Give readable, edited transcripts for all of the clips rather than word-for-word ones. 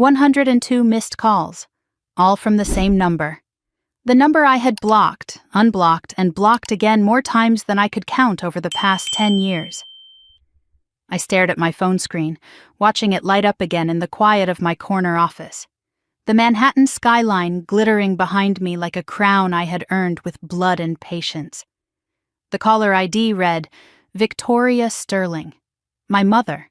102 missed calls, all from the same number. The number I had blocked, unblocked, and blocked again more times than I could count over the past 10 years. I stared at my phone screen, watching it light up again in the quiet of my corner office. The Manhattan skyline glittering behind me like a crown I had earned with blood and patience. The caller ID read, Victoria Sterling, my mother.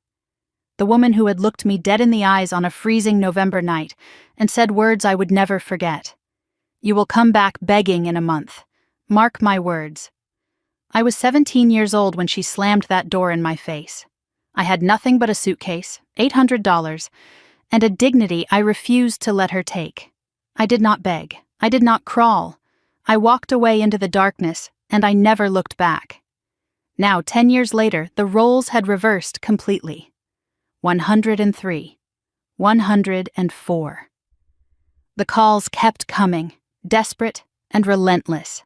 The woman who had looked me dead in the eyes on a freezing November night and said words I would never forget. You will come back begging in a month. Mark my words. I was 17 years old when she slammed that door in my face. I had nothing but a suitcase, $800, and a dignity I refused to let her take. I did not beg. I did not crawl. I walked away into the darkness, and I never looked back. Now, 10 years later, the roles had reversed completely. 103. 104. The calls kept coming, desperate and relentless.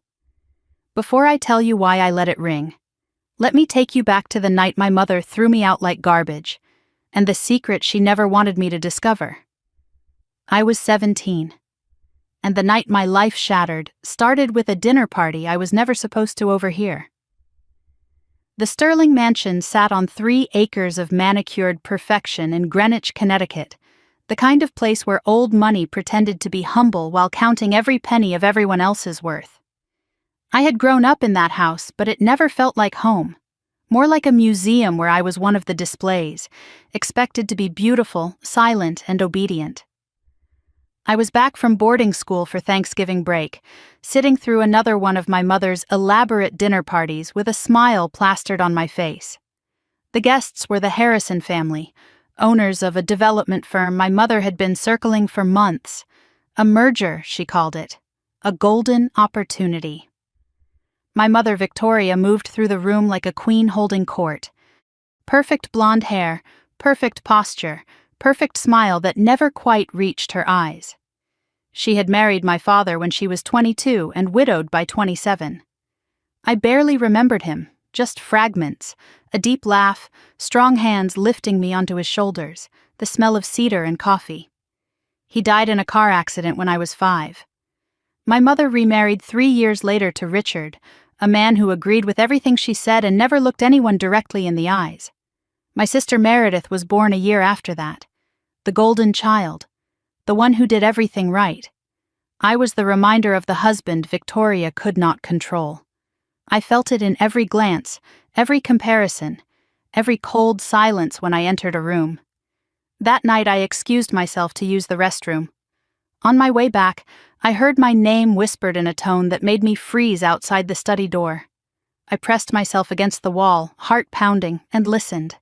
Before I tell you why I let it ring, let me take you back to the night my mother threw me out like garbage, and the secret she never wanted me to discover. I was 17, and the night my life shattered started with a dinner party I was never supposed to overhear. The Sterling mansion sat on 3 acres of manicured perfection in Greenwich, Connecticut, the kind of place where old money pretended to be humble while counting every penny of everyone else's worth. I had grown up in that house, but it never felt like home. More like a museum where I was one of the displays, expected to be beautiful, silent, and obedient. I was back from boarding school for Thanksgiving break, sitting through another one of my mother's elaborate dinner parties with a smile plastered on my face. The guests were the Harrison family, owners of a development firm my mother had been circling for months. A merger, she called it. A golden opportunity. My mother, Victoria, moved through the room like a queen holding court. Perfect blonde hair, perfect posture, perfect smile that never quite reached her eyes. She had married my father when she was 22 and widowed by 27. I barely remembered him, just fragments, a deep laugh, strong hands lifting me onto his shoulders, the smell of cedar and coffee. He died in a car accident when I was 5. My mother remarried 3 years later to Richard, a man who agreed with everything she said and never looked anyone directly in the eyes. My sister Meredith was born a year after that. The golden child. The one who did everything right. I was the reminder of the husband Victoria could not control. I felt it in every glance, every comparison, every cold silence when I entered a room. That night I excused myself to use the restroom. On my way back, I heard my name whispered in a tone that made me freeze outside the study door. I pressed myself against the wall, heart pounding, and listened.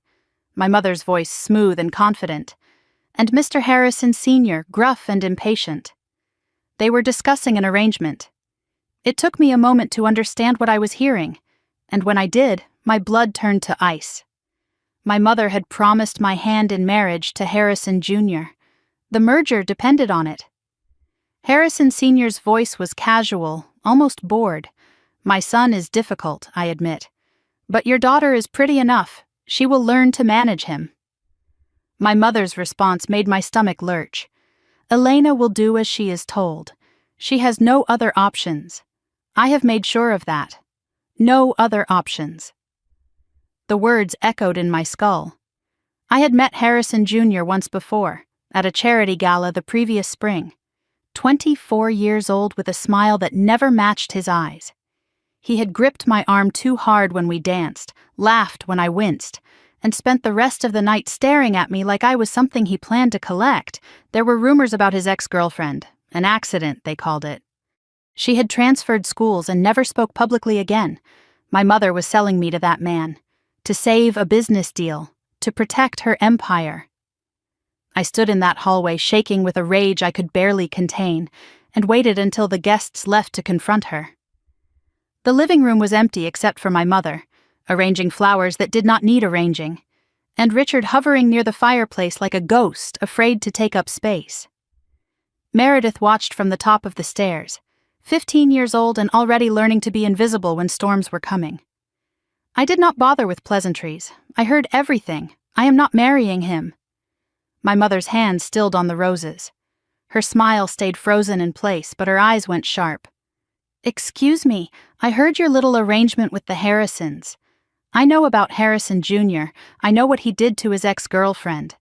My mother's voice smooth and confident, and Mr. Harrison Sr. gruff and impatient. They were discussing an arrangement. It took me a moment to understand what I was hearing, and when I did, my blood turned to ice. My mother had promised my hand in marriage to Harrison Jr. The merger depended on it. Harrison Sr.'s voice was casual, almost bored. My son is difficult, I admit. But your daughter is pretty enough. She will learn to manage him. My mother's response made my stomach lurch. Elena will do as she is told. She has no other options. I have made sure of that. No other options. The words echoed in my skull. I had met Harrison Jr. once before, at a charity gala the previous spring. 24 years old with a smile that never matched his eyes. He had gripped my arm too hard when we danced, laughed when I winced, and spent the rest of the night staring at me like I was something he planned to collect. There were rumors about his ex-girlfriend, an accident, they called it. She had transferred schools and never spoke publicly again. My mother was selling me to that man, to save a business deal, to protect her empire. I stood in that hallway shaking with a rage I could barely contain, and waited until the guests left to confront her. The living room was empty except for my mother, arranging flowers that did not need arranging, and Richard hovering near the fireplace like a ghost, afraid to take up space. Meredith watched from the top of the stairs, 15 years old and already learning to be invisible when storms were coming. I did not bother with pleasantries. I heard everything. I am not marrying him. My mother's hand stilled on the roses. Her smile stayed frozen in place, but her eyes went sharp. "Excuse me, I heard your little arrangement with the Harrisons. I know about Harrison Jr. I know what he did to his ex-girlfriend.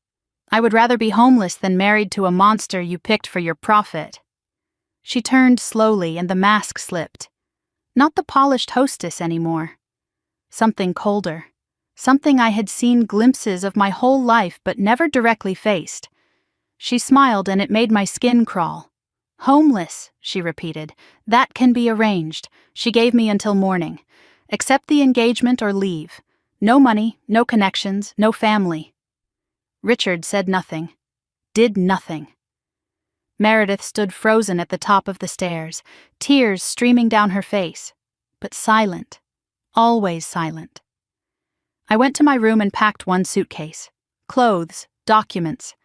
I would rather be homeless than married to a monster you picked for your profit." She turned slowly and the mask slipped. Not the polished hostess anymore. Something colder. Something I had seen glimpses of my whole life but never directly faced. She smiled and it made my skin crawl. "Homeless," she repeated. "That can be arranged." She gave me until morning. "Accept the engagement or leave. No money, no connections, no family." Richard said nothing. Did nothing. Meredith stood frozen at the top of the stairs, tears streaming down her face, but silent. Always silent. I went to my room and packed one suitcase. Clothes, documents,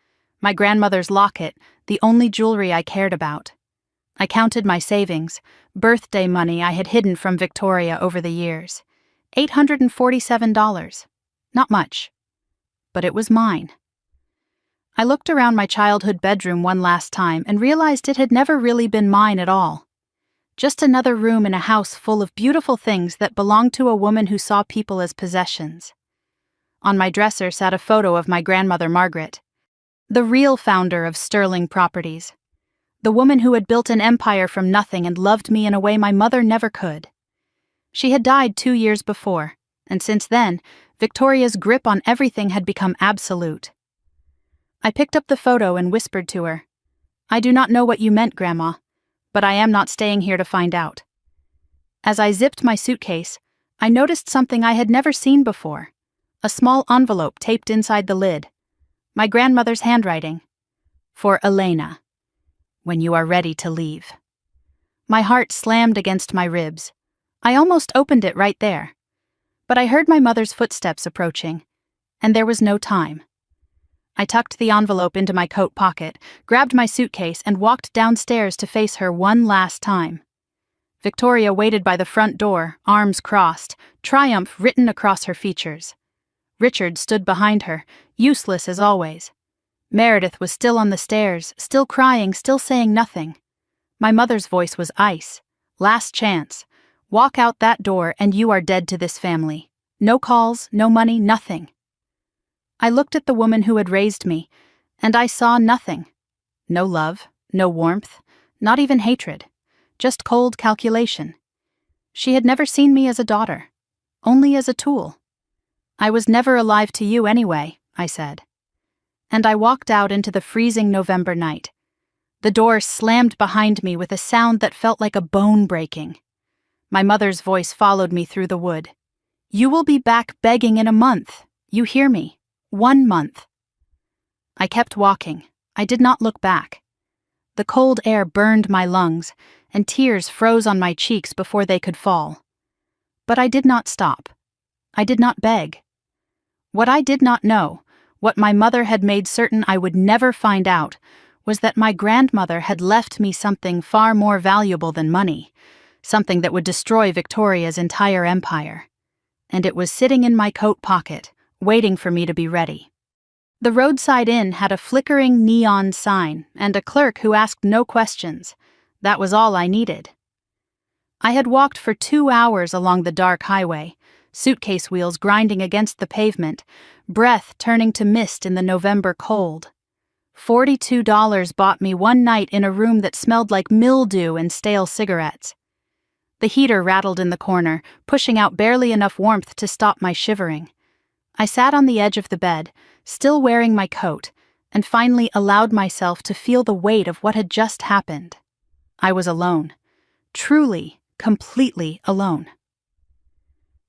my grandmother's locket, the only jewelry I cared about. I counted my savings, birthday money I had hidden from Victoria over the years. $847. Not much. But it was mine. I looked around my childhood bedroom one last time and realized it had never really been mine at all. Just another room in a house full of beautiful things that belonged to a woman who saw people as possessions. On my dresser sat a photo of my grandmother Margaret, the real founder of Sterling Properties, the woman who had built an empire from nothing and loved me in a way my mother never could. She had died 2 years before, and since then, Victoria's grip on everything had become absolute. I picked up the photo and whispered to her, "I do not know what you meant, Grandma, but I am not staying here to find out." As I zipped my suitcase, I noticed something I had never seen before, a small envelope taped inside the lid. My grandmother's handwriting. "For Elena. When you are ready to leave." My heart slammed against my ribs. I almost opened it right there. But I heard my mother's footsteps approaching, and there was no time. I tucked the envelope into my coat pocket, grabbed my suitcase, and walked downstairs to face her one last time. Victoria waited by the front door, arms crossed, triumph written across her features. Richard stood behind her, useless as always. Meredith was still on the stairs, still crying, still saying nothing. My mother's voice was ice. "Last chance. Walk out that door and you are dead to this family. No calls, no money, nothing." I looked at the woman who had raised me, and I saw nothing. No love, no warmth, not even hatred. Just cold calculation. She had never seen me as a daughter, only as a tool. "I was never alive to you anyway," I said. And I walked out into the freezing November night. The door slammed behind me with a sound that felt like a bone breaking. My mother's voice followed me through the wood. "You will be back begging in a month. You hear me? 1 month." I kept walking. I did not look back. The cold air burned my lungs, and tears froze on my cheeks before they could fall. But I did not stop. I did not beg. What I did not know, what my mother had made certain I would never find out, was that my grandmother had left me something far more valuable than money, something that would destroy Victoria's entire empire. And it was sitting in my coat pocket, waiting for me to be ready. The roadside inn had a flickering neon sign and a clerk who asked no questions. That was all I needed. I had walked for 2 hours along the dark highway, suitcase wheels grinding against the pavement, breath turning to mist in the November cold. $42 bought me one night in a room that smelled like mildew and stale cigarettes. The heater rattled in the corner, pushing out barely enough warmth to stop my shivering. I sat on the edge of the bed, still wearing my coat, and finally allowed myself to feel the weight of what had just happened. I was alone. Truly, completely alone.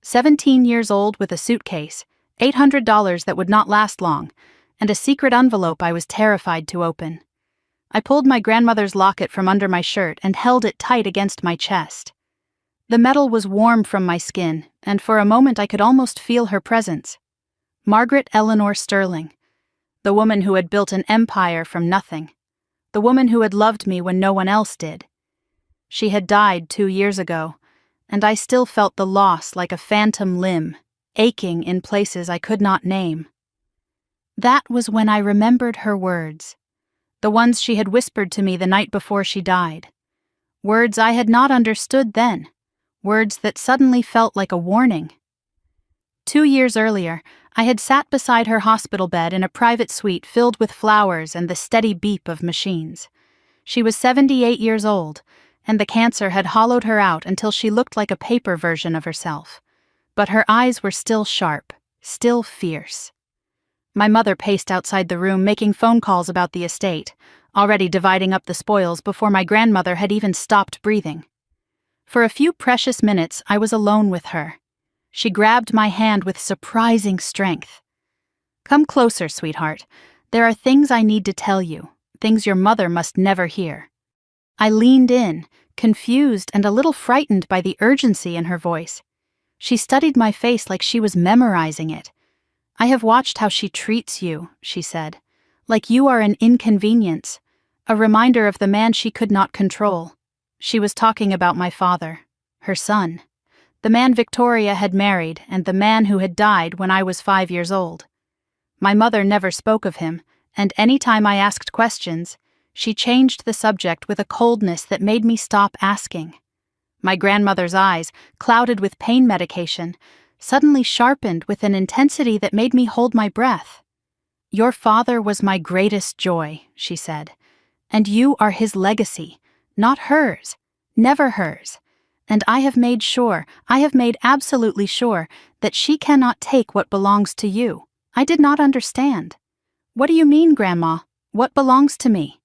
17 years old with a suitcase, $800 that would not last long, and a secret envelope I was terrified to open. I pulled my grandmother's locket from under my shirt and held it tight against my chest. The metal was warm from my skin, and for a moment I could almost feel her presence. Margaret Eleanor Sterling, the woman who had built an empire from nothing, the woman who had loved me when no one else did. She had died 2 years ago, and I still felt the loss like a phantom limb, aching in places I could not name. That was when I remembered her words, the ones she had whispered to me the night before she died. Words I had not understood then, words that suddenly felt like a warning. 2 years earlier, I had sat beside her hospital bed in a private suite filled with flowers and the steady beep of machines. She was 78 years old, and the cancer had hollowed her out until she looked like a paper version of herself. But her eyes were still sharp, still fierce. My mother paced outside the room making phone calls about the estate, already dividing up the spoils before my grandmother had even stopped breathing. For a few precious minutes I was alone with her. She grabbed my hand with surprising strength. "Come closer, sweetheart. There are things I need to tell you, things your mother must never hear." I leaned in, confused and a little frightened by the urgency in her voice. She studied my face like she was memorizing it. "I have watched how she treats you," she said, "like you are an inconvenience, a reminder of the man she could not control." She was talking about my father, her son, the man Victoria had married and the man who had died when I was 5 years old. My mother never spoke of him, and any time I asked questions, she changed the subject with a coldness that made me stop asking. My grandmother's eyes, clouded with pain medication, suddenly sharpened with an intensity that made me hold my breath. "Your father was my greatest joy," she said, "and you are his legacy, not hers, never hers. And I have made absolutely sure, that she cannot take what belongs to you." I did not understand. "What do you mean, Grandma? What belongs to me?"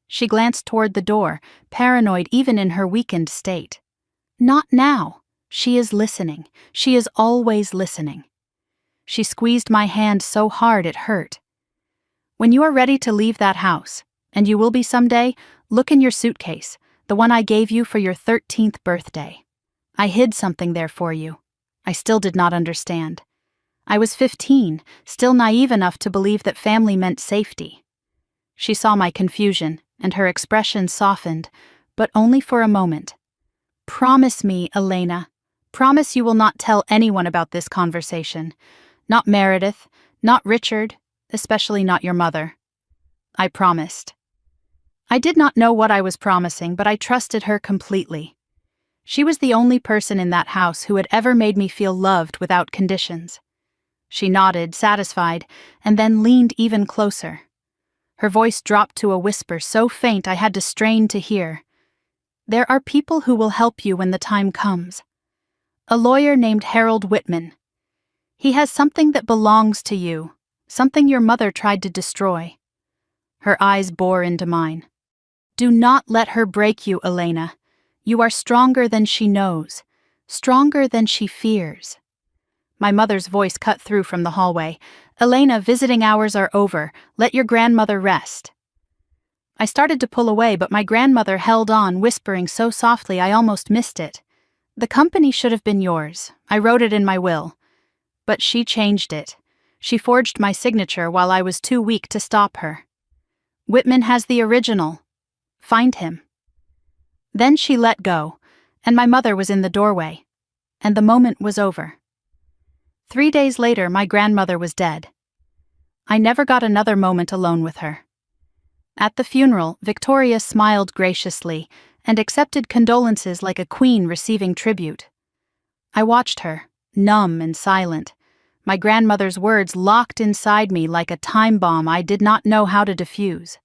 She glanced toward the door, paranoid even in her weakened state. "Not now. She is listening. She is always listening." She squeezed my hand so hard it hurt. "When you are ready to leave that house, and you will be someday, look in your suitcase, the one I gave you for your 13th birthday. I hid something there for you." I still did not understand. I was 15, still naive enough to believe that family meant safety. She saw my confusion, and her expression softened, but only for a moment. "Promise me, Elena. Promise you will not tell anyone about this conversation. Not Meredith, not Richard, especially not your mother." I promised. I did not know what I was promising, but I trusted her completely. She was the only person in that house who had ever made me feel loved without conditions. She nodded, satisfied, and then leaned even closer. Her voice dropped to a whisper so faint I had to strain to hear. "There are people who will help you when the time comes. A lawyer named Harold Whitman. He has something that belongs to you, something your mother tried to destroy." Her eyes bore into mine. "Do not let her break you, Elena. You are stronger than she knows, stronger than she fears." My mother's voice cut through from the hallway. "Elena, visiting hours are over. Let your grandmother rest." I started to pull away, but my grandmother held on, whispering so softly I almost missed it. "The company should have been yours. I wrote it in my will." But she changed it. She forged my signature while I was too weak to stop her. "Whitman has the original. Find him." Then she let go, and my mother was in the doorway, and the moment was over. 3 days later, my grandmother was dead. I never got another moment alone with her. At the funeral, Victoria smiled graciously and accepted condolences like a queen receiving tribute. I watched her, numb and silent, my grandmother's words locked inside me like a time bomb I did not know how to defuse.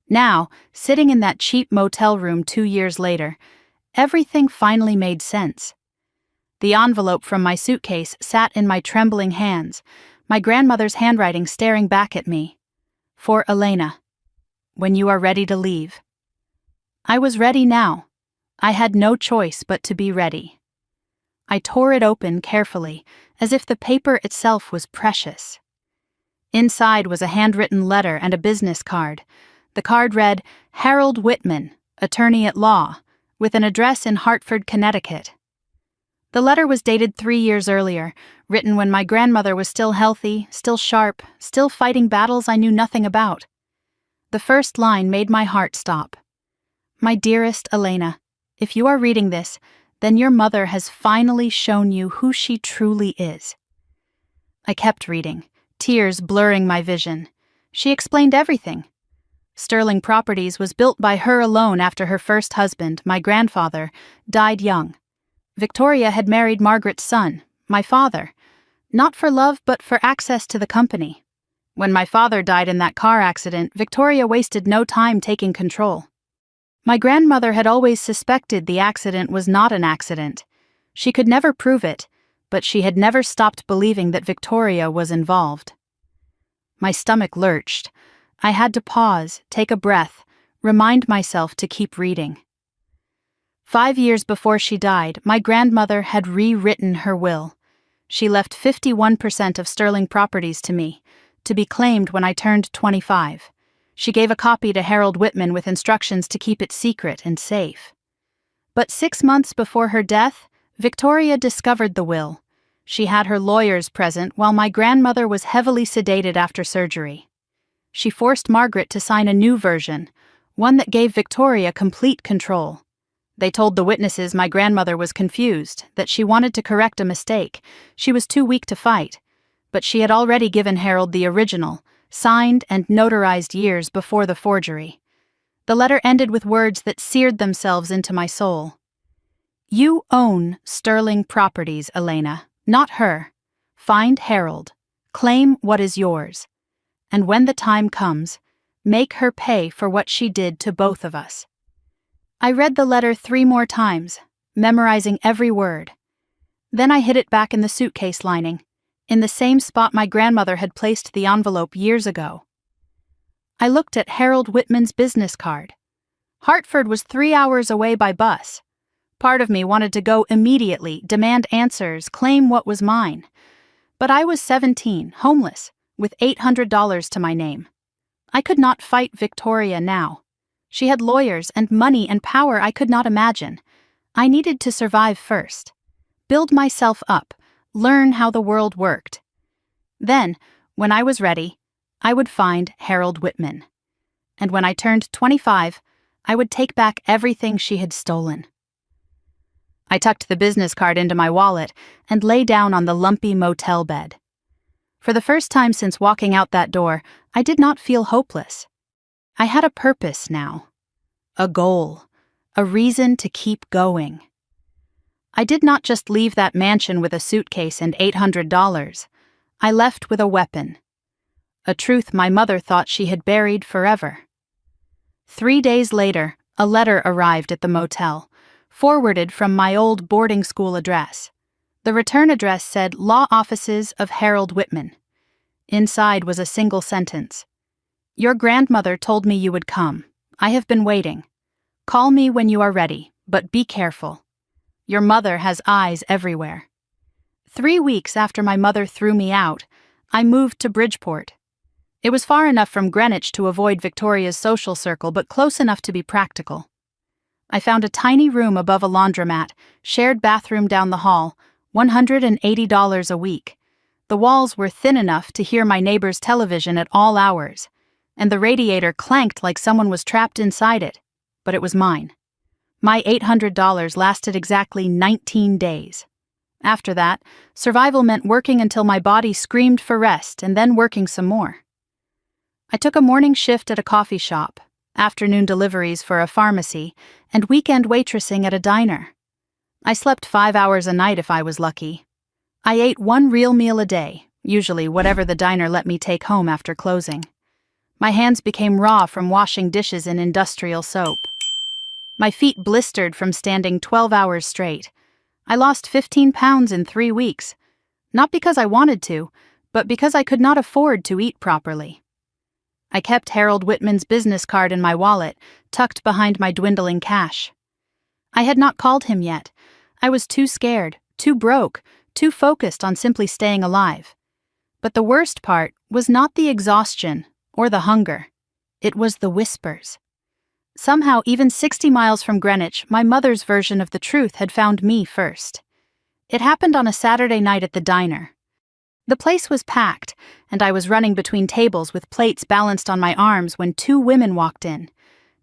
Now, sitting in that cheap motel room 2 years later, everything finally made sense. The envelope from my suitcase sat in my trembling hands, my grandmother's handwriting staring back at me. "For Elena. When you are ready to leave." I was ready now. I had no choice but to be ready. I tore it open carefully, as if the paper itself was precious. Inside was a handwritten letter and a business card. The card read, "Harold Whitman, attorney at law," with an address in Hartford, Connecticut. The letter was dated 3 years earlier, written when my grandmother was still healthy, still sharp, still fighting battles I knew nothing about. The first line made my heart stop. "My dearest Elena, if you are reading this, then your mother has finally shown you who she truly is." I kept reading, tears blurring my vision. She explained everything. Sterling Properties was built by her alone after her first husband, my grandfather, died young. Victoria had married Margaret's son, my father, not for love but for access to the company. When my father died in that car accident, Victoria wasted no time taking control. My grandmother had always suspected the accident was not an accident. She could never prove it, but she had never stopped believing that Victoria was involved. My stomach lurched. I had to pause, take a breath, remind myself to keep reading. 5 years before she died, my grandmother had rewritten her will. She left 51% of Sterling Properties to me, to be claimed when I turned 25. She gave a copy to Harold Whitman with instructions to keep it secret and safe. But 6 months before her death, Victoria discovered the will. She had her lawyers present while my grandmother was heavily sedated after surgery. She forced Margaret to sign a new version, one that gave Victoria complete control. They told the witnesses my grandmother was confused, that she wanted to correct a mistake. She was too weak to fight. But she had already given Harold the original, signed and notarized years before the forgery. The letter ended with words that seared themselves into my soul. "You own Sterling Properties, Elena, not her. Find Harold. Claim what is yours. And when the time comes, make her pay for what she did to both of us." I read the letter 3 more times, memorizing every word. Then I hid it back in the suitcase lining, in the same spot my grandmother had placed the envelope years ago. I looked at Harold Whitman's business card. Hartford was 3 hours away by bus. Part of me wanted to go immediately, demand answers, claim what was mine. But I was 17, homeless, with $800 to my name. I could not fight Victoria now. She had lawyers and money and power I could not imagine. I needed to survive first. Build myself up, learn how the world worked. Then, when I was ready, I would find Harold Whitman. And when I turned 25, I would take back everything she had stolen. I tucked the business card into my wallet and lay down on the lumpy motel bed. For the first time since walking out that door, I did not feel hopeless. I had a purpose now. A goal. A reason to keep going. I did not just leave that mansion with a suitcase and $800. I left with a weapon. A truth my mother thought she had buried forever. 3 days later, a letter arrived at the motel, forwarded from my old boarding school address. The return address said Law Offices of Harold Whitman. Inside was a single sentence. "Your grandmother told me you would come. I have been waiting. Call me when you are ready, but be careful. Your mother has eyes everywhere." 3 weeks after my mother threw me out, I moved to Bridgeport. It was far enough from Greenwich to avoid Victoria's social circle, but close enough to be practical. I found a tiny room above a laundromat, shared bathroom down the hall, $180 a week. The walls were thin enough to hear my neighbor's television at all hours, and the radiator clanked like someone was trapped inside it, but it was mine. My $800 lasted exactly 19 days. After that, survival meant working until my body screamed for rest and then working some more. I took a morning shift at a coffee shop, afternoon deliveries for a pharmacy, and weekend waitressing at a diner. I slept 5 hours a night if I was lucky. I ate 1 real meal a day, usually whatever the diner let me take home after closing. My hands became raw from washing dishes in industrial soap. My feet blistered from standing 12 hours straight. I lost 15 pounds in 3 weeks, not because I wanted to, but because I could not afford to eat properly. I kept Harold Whitman's business card in my wallet, tucked behind my dwindling cash. I had not called him yet. I was too scared, too broke, too focused on simply staying alive. But the worst part was not the exhaustion or the hunger. It was the whispers. Somehow, even 60 miles from Greenwich, my mother's version of the truth had found me first. It happened on a Saturday night at the diner. The place was packed, and I was running between tables with plates balanced on my arms when 2 women walked in.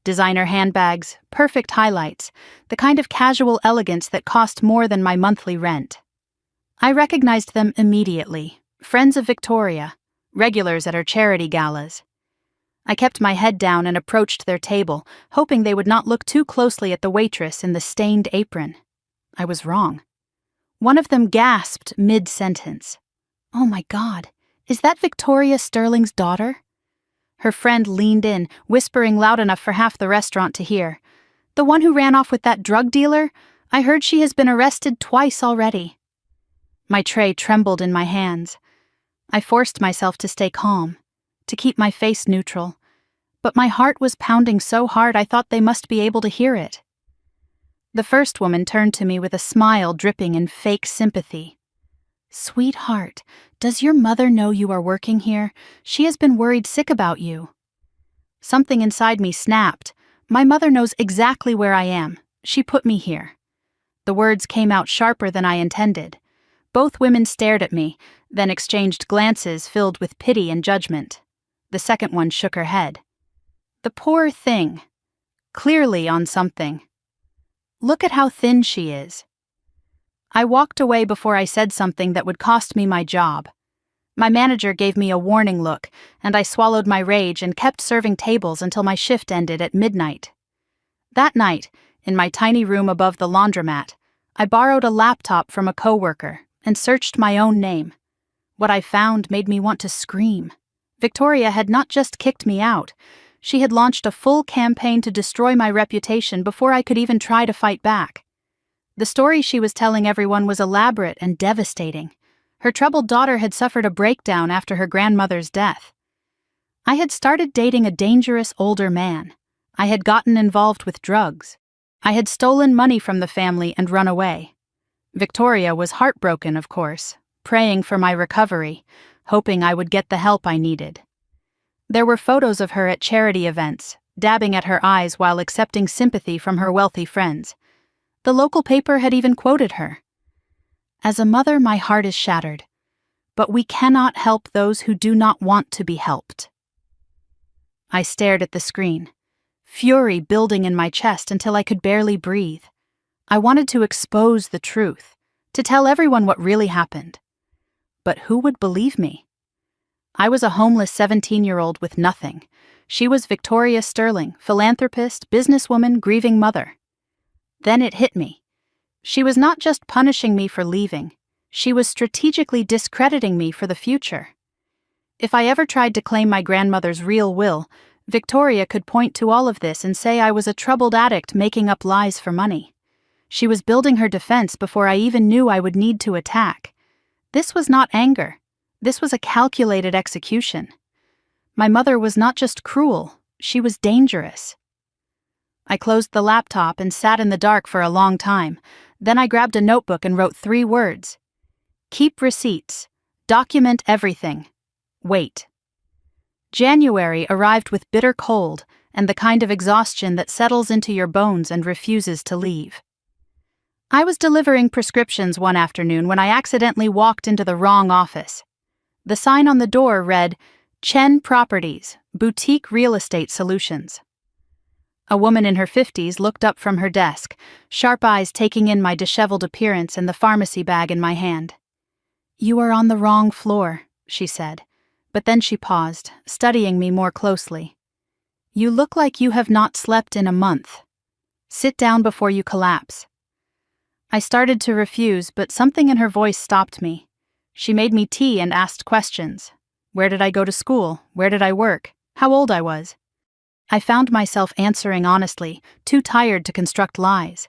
Designer handbags, perfect highlights, the kind of casual elegance that cost more than my monthly rent. I recognized them immediately, friends of Victoria, regulars at her charity galas. I kept my head down and approached their table, hoping they would not look too closely at the waitress in the stained apron. I was wrong. One of them gasped mid-sentence. "Oh my God, is that Victoria Sterling's daughter?" Her friend leaned in, whispering loud enough for half the restaurant to hear. "The one who ran off with that drug dealer? I heard she has been arrested twice already." My tray trembled in my hands. I forced myself to stay calm, to keep my face neutral, but my heart was pounding so hard I thought they must be able to hear it. The first woman turned to me with a smile dripping in fake sympathy. "Sweetheart, does your mother know you are working here? She has been worried sick about you." Something inside me snapped. My mother knows exactly where I am. She put me here. The words came out sharper than I intended. Both women stared at me, then exchanged glances filled with pity and judgment. The second one shook her head. "The poor thing. Clearly on something. Look at how thin she is." I walked away before I said something that would cost me my job. My manager gave me a warning look, and I swallowed my rage and kept serving tables until my shift ended at midnight. That night, in my tiny room above the laundromat, I borrowed a laptop from a coworker and searched my own name. What I found made me want to scream. Victoria had not just kicked me out. She had launched a full campaign to destroy my reputation before I could even try to fight back. The story she was telling everyone was elaborate and devastating. Her troubled daughter had suffered a breakdown after her grandmother's death. I had started dating a dangerous older man. I had gotten involved with drugs. I had stolen money from the family and run away. Victoria was heartbroken, of course, praying for my recovery, hoping I would get the help I needed. There were photos of her at charity events, dabbing at her eyes while accepting sympathy from her wealthy friends. The local paper had even quoted her. "As a mother, my heart is shattered, but we cannot help those who do not want to be helped." I stared at the screen, fury building in my chest until I could barely breathe. I wanted to expose the truth, to tell everyone what really happened. But who would believe me? I was a homeless 17-year-old with nothing. She was Victoria Sterling, philanthropist, businesswoman, grieving mother. Then it hit me. She was not just punishing me for leaving. She was strategically discrediting me for the future. If I ever tried to claim my grandmother's real will, Victoria could point to all of this and say I was a troubled addict making up lies for money. She was building her defense before I even knew I would need to attack. This was not anger. This was a calculated execution. My mother was not just cruel, she was dangerous. I closed the laptop and sat in the dark for a long time. Then I grabbed a notebook and wrote 3 words. Keep receipts. Document everything. Wait. January arrived with bitter cold and the kind of exhaustion that settles into your bones and refuses to leave. I was delivering prescriptions one afternoon when I accidentally walked into the wrong office. The sign on the door read, Chen Properties, Boutique Real Estate Solutions. A woman in her 50s looked up from her desk, sharp eyes taking in my disheveled appearance and the pharmacy bag in my hand. "You are on the wrong floor," she said, but then she paused, studying me more closely. "You look like you have not slept in a month. Sit down before you collapse." I started to refuse, but something in her voice stopped me. She made me tea and asked questions. Where did I go to school? Where did I work? How old I was? I found myself answering honestly, too tired to construct lies.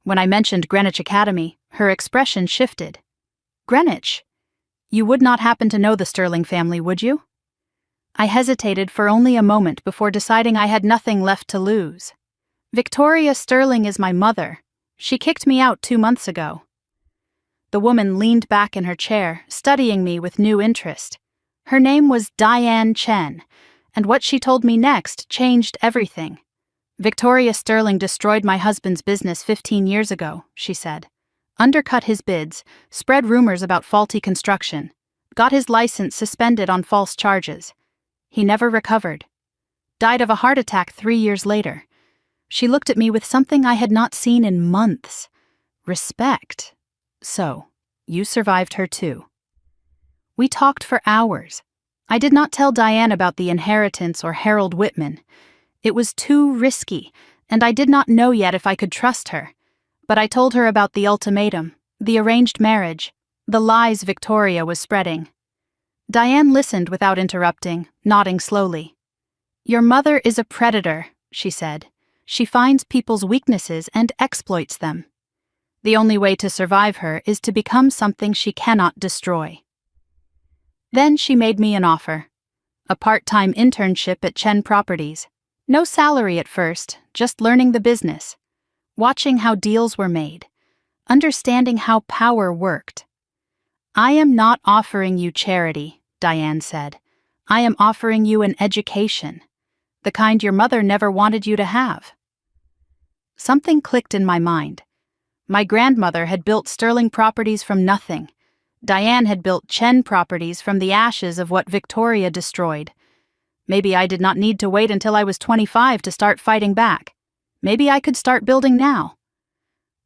When I mentioned Greenwich Academy, her expression shifted. "Greenwich? You would not happen to know the Sterling family, would you?" I hesitated for only a moment before deciding I had nothing left to lose. "Victoria Sterling is my mother. She kicked me out 2 months ago." The woman leaned back in her chair, studying me with new interest. Her name was Diane Chen, and what she told me next changed everything. "Victoria Sterling destroyed my husband's business 15 years ago," she said. "Undercut his bids, spread rumors about faulty construction, got his license suspended on false charges. He never recovered. Died of a heart attack 3 years later." She looked at me with something I had not seen in months. Respect. "So, you survived her too." We talked for hours. I did not tell Diane about the inheritance or Harold Whitman. It was too risky, and I did not know yet if I could trust her. But I told her about the ultimatum, the arranged marriage, the lies Victoria was spreading. Diane listened without interrupting, nodding slowly. "Your mother is a predator," she said. "She finds people's weaknesses and exploits them. The only way to survive her is to become something she cannot destroy." Then she made me an offer. A part-time internship at Chen Properties. No salary at first, just learning the business. Watching how deals were made. Understanding how power worked. "I am not offering you charity," Diane said. "I am offering you an education. The kind your mother never wanted you to have." Something clicked in my mind. My grandmother had built Sterling Properties from nothing. Diane had built Chen Properties from the ashes of what Victoria destroyed. Maybe I did not need to wait until I was 25 to start fighting back. Maybe I could start building now.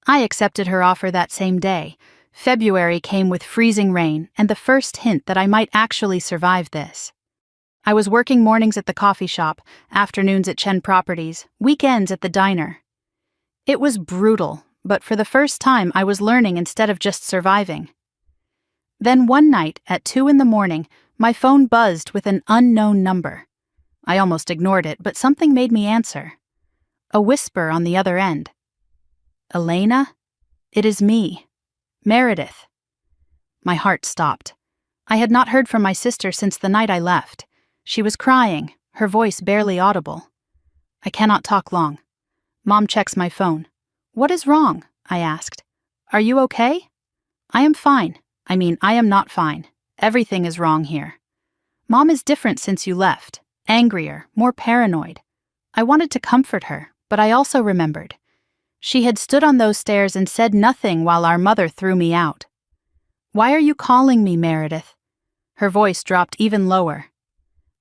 I accepted her offer that same day. February came with freezing rain and the first hint that I might actually survive this. I was working mornings at the coffee shop, afternoons at Chen Properties, weekends at the diner. It was brutal, but for the first time I was learning instead of just surviving. Then one night, at 2 a.m, my phone buzzed with an unknown number. I almost ignored it, but something made me answer. A whisper on the other end. "Elena? It is me. Meredith." My heart stopped. I had not heard from my sister since the night I left. She was crying, her voice barely audible. "I cannot talk long." Mom checks my phone. "What is wrong?" I asked. "Are you okay?" "I am fine. I am not fine. Everything is wrong here. Mom is different since you left. Angrier, more paranoid." I wanted to comfort her, but I also remembered. She had stood on those stairs and said nothing while our mother threw me out. "Why are you calling me, Meredith?" Her voice dropped even lower.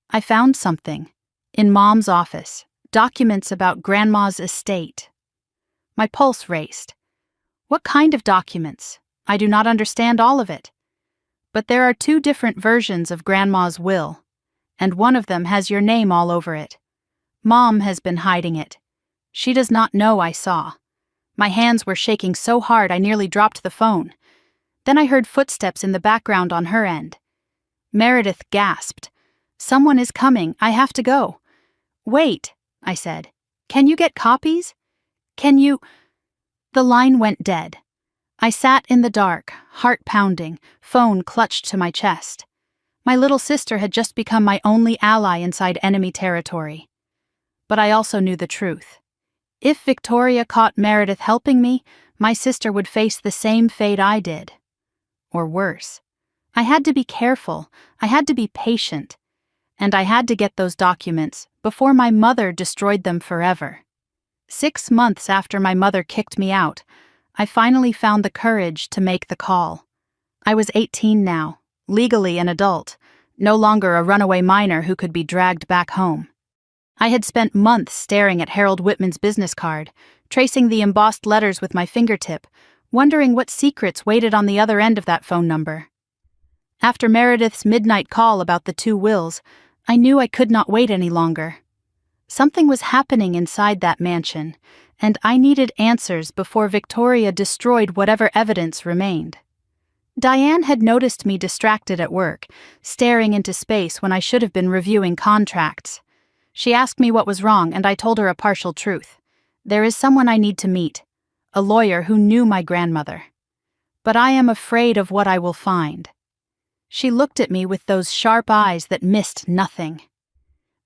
"I found something. In Mom's office. Documents about Grandma's estate." My pulse raced. What kind of documents? I do not understand all of it. But there are 2 different versions of Grandma's will, and one of them has your name all over it. Mom has been hiding it. She does not know I saw. My hands were shaking so hard I nearly dropped the phone. Then I heard footsteps in the background on her end. Meredith gasped. "Someone is coming. I have to go." "Wait," I said. "Can you get copies? Can you—" The line went dead. I sat in the dark, heart pounding, phone clutched to my chest. My little sister had just become my only ally inside enemy territory. But I also knew the truth. If Victoria caught Meredith helping me, my sister would face the same fate I did. Or worse. I had to be careful, I had to be patient, and I had to get those documents before my mother destroyed them forever. 6 months after my mother kicked me out, I finally found the courage to make the call. I was 18 now, legally an adult, no longer a runaway minor who could be dragged back home. I had spent months staring at Harold Whitman's business card, tracing the embossed letters with my fingertip, wondering what secrets waited on the other end of that phone number. After Meredith's midnight call about the 2 wills, I knew I could not wait any longer. Something was happening inside that mansion, and I needed answers before Victoria destroyed whatever evidence remained. Diane had noticed me distracted at work, staring into space when I should have been reviewing contracts. She asked me what was wrong, and I told her a partial truth. There is someone I need to meet, a lawyer who knew my grandmother. But I am afraid of what I will find. She looked at me with those sharp eyes that missed nothing.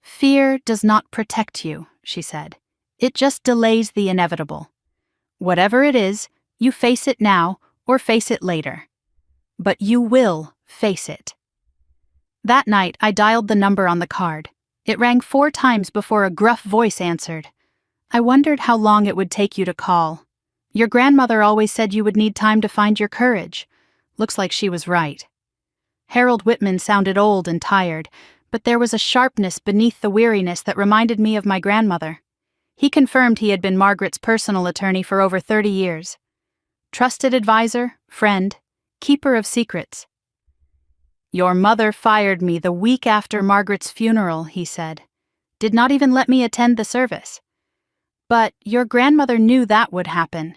"Fear does not protect you," she said. "It just delays the inevitable. Whatever it is, you face it now or face it later. But you will face it." That night, I dialed the number on the card. It rang 4 times before a gruff voice answered. "I wondered how long it would take you to call. Your grandmother always said you would need time to find your courage. Looks like she was right." Harold Whitman sounded old and tired, but there was a sharpness beneath the weariness that reminded me of my grandmother. He confirmed he had been Margaret's personal attorney for over 30 years. Trusted advisor, friend, keeper of secrets. Your mother fired me the week after Margaret's funeral, he said. Did not even let me attend the service. But your grandmother knew that would happen.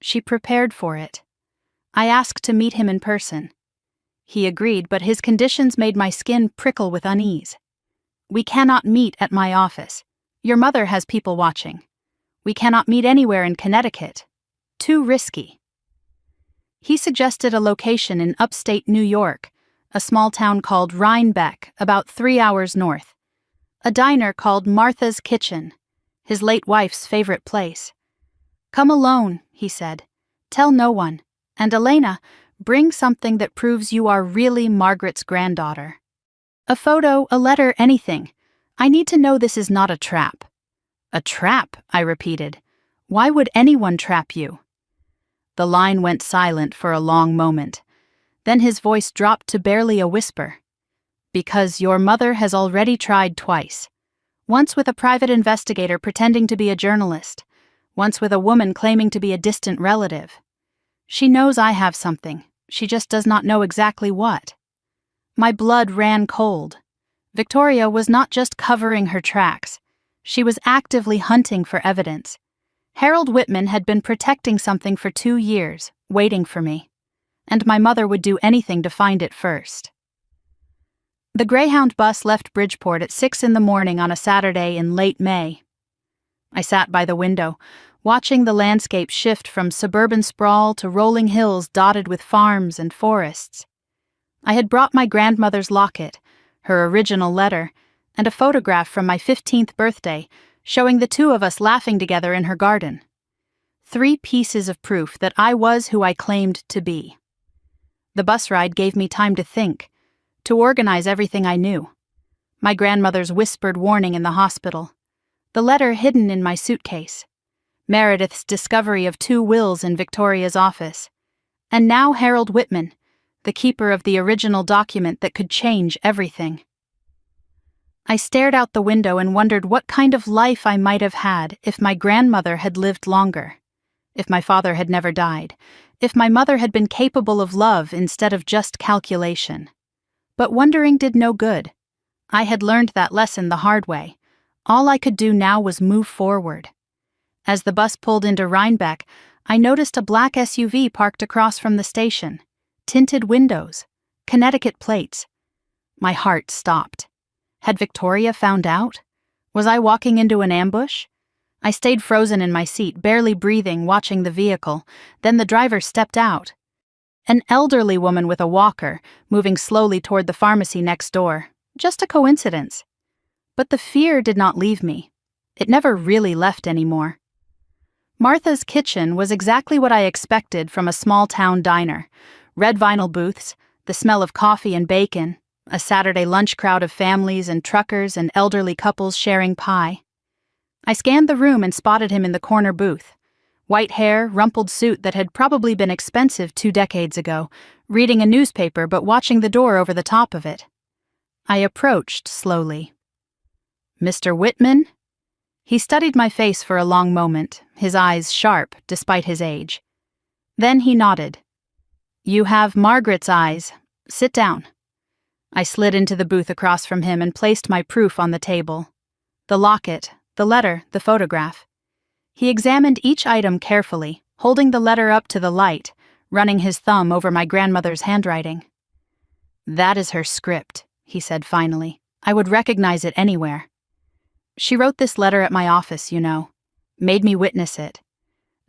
She prepared for it. I asked to meet him in person. He agreed, but his conditions made my skin prickle with unease. We cannot meet at my office. Your mother has people watching. We cannot meet anywhere in Connecticut. Too risky. He suggested a location in upstate New York, a small town called Rhinebeck, about 3 hours north. A diner called Martha's Kitchen, his late wife's favorite place. Come alone, he said. Tell no one. And Elena, bring something that proves you are really Margaret's granddaughter. A photo, a letter, anything. I need to know this is not a trap. A trap, I repeated. Why would anyone trap you? The line went silent for a long moment. Then his voice dropped to barely a whisper. Because your mother has already tried twice. Once with a private investigator pretending to be a journalist. Once with a woman claiming to be a distant relative. She knows I have something. She just does not know exactly what. My blood ran cold. Victoria was not just covering her tracks. She was actively hunting for evidence. Harold Whitman had been protecting something for 2 years, waiting for me. And my mother would do anything to find it first. The Greyhound bus left Bridgeport at 6 in the morning on a Saturday in late May. I sat by the window, watching the landscape shift from suburban sprawl to rolling hills dotted with farms and forests. I had brought my grandmother's locket, her original letter, and a photograph from my 15th birthday, showing the two of us laughing together in her garden. 3 pieces of proof that I was who I claimed to be. The bus ride gave me time to think, to organize everything I knew. My grandmother's whispered warning in the hospital, the letter hidden in my suitcase, Meredith's discovery of 2 wills in Victoria's office, and now Harold Whitman, the keeper of the original document that could change everything. I stared out the window and wondered what kind of life I might have had if my grandmother had lived longer, if my father had never died, if my mother had been capable of love instead of just calculation. But wondering did no good. I had learned that lesson the hard way. All I could do now was move forward. As the bus pulled into Rhinebeck, I noticed a black SUV parked across from the station. Tinted windows, Connecticut plates. My heart stopped. Had Victoria found out? Was I walking into an ambush? I stayed frozen in my seat, barely breathing, watching the vehicle. Then the driver stepped out. An elderly woman with a walker, moving slowly toward the pharmacy next door. Just a coincidence. But the fear did not leave me. It never really left anymore. Martha's Kitchen was exactly what I expected from a small-town diner. Red vinyl booths, the smell of coffee and bacon, a Saturday lunch crowd of families and truckers and elderly couples sharing pie. I scanned the room and spotted him in the corner booth. White hair, rumpled suit that had probably been expensive 2 decades ago, reading a newspaper but watching the door over the top of it. I approached slowly. Mr. Whitman? He studied my face for a long moment, his eyes sharp despite his age. Then he nodded. You have Margaret's eyes. Sit down. I slid into the booth across from him and placed my proof on the table. The locket, the letter, the photograph. He examined each item carefully, holding the letter up to the light, running his thumb over my grandmother's handwriting. That is her script, he said finally. I would recognize it anywhere. She wrote this letter at my office, you know. Made me witness it.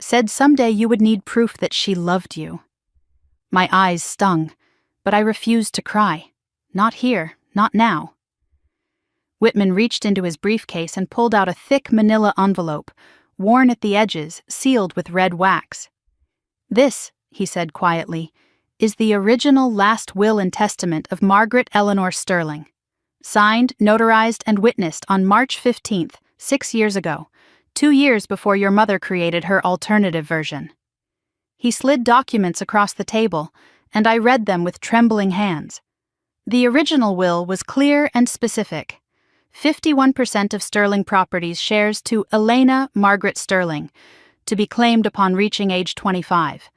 Said someday you would need proof that she loved you. My eyes stung, but I refused to cry. Not here, not now. Whitman reached into his briefcase and pulled out a thick manila envelope, worn at the edges, sealed with red wax. This, he said quietly, is the original last will and testament of Margaret Eleanor Sterling. Signed, notarized, and witnessed on March 15th, 6 years ago, 2 years before your mother created her alternative version. He slid documents across the table, and I read them with trembling hands. The original will was clear and specific. 51% of Sterling Properties shares to Elena Margaret Sterling, to be claimed upon reaching age 25.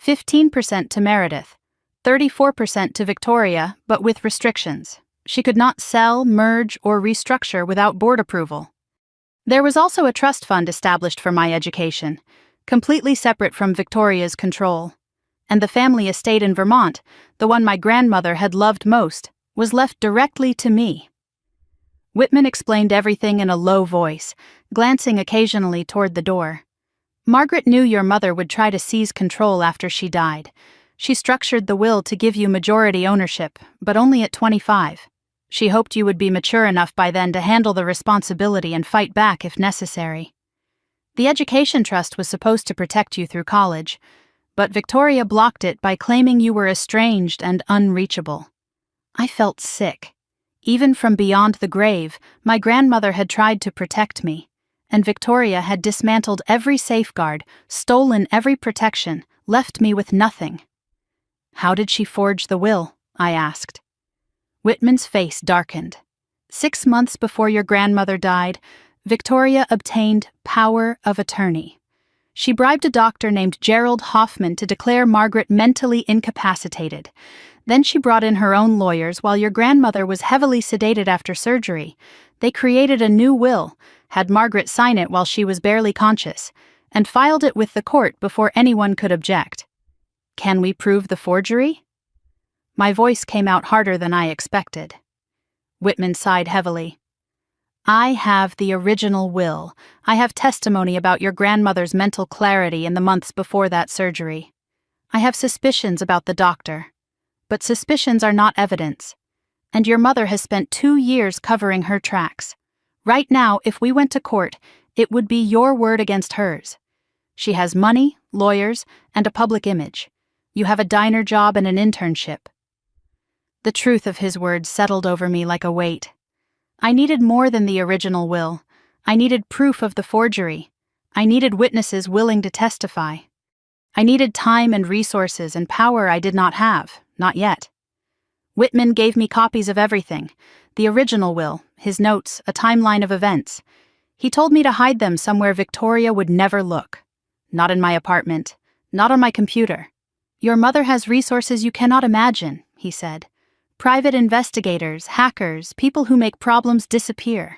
15% to Meredith, 34% to Victoria, but with restrictions. She could not sell, merge, or restructure without board approval. There was also a trust fund established for my education, completely separate from Victoria's control. And the family estate in Vermont, the one my grandmother had loved most, was left directly to me. Whitman explained everything in a low voice, glancing occasionally toward the door. Margaret knew your mother would try to seize control after she died. She structured the will to give you majority ownership, but only at 25. She hoped you would be mature enough by then to handle the responsibility and fight back if necessary. The education trust was supposed to protect you through college, but Victoria blocked it by claiming you were estranged and unreachable. I felt sick. Even from beyond the grave, my grandmother had tried to protect me, and Victoria had dismantled every safeguard, stolen every protection, left me with nothing. How did she forge the will? I asked. Whitman's face darkened. 6 months before your grandmother died, Victoria obtained power of attorney. She bribed a doctor named Gerald Hoffman to declare Margaret mentally incapacitated. Then she brought in her own lawyers while your grandmother was heavily sedated after surgery. They created a new will, had Margaret sign it while she was barely conscious, and filed it with the court before anyone could object. Can we prove the forgery? My voice came out harder than I expected. Whitman sighed heavily. I have the original will. I have testimony about your grandmother's mental clarity in the months before that surgery. I have suspicions about the doctor. But suspicions are not evidence. And your mother has spent 2 years covering her tracks. Right now, if we went to court, it would be your word against hers. She has money, lawyers, and a public image. You have a diner job and an internship. The truth of his words settled over me like a weight. I needed more than the original will. I needed proof of the forgery. I needed witnesses willing to testify. I needed time and resources and power I did not have, not yet. Whitman gave me copies of everything, the original will, his notes, a timeline of events. He told me to hide them somewhere Victoria would never look. Not in my apartment, not on my computer. Your mother has resources you cannot imagine, he said. Private investigators, hackers, people who make problems disappear.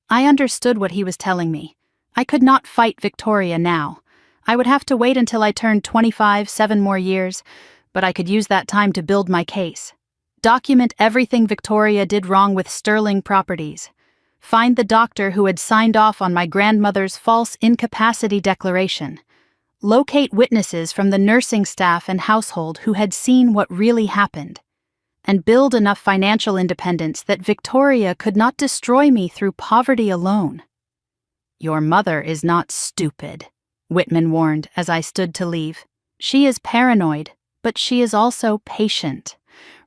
I understood what he was telling me. I could not fight Victoria now. I would have to wait until I turned 25, 7 more years, but I could use that time to build my case. Document everything Victoria did wrong with Sterling Properties. Find the doctor who had signed off on my grandmother's false incapacity declaration. Locate witnesses from the nursing staff and household who had seen what really happened. And build enough financial independence that Victoria could not destroy me through poverty alone. Your mother is not stupid, Whitman warned as I stood to leave. She is paranoid, but she is also patient.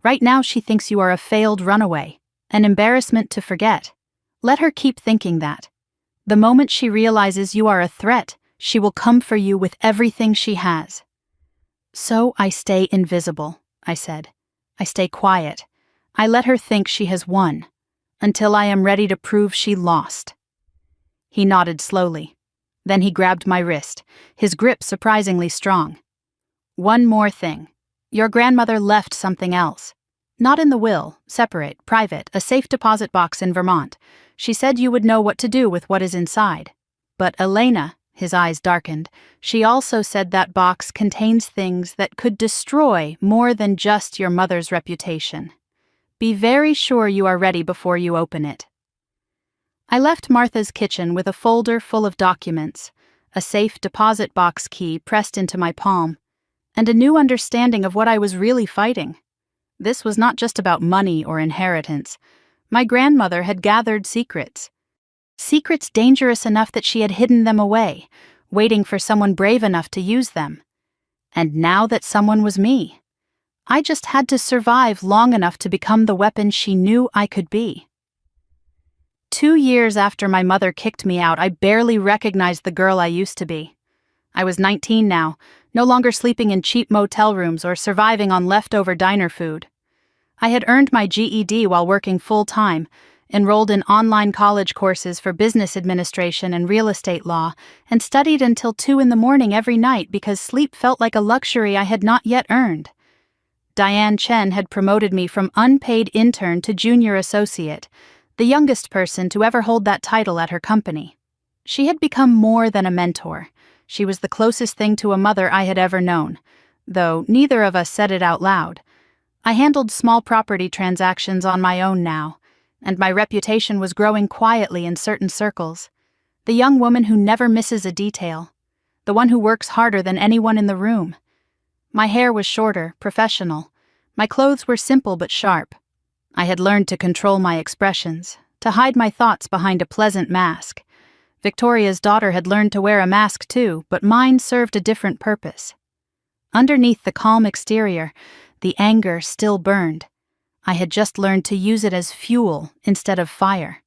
Right now she thinks you are a failed runaway, an embarrassment to forget. Let her keep thinking that. The moment she realizes you are a threat, she will come for you with everything she has. So I stay invisible, I said. I stay quiet. I let her think she has won, until I am ready to prove she lost. He nodded slowly. Then he grabbed my wrist, his grip surprisingly strong. One more thing. Your grandmother left something else. Not in the will, separate, private, a safe deposit box in Vermont. She said you would know what to do with what is inside. But Elena, his eyes darkened, she also said that box contains things that could destroy more than just your mother's reputation. Be very sure you are ready before you open it. I left Martha's kitchen with a folder full of documents, a safe deposit box key pressed into my palm, and a new understanding of what I was really fighting. This was not just about money or inheritance. My grandmother had gathered secrets. Secrets dangerous enough that she had hidden them away, waiting for someone brave enough to use them. And now that someone was me, I just had to survive long enough to become the weapon she knew I could be. 2 years after my mother kicked me out, I barely recognized the girl I used to be. I was 19 now, no longer sleeping in cheap motel rooms or surviving on leftover diner food. I had earned my GED while working full-time, enrolled in online college courses for business administration and real estate law, and studied until 2 in the morning every night because sleep felt like a luxury I had not yet earned. Diane Chen had promoted me from unpaid intern to junior associate, the youngest person to ever hold that title at her company. She had become more than a mentor. She was the closest thing to a mother I had ever known, though neither of us said it out loud. I handled small property transactions on my own now, and my reputation was growing quietly in certain circles. The young woman who never misses a detail. The one who works harder than anyone in the room. My hair was shorter, professional. My clothes were simple but sharp. I had learned to control my expressions, to hide my thoughts behind a pleasant mask. Victoria's daughter had learned to wear a mask too, but mine served a different purpose. Underneath the calm exterior, the anger still burned. I had just learned to use it as fuel instead of fire.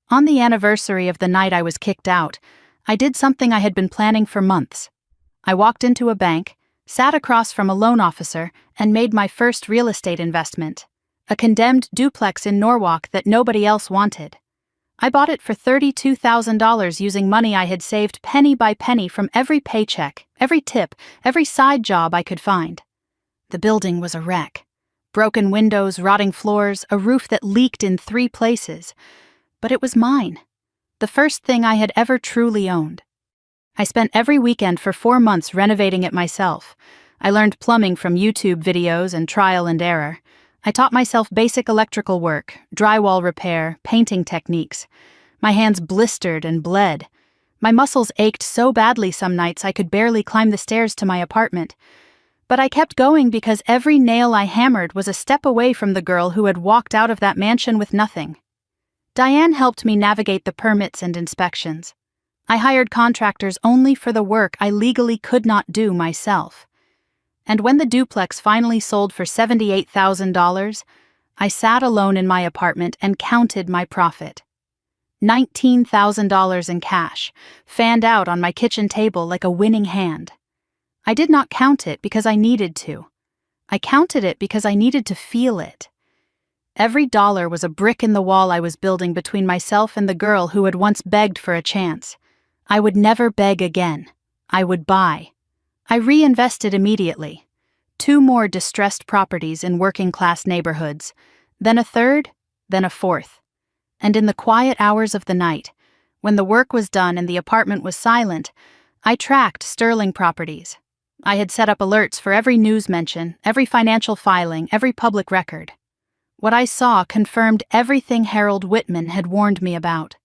On the anniversary of the night I was kicked out, I did something I had been planning for months. I walked into a bank, sat across from a loan officer, and made my first real estate investment, a condemned duplex in Norwalk that nobody else wanted. I bought it for $32,000 using money I had saved penny by penny from every paycheck, every tip, every side job I could find. The building was a wreck. Broken windows, rotting floors, a roof that leaked in 3 places. But it was mine. The first thing I had ever truly owned. I spent every weekend for 4 months renovating it myself. I learned plumbing from YouTube videos and trial and error. I taught myself basic electrical work, drywall repair, painting techniques. My hands blistered and bled. My muscles ached so badly some nights I could barely climb the stairs to my apartment. But I kept going because every nail I hammered was a step away from the girl who had walked out of that mansion with nothing. Diane helped me navigate the permits and inspections. I hired contractors only for the work I legally could not do myself. And when the duplex finally sold for $78,000, I sat alone in my apartment and counted my profit. $19,000 in cash, fanned out on my kitchen table like a winning hand. I did not count it because I needed to. I counted it because I needed to feel it. Every dollar was a brick in the wall I was building between myself and the girl who had once begged for a chance. I would never beg again. I would buy. I reinvested immediately. 2 more distressed properties in working-class neighborhoods, then a third, then a fourth. And in the quiet hours of the night, when the work was done and the apartment was silent, I tracked Sterling properties. I had set up alerts for every news mention, every financial filing, every public record. What I saw confirmed everything Harold Whitman had warned me about.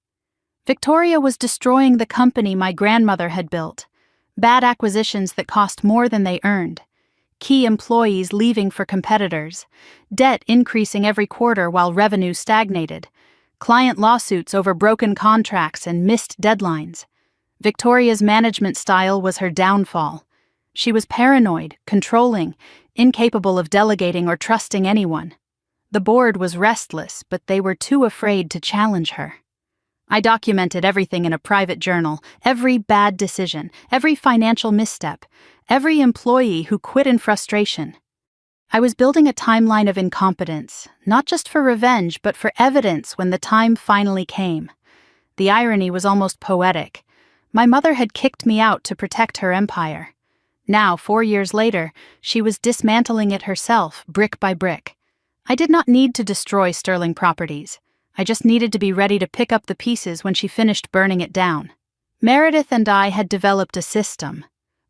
Victoria was destroying the company my grandmother had built. Bad acquisitions that cost more than they earned. Key employees leaving for competitors. Debt increasing every quarter while revenue stagnated. Client lawsuits over broken contracts and missed deadlines. Victoria's management style was her downfall. She was paranoid, controlling, incapable of delegating or trusting anyone. The board was restless, but they were too afraid to challenge her. I documented everything in a private journal, every bad decision, every financial misstep, every employee who quit in frustration. I was building a timeline of incompetence, not just for revenge, but for evidence when the time finally came. The irony was almost poetic. My mother had kicked me out to protect her empire. Now, 4 years later, she was dismantling it herself, brick by brick. I did not need to destroy Sterling Properties. I just needed to be ready to pick up the pieces when she finished burning it down. Meredith and I had developed a system.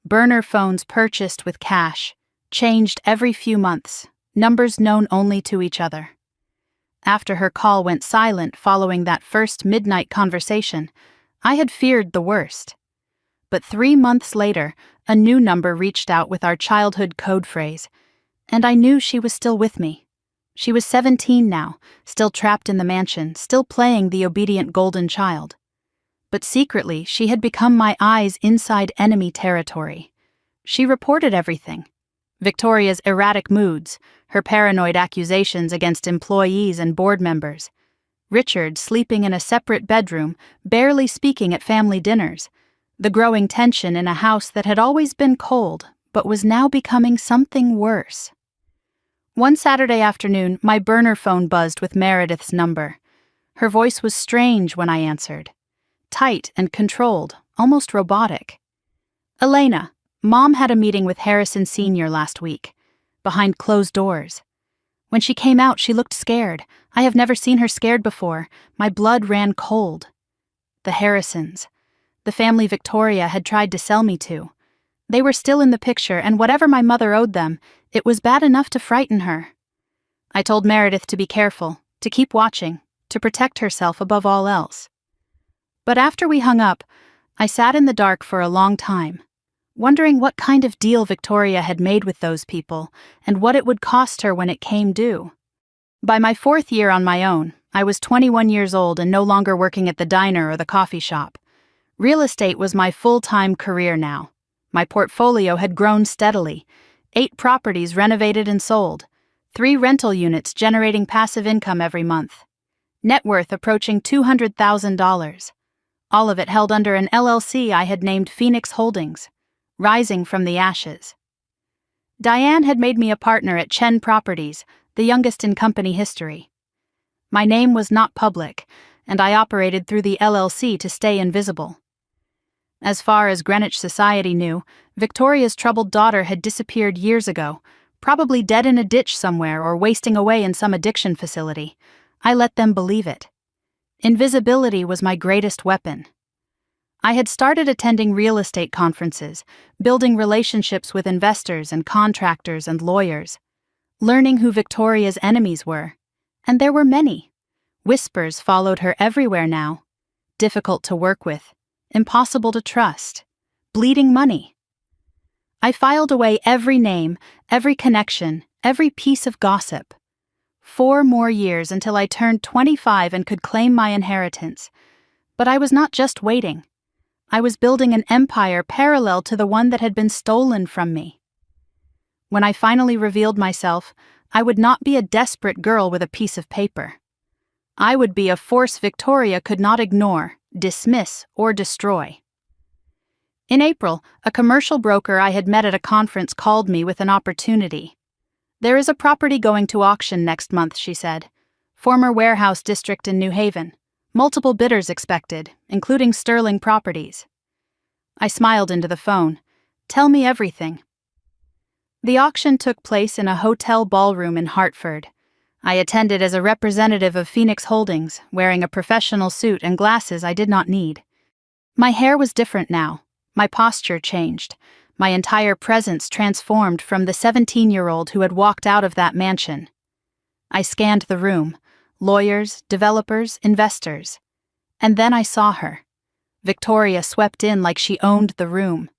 Burner phones purchased with cash, changed every few months, numbers known only to each other. After her call went silent following that first midnight conversation, I had feared the worst. But 3 months later, a new number reached out with our childhood code phrase, and I knew she was still with me. She was 17 now, still trapped in the mansion, still playing the obedient golden child. But secretly, she had become my eyes inside enemy territory. She reported everything. Victoria's erratic moods, her paranoid accusations against employees and board members. Richard sleeping in a separate bedroom, barely speaking at family dinners. The growing tension in a house that had always been cold, but was now becoming something worse. One Saturday afternoon, my burner phone buzzed with Meredith's number. Her voice was strange when I answered. Tight and controlled, almost robotic. Elena, Mom had a meeting with Harrison Sr. last week. behind closed doors. When she came out, she looked scared. I have never seen her scared before. My blood ran cold. The Harrisons, the family Victoria had tried to sell me to. They were still in the picture, and whatever my mother owed them, it was bad enough to frighten her. I told Meredith to be careful, to keep watching, to protect herself above all else. But after we hung up, I sat in the dark for a long time, wondering what kind of deal Victoria had made with those people and what it would cost her when it came due. By my 4th year on my own, I was 21 years old and no longer working at the diner or the coffee shop. Real estate was my full-time career now. My portfolio had grown steadily, 8 properties renovated and sold, 3 rental units generating passive income every month. Net worth approaching $200,000. All of it held under an LLC I had named Phoenix Holdings, rising from the ashes. Diane had made me a partner at Chen Properties, the youngest in company history. My name was not public, and I operated through the LLC to stay invisible. As far as Greenwich society knew, Victoria's troubled daughter had disappeared years ago, probably dead in a ditch somewhere or wasting away in some addiction facility. I let them believe it. Invisibility was my greatest weapon. I had started attending real estate conferences, building relationships with investors and contractors and lawyers, learning who Victoria's enemies were. And there were many. Whispers followed her everywhere now. Difficult to work with, impossible to trust, bleeding money. I filed away every name, every connection, every piece of gossip. 4 more years until I turned 25 and could claim my inheritance. But I was not just waiting. I was building an empire parallel to the one that had been stolen from me. When I finally revealed myself, I would not be a desperate girl with a piece of paper. I would be a force Victoria could not ignore, dismiss, or destroy. In April, a commercial broker I had met at a conference called me with an opportunity. "There is a property going to auction next month," she said. "Former warehouse district in New Haven. Multiple bidders expected, including Sterling Properties." I smiled into the phone. "Tell me everything." The auction took place in a hotel ballroom in Hartford. I attended as a representative of Phoenix Holdings, wearing a professional suit and glasses I did not need. My hair was different now. My posture changed. My entire presence transformed from the 17-year-old who had walked out of that mansion. I scanned the room. Lawyers, developers, investors. And then I saw her. Victoria swept in like she owned the room.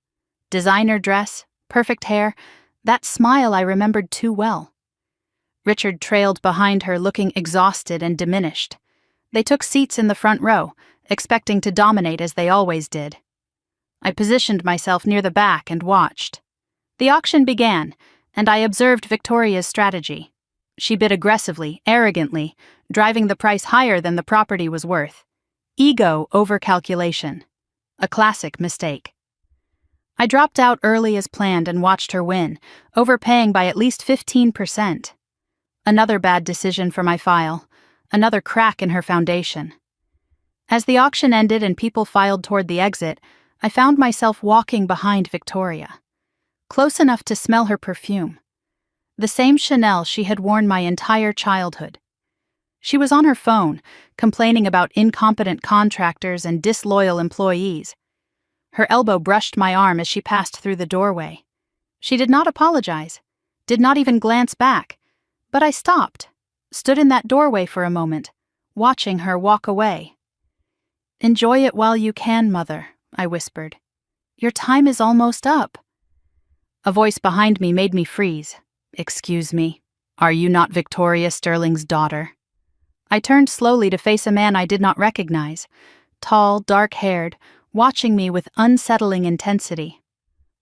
Designer dress, perfect hair, that smile I remembered too well. Richard trailed behind her, looking exhausted and diminished. They took seats in the front row, expecting to dominate as they always did. I positioned myself near the back and watched. The auction began, and I observed Victoria's strategy. She bid aggressively, arrogantly, driving the price higher than the property was worth. Ego over calculation. A classic mistake. I dropped out early as planned and watched her win, overpaying by at least 15%. Another bad decision for my file, another crack in her foundation. As the auction ended and people filed toward the exit, I found myself walking behind Victoria, close enough to smell her perfume. The same Chanel she had worn my entire childhood. She was on her phone, complaining about incompetent contractors and disloyal employees. Her elbow brushed my arm as she passed through the doorway. She did not apologize, did not even glance back, but I stopped, stood in that doorway for a moment, watching her walk away. "Enjoy it while you can, Mother," I whispered. "Your time is almost up." A voice behind me made me freeze. "Excuse me, are you not Victoria Sterling's daughter?" I turned slowly to face a man I did not recognize, tall, dark-haired, watching me with unsettling intensity.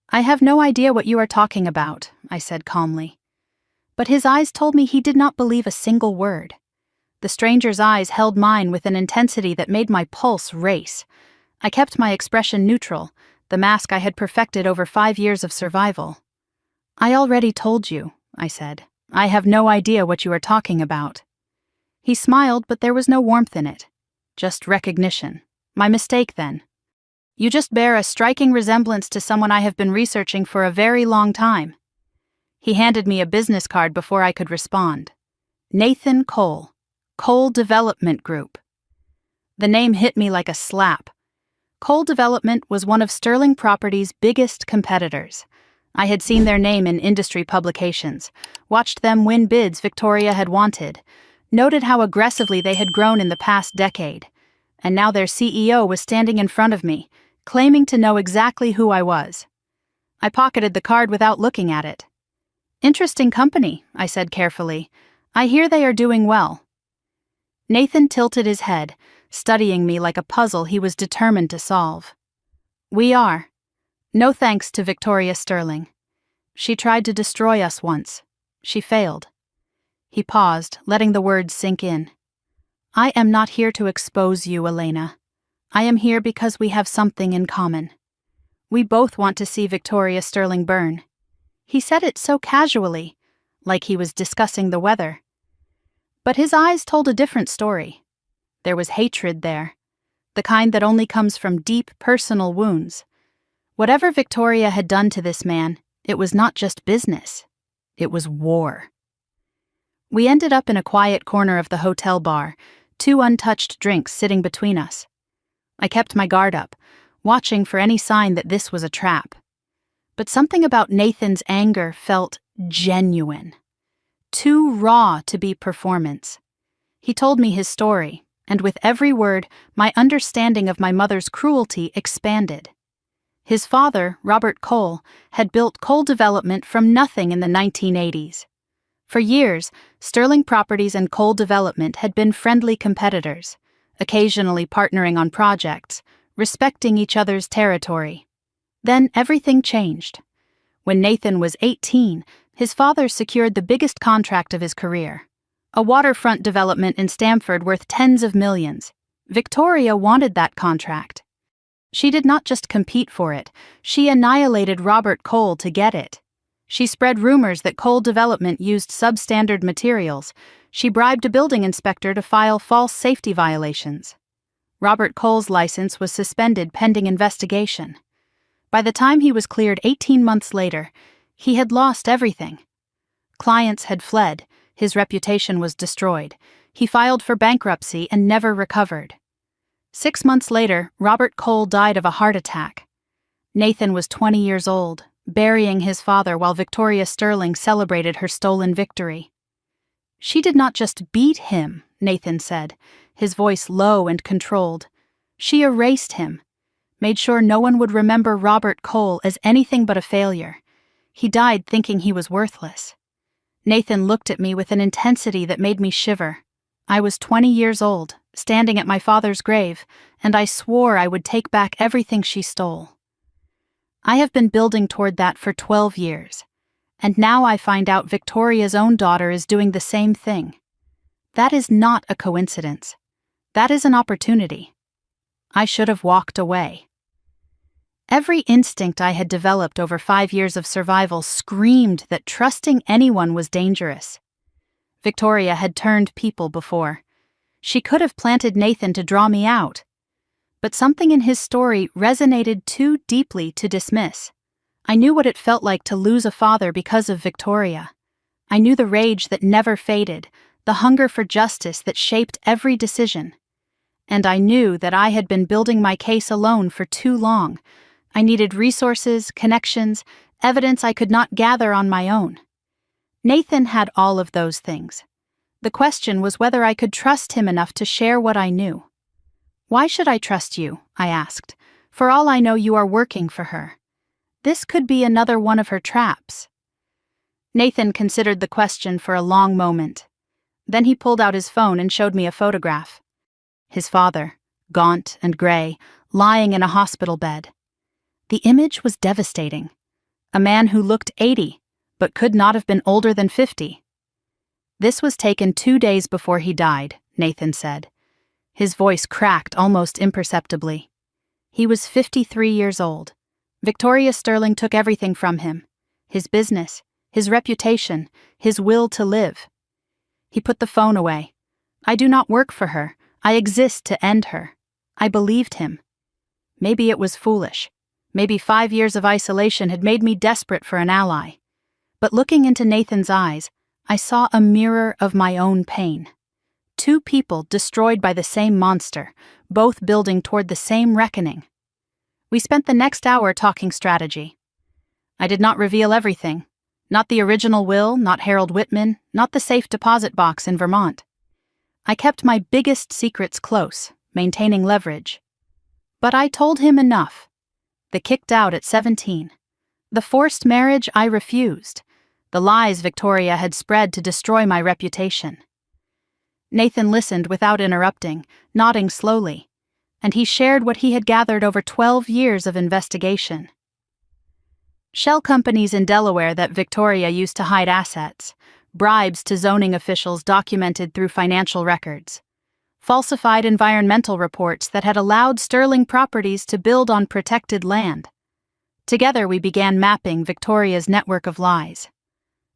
"I have no idea what you are talking about," I said calmly. But his eyes told me he did not believe a single word. The stranger's eyes held mine with an intensity that made my pulse race. I kept my expression neutral, the mask I had perfected over 5 years of survival. "I already told you," I said. "I have no idea what you are talking about." He smiled, but there was no warmth in it. Just recognition. My mistake, then. "You just bear a striking resemblance to someone I have been researching for a very long time." He handed me a business card before I could respond. Nathan Cole, Cole Development Group. The name hit me like a slap. Cole Development was one of Sterling Properties' biggest competitors. I had seen their name in industry publications, watched them win bids Victoria had wanted, noted how aggressively they had grown in the past decade, and now their CEO was standing in front of me, claiming to know exactly who I was. I pocketed the card without looking at it. Interesting company, I said carefully. I hear they are doing well. Nathan tilted his head, studying me like a puzzle he was determined to solve. We are. No thanks to Victoria Sterling. She tried to destroy us once. She failed. He paused, letting the words sink in. I am not here to expose you, Elena. I am here because we have something in common. We both want to see Victoria Sterling burn. He said it so casually, like he was discussing the weather. But his eyes told a different story. There was hatred there, the kind that only comes from deep personal wounds. Whatever Victoria had done to this man, it was not just business. It was war. We ended up in a quiet corner of the hotel bar, 2 untouched drinks sitting between us. I kept my guard up, watching for any sign that this was a trap. But something about Nathan's anger felt genuine. Too raw to be performance. He told me his story, and with every word, my understanding of my mother's cruelty expanded. His father, Robert Cole, had built Cole Development from nothing in the 1980s. For years, Sterling Properties and Cole Development had been friendly competitors, occasionally partnering on projects, respecting each other's territory. Then everything changed. When Nathan was 18, his father secured the biggest contract of his career, a waterfront development in Stamford worth tens of millions. Victoria wanted that contract. She did not just compete for it, she annihilated Robert Cole to get it. She spread rumors that Cole Development used substandard materials. She bribed a building inspector to file false safety violations. Robert Cole's license was suspended pending investigation. By the time he was cleared 18 months later, he had lost everything. Clients had fled, his reputation was destroyed. He filed for bankruptcy and never recovered. 6 months later, Robert Cole died of a heart attack. Nathan was 20 years old, burying his father while Victoria Sterling celebrated her stolen victory. She did not just beat him, Nathan said, his voice low and controlled. She erased him, made sure no one would remember Robert Cole as anything but a failure. He died thinking he was worthless. Nathan looked at me with an intensity that made me shiver. I was 20 years old, standing at my father's grave, and I swore I would take back everything she stole. I have been building toward that for 12 years, and now I find out Victoria's own daughter is doing the same thing. That is not a coincidence. That is an opportunity. I should have walked away. Every instinct I had developed over 5 years of survival screamed that trusting anyone was dangerous. Victoria had turned people before. She could have planted Nathan to draw me out. But something in his story resonated too deeply to dismiss. I knew what it felt like to lose a father because of Victoria. I knew the rage that never faded, the hunger for justice that shaped every decision. And I knew that I had been building my case alone for too long. I needed resources, connections, evidence I could not gather on my own. Nathan had all of those things. The question was whether I could trust him enough to share what I knew. Why should I trust you? I asked. For all I know, you are working for her. This could be another one of her traps. Nathan considered the question for a long moment. Then he pulled out his phone and showed me a photograph. His father, gaunt and gray, lying in a hospital bed. The image was devastating. A man who looked 80, but could not have been older than 50. This was taken 2 days before he died, Nathan said. His voice cracked almost imperceptibly. He was 53 years old. Victoria Sterling took everything from him. His business, his reputation, his will to live. He put the phone away. I do not work for her. I exist to end her. I believed him. Maybe it was foolish. Maybe 5 years of isolation had made me desperate for an ally. But looking into Nathan's eyes, I saw a mirror of my own pain. Two people destroyed by the same monster, both building toward the same reckoning. We spent the next hour talking strategy. I did not reveal everything. Not the original will, not Harold Whitman, not the safe deposit box in Vermont. I kept my biggest secrets close, maintaining leverage. But I told him enough. The kicked out at 17. The forced marriage I refused. The lies Victoria had spread to destroy my reputation. Nathan listened without interrupting, nodding slowly, and he shared what he had gathered over 12 years of investigation. Shell companies in Delaware that Victoria used to hide assets, bribes to zoning officials documented through financial records, falsified environmental reports that had allowed Sterling Properties to build on protected land. Together we began mapping Victoria's network of lies.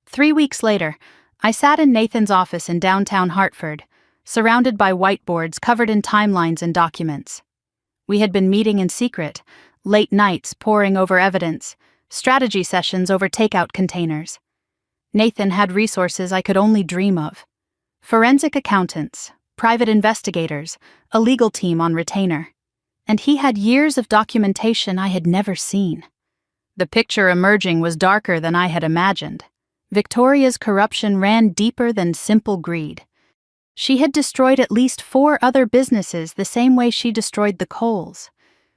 3 weeks later, I sat in Nathan's office in downtown Hartford, surrounded by whiteboards covered in timelines and documents. We had been meeting in secret, late nights poring over evidence, strategy sessions over takeout containers. Nathan had resources I could only dream of. Forensic accountants, private investigators, a legal team on retainer. And he had years of documentation I had never seen. The picture emerging was darker than I had imagined. Victoria's corruption ran deeper than simple greed. She had destroyed at least 4 other businesses the same way she destroyed the Coles.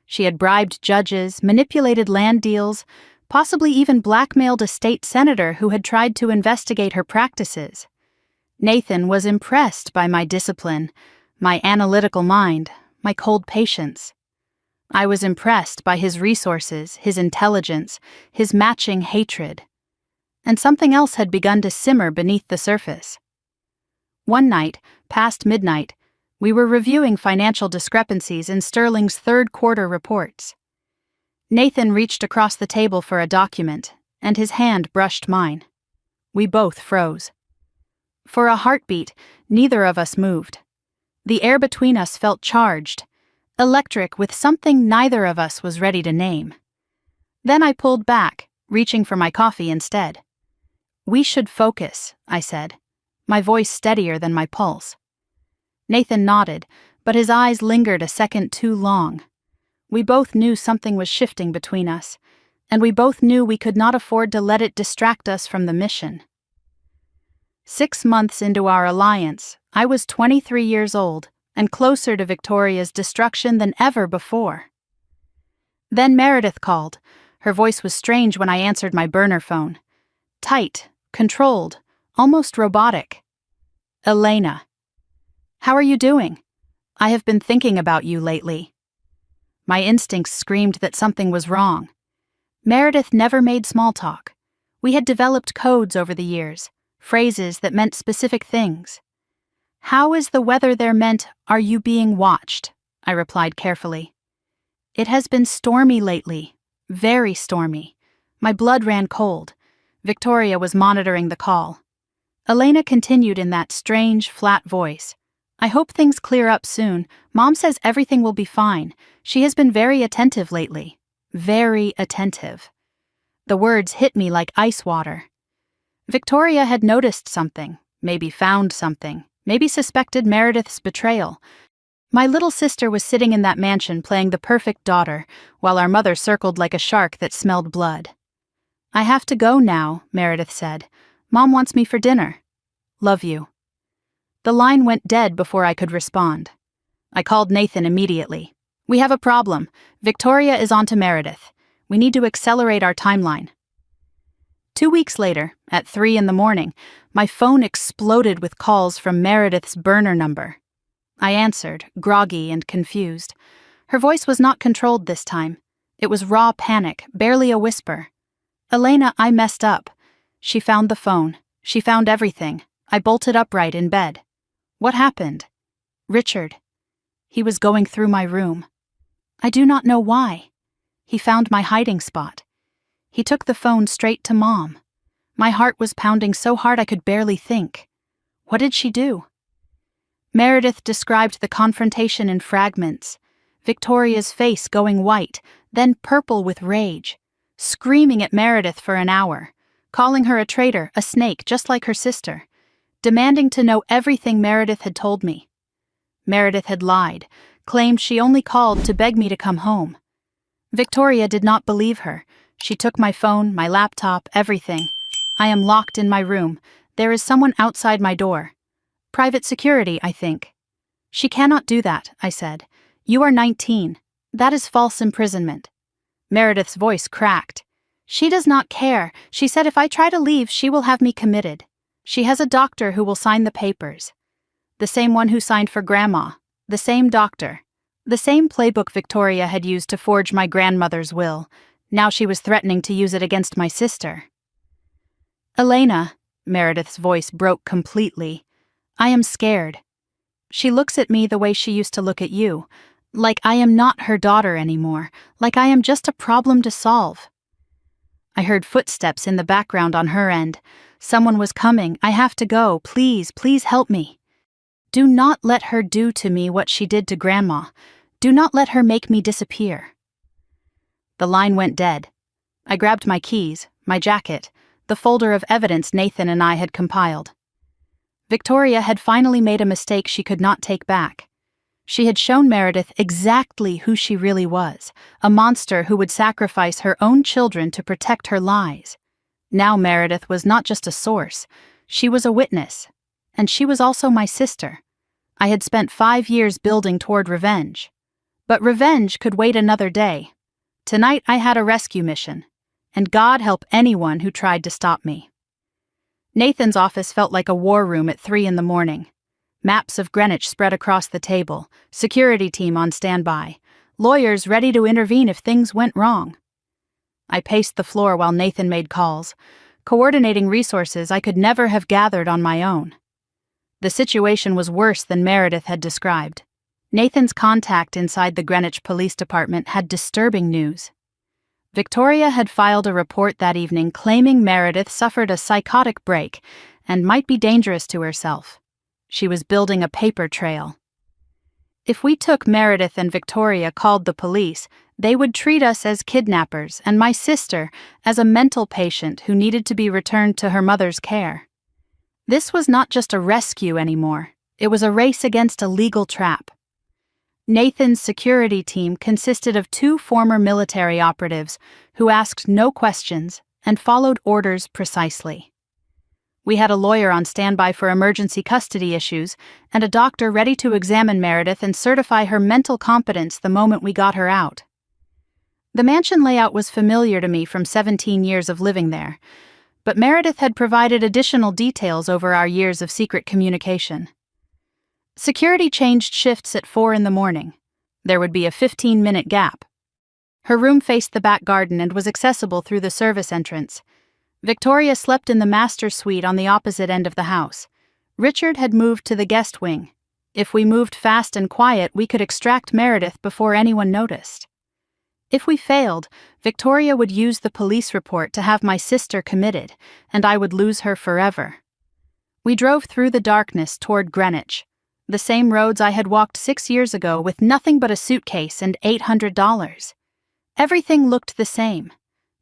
She had bribed judges, manipulated land deals, possibly even blackmailed a state senator who had tried to investigate her practices. Nathan was impressed by my discipline, my analytical mind, my cold patience. I was impressed by his resources, his intelligence, his matching hatred. And something else had begun to simmer beneath the surface. One night, past midnight, we were reviewing financial discrepancies in Sterling's third-quarter reports. Nathan reached across the table for a document, and his hand brushed mine. We both froze. For a heartbeat, neither of us moved. The air between us felt charged, electric with something neither of us was ready to name. Then I pulled back, reaching for my coffee instead. "We should focus," I said, my voice steadier than my pulse. Nathan nodded, but his eyes lingered a second too long. We both knew something was shifting between us, and we both knew we could not afford to let it distract us from the mission. 6 months into our alliance, I was 23 years old and closer to Victoria's destruction than ever before. Then Meredith called. Her voice was strange when I answered my burner phone. Tight, controlled, almost robotic. "Elena. How are you doing? I have been thinking about you lately." My instincts screamed that something was wrong. Meredith never made small talk. We had developed codes over the years, phrases that meant specific things. "How is the weather there?" meant, "Are you being watched?" I replied carefully. "It has been stormy lately, very stormy." My blood ran cold. Victoria was monitoring the call. Elena continued in that strange, flat voice. "I hope things clear up soon. Mom says everything will be fine. She has been very attentive lately. Very attentive." The words hit me like ice water. Victoria had noticed something, maybe found something, maybe suspected Meredith's betrayal. My little sister was sitting in that mansion playing the perfect daughter, while our mother circled like a shark that smelled blood. "I have to go now," Meredith said. "Mom wants me for dinner. Love you." The line went dead before I could respond. I called Nathan immediately. "We have a problem. Victoria is on to Meredith. We need to accelerate our timeline." 2 weeks later, at 3 a.m, my phone exploded with calls from Meredith's burner number. I answered, groggy and confused. Her voice was not controlled this time. It was raw panic, barely a whisper. "Elena, I messed up." She found the phone. She found everything. I bolted upright in bed. "What happened?" "Richard. He was going through my room. I do not know why. He found my hiding spot. He took the phone straight to Mom. My heart was pounding so hard I could barely think. What did she do?" Meredith described the confrontation in fragments. Victoria's face going white, then purple with rage, screaming at Meredith for an hour, calling her a traitor, a snake, just like her sister, demanding to know everything Meredith had told me. Meredith had lied, claimed she only called to beg me to come home. Victoria did not believe her. She took my phone, my laptop, everything. I am locked in my room. There is someone outside my door. Private security, I think. She cannot do that, I said. You are 19. That is false imprisonment. Meredith's voice cracked. She does not care. She said if I try to leave, she will have me committed. She has a doctor who will sign the papers. The same one who signed for Grandma. The same doctor. The same playbook Victoria had used to forge my grandmother's will. Now she was threatening to use it against my sister. Elena, Meredith's voice broke completely. I am scared. She looks at me the way she used to look at you, like I am not her daughter anymore, like I am just a problem to solve. I heard footsteps in the background on her end. Someone was coming. I have to go. Please, please help me. Do not let her do to me what she did to Grandma. Do not let her make me disappear. The line went dead. I grabbed my keys, my jacket, the folder of evidence Nathan and I had compiled. Victoria had finally made a mistake she could not take back. She had shown Meredith exactly who she really was, a monster who would sacrifice her own children to protect her lies. Now Meredith was not just a source, she was a witness. And she was also my sister. I had spent 5 years building toward revenge. But revenge could wait another day. Tonight I had a rescue mission, and God help anyone who tried to stop me. Nathan's office felt like a war room at 3 a.m. Maps of Greenwich spread across the table, security team on standby, lawyers ready to intervene if things went wrong. I paced the floor while Nathan made calls, coordinating resources I could never have gathered on my own. The situation was worse than Meredith had described. Nathan's contact inside the Greenwich Police Department had disturbing news. Victoria had filed a report that evening claiming Meredith suffered a psychotic break and might be dangerous to herself. She was building a paper trail. If we took Meredith and Victoria called the police, they would treat us as kidnappers and my sister as a mental patient who needed to be returned to her mother's care. This was not just a rescue anymore. It was a race against a legal trap. Nathan's security team consisted of 2 former military operatives who asked no questions and followed orders precisely. We had a lawyer on standby for emergency custody issues and a doctor ready to examine Meredith and certify her mental competence the moment we got her out. The mansion layout was familiar to me from 17 years of living there, but Meredith had provided additional details over our years of secret communication. Security changed shifts at 4 a.m. There would be a 15-minute gap. Her room faced the back garden and was accessible through the service entrance. Victoria slept in the master suite on the opposite end of the house. Richard had moved to the guest wing. If we moved fast and quiet, we could extract Meredith before anyone noticed. If we failed, Victoria would use the police report to have my sister committed, and I would lose her forever. We drove through the darkness toward Greenwich, the same roads I had walked 6 years ago with nothing but a suitcase and $800. Everything looked the same.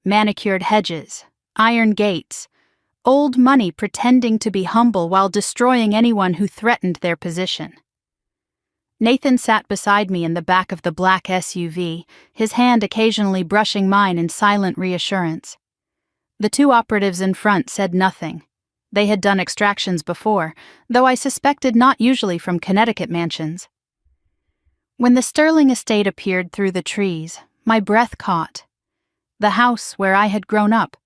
Manicured hedges, iron gates, old money pretending to be humble while destroying anyone who threatened their position. Nathan sat beside me in the back of the black SUV, his hand occasionally brushing mine in silent reassurance. The 2 operatives in front said nothing. They had done extractions before, though I suspected not usually from Connecticut mansions. When the Sterling estate appeared through the trees, my breath caught. The house where I had grown up,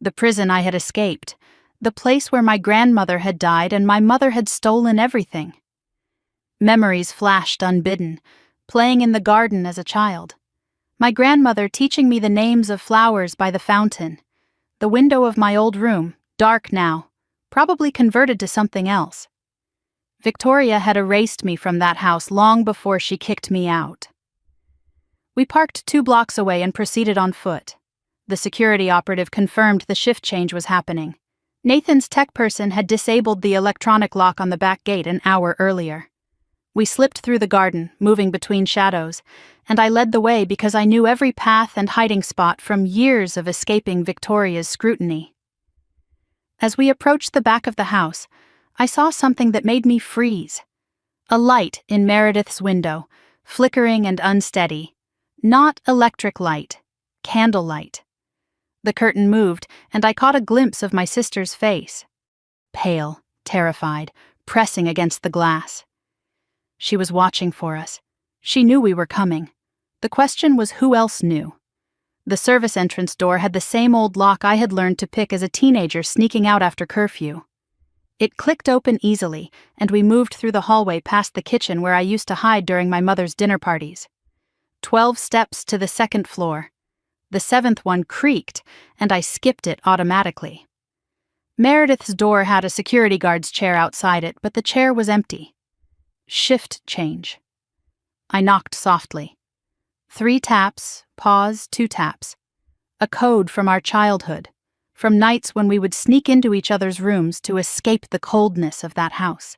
the prison I had escaped, the place where my grandmother had died and my mother had stolen everything. Memories flashed unbidden, playing in the garden as a child. My grandmother teaching me the names of flowers by the fountain. The window of my old room, dark now, probably converted to something else. Victoria had erased me from that house long before she kicked me out. We parked 2 blocks away and proceeded on foot. The security operative confirmed the shift change was happening. Nathan's tech person had disabled the electronic lock on the back gate an hour earlier. We slipped through the garden, moving between shadows, and I led the way because I knew every path and hiding spot from years of escaping Victoria's scrutiny. As we approached the back of the house, I saw something that made me freeze. A light in Meredith's window, flickering and unsteady. Not electric light, candlelight. The curtain moved, and I caught a glimpse of my sister's face. Pale, terrified, pressing against the glass. She was watching for us. She knew we were coming. The question was who else knew. The service entrance door had the same old lock I had learned to pick as a teenager sneaking out after curfew. It clicked open easily, and we moved through the hallway past the kitchen where I used to hide during my mother's dinner parties. 12 steps to the second floor. The 7th one creaked, and I skipped it automatically. Meredith's door had a security guard's chair outside it, but the chair was empty. Shift change. I knocked softly. 3 taps, pause, 2 taps. A code from our childhood, from nights when we would sneak into each other's rooms to escape the coldness of that house.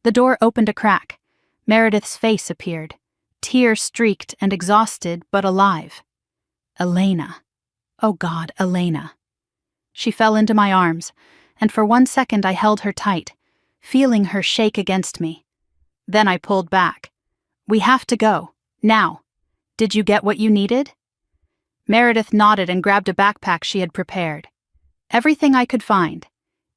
The door opened a crack. Meredith's face appeared, tear-streaked and exhausted but alive. Elena. Oh God, Elena. She fell into my arms, and for 1 second I held her tight, feeling her shake against me. Then I pulled back. We have to go, now. Did you get what you needed? Meredith nodded and grabbed a backpack she had prepared. Everything I could find.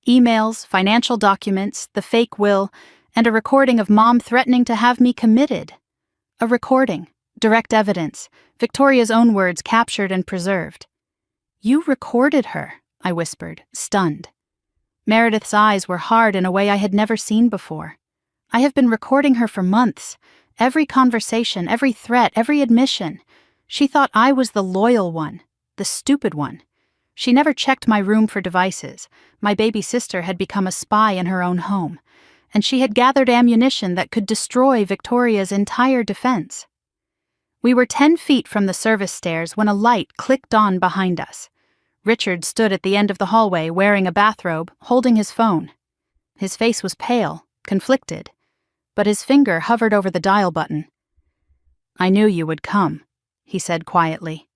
Emails, financial documents, the fake will, and a recording of Mom threatening to have me committed. A recording, direct evidence, Victoria's own words captured and preserved. You recorded her, I whispered, stunned. Meredith's eyes were hard in a way I had never seen before. I have been recording her for months. Every conversation, every threat, every admission. She thought I was the loyal one, the stupid one. She never checked my room for devices. My baby sister had become a spy in her own home, and she had gathered ammunition that could destroy Victoria's entire defense. We were 10 feet from the service stairs when a light clicked on behind us. Richard stood at the end of the hallway wearing a bathrobe, holding his phone. His face was pale, conflicted, but his finger hovered over the dial button. I knew you would come, he said quietly.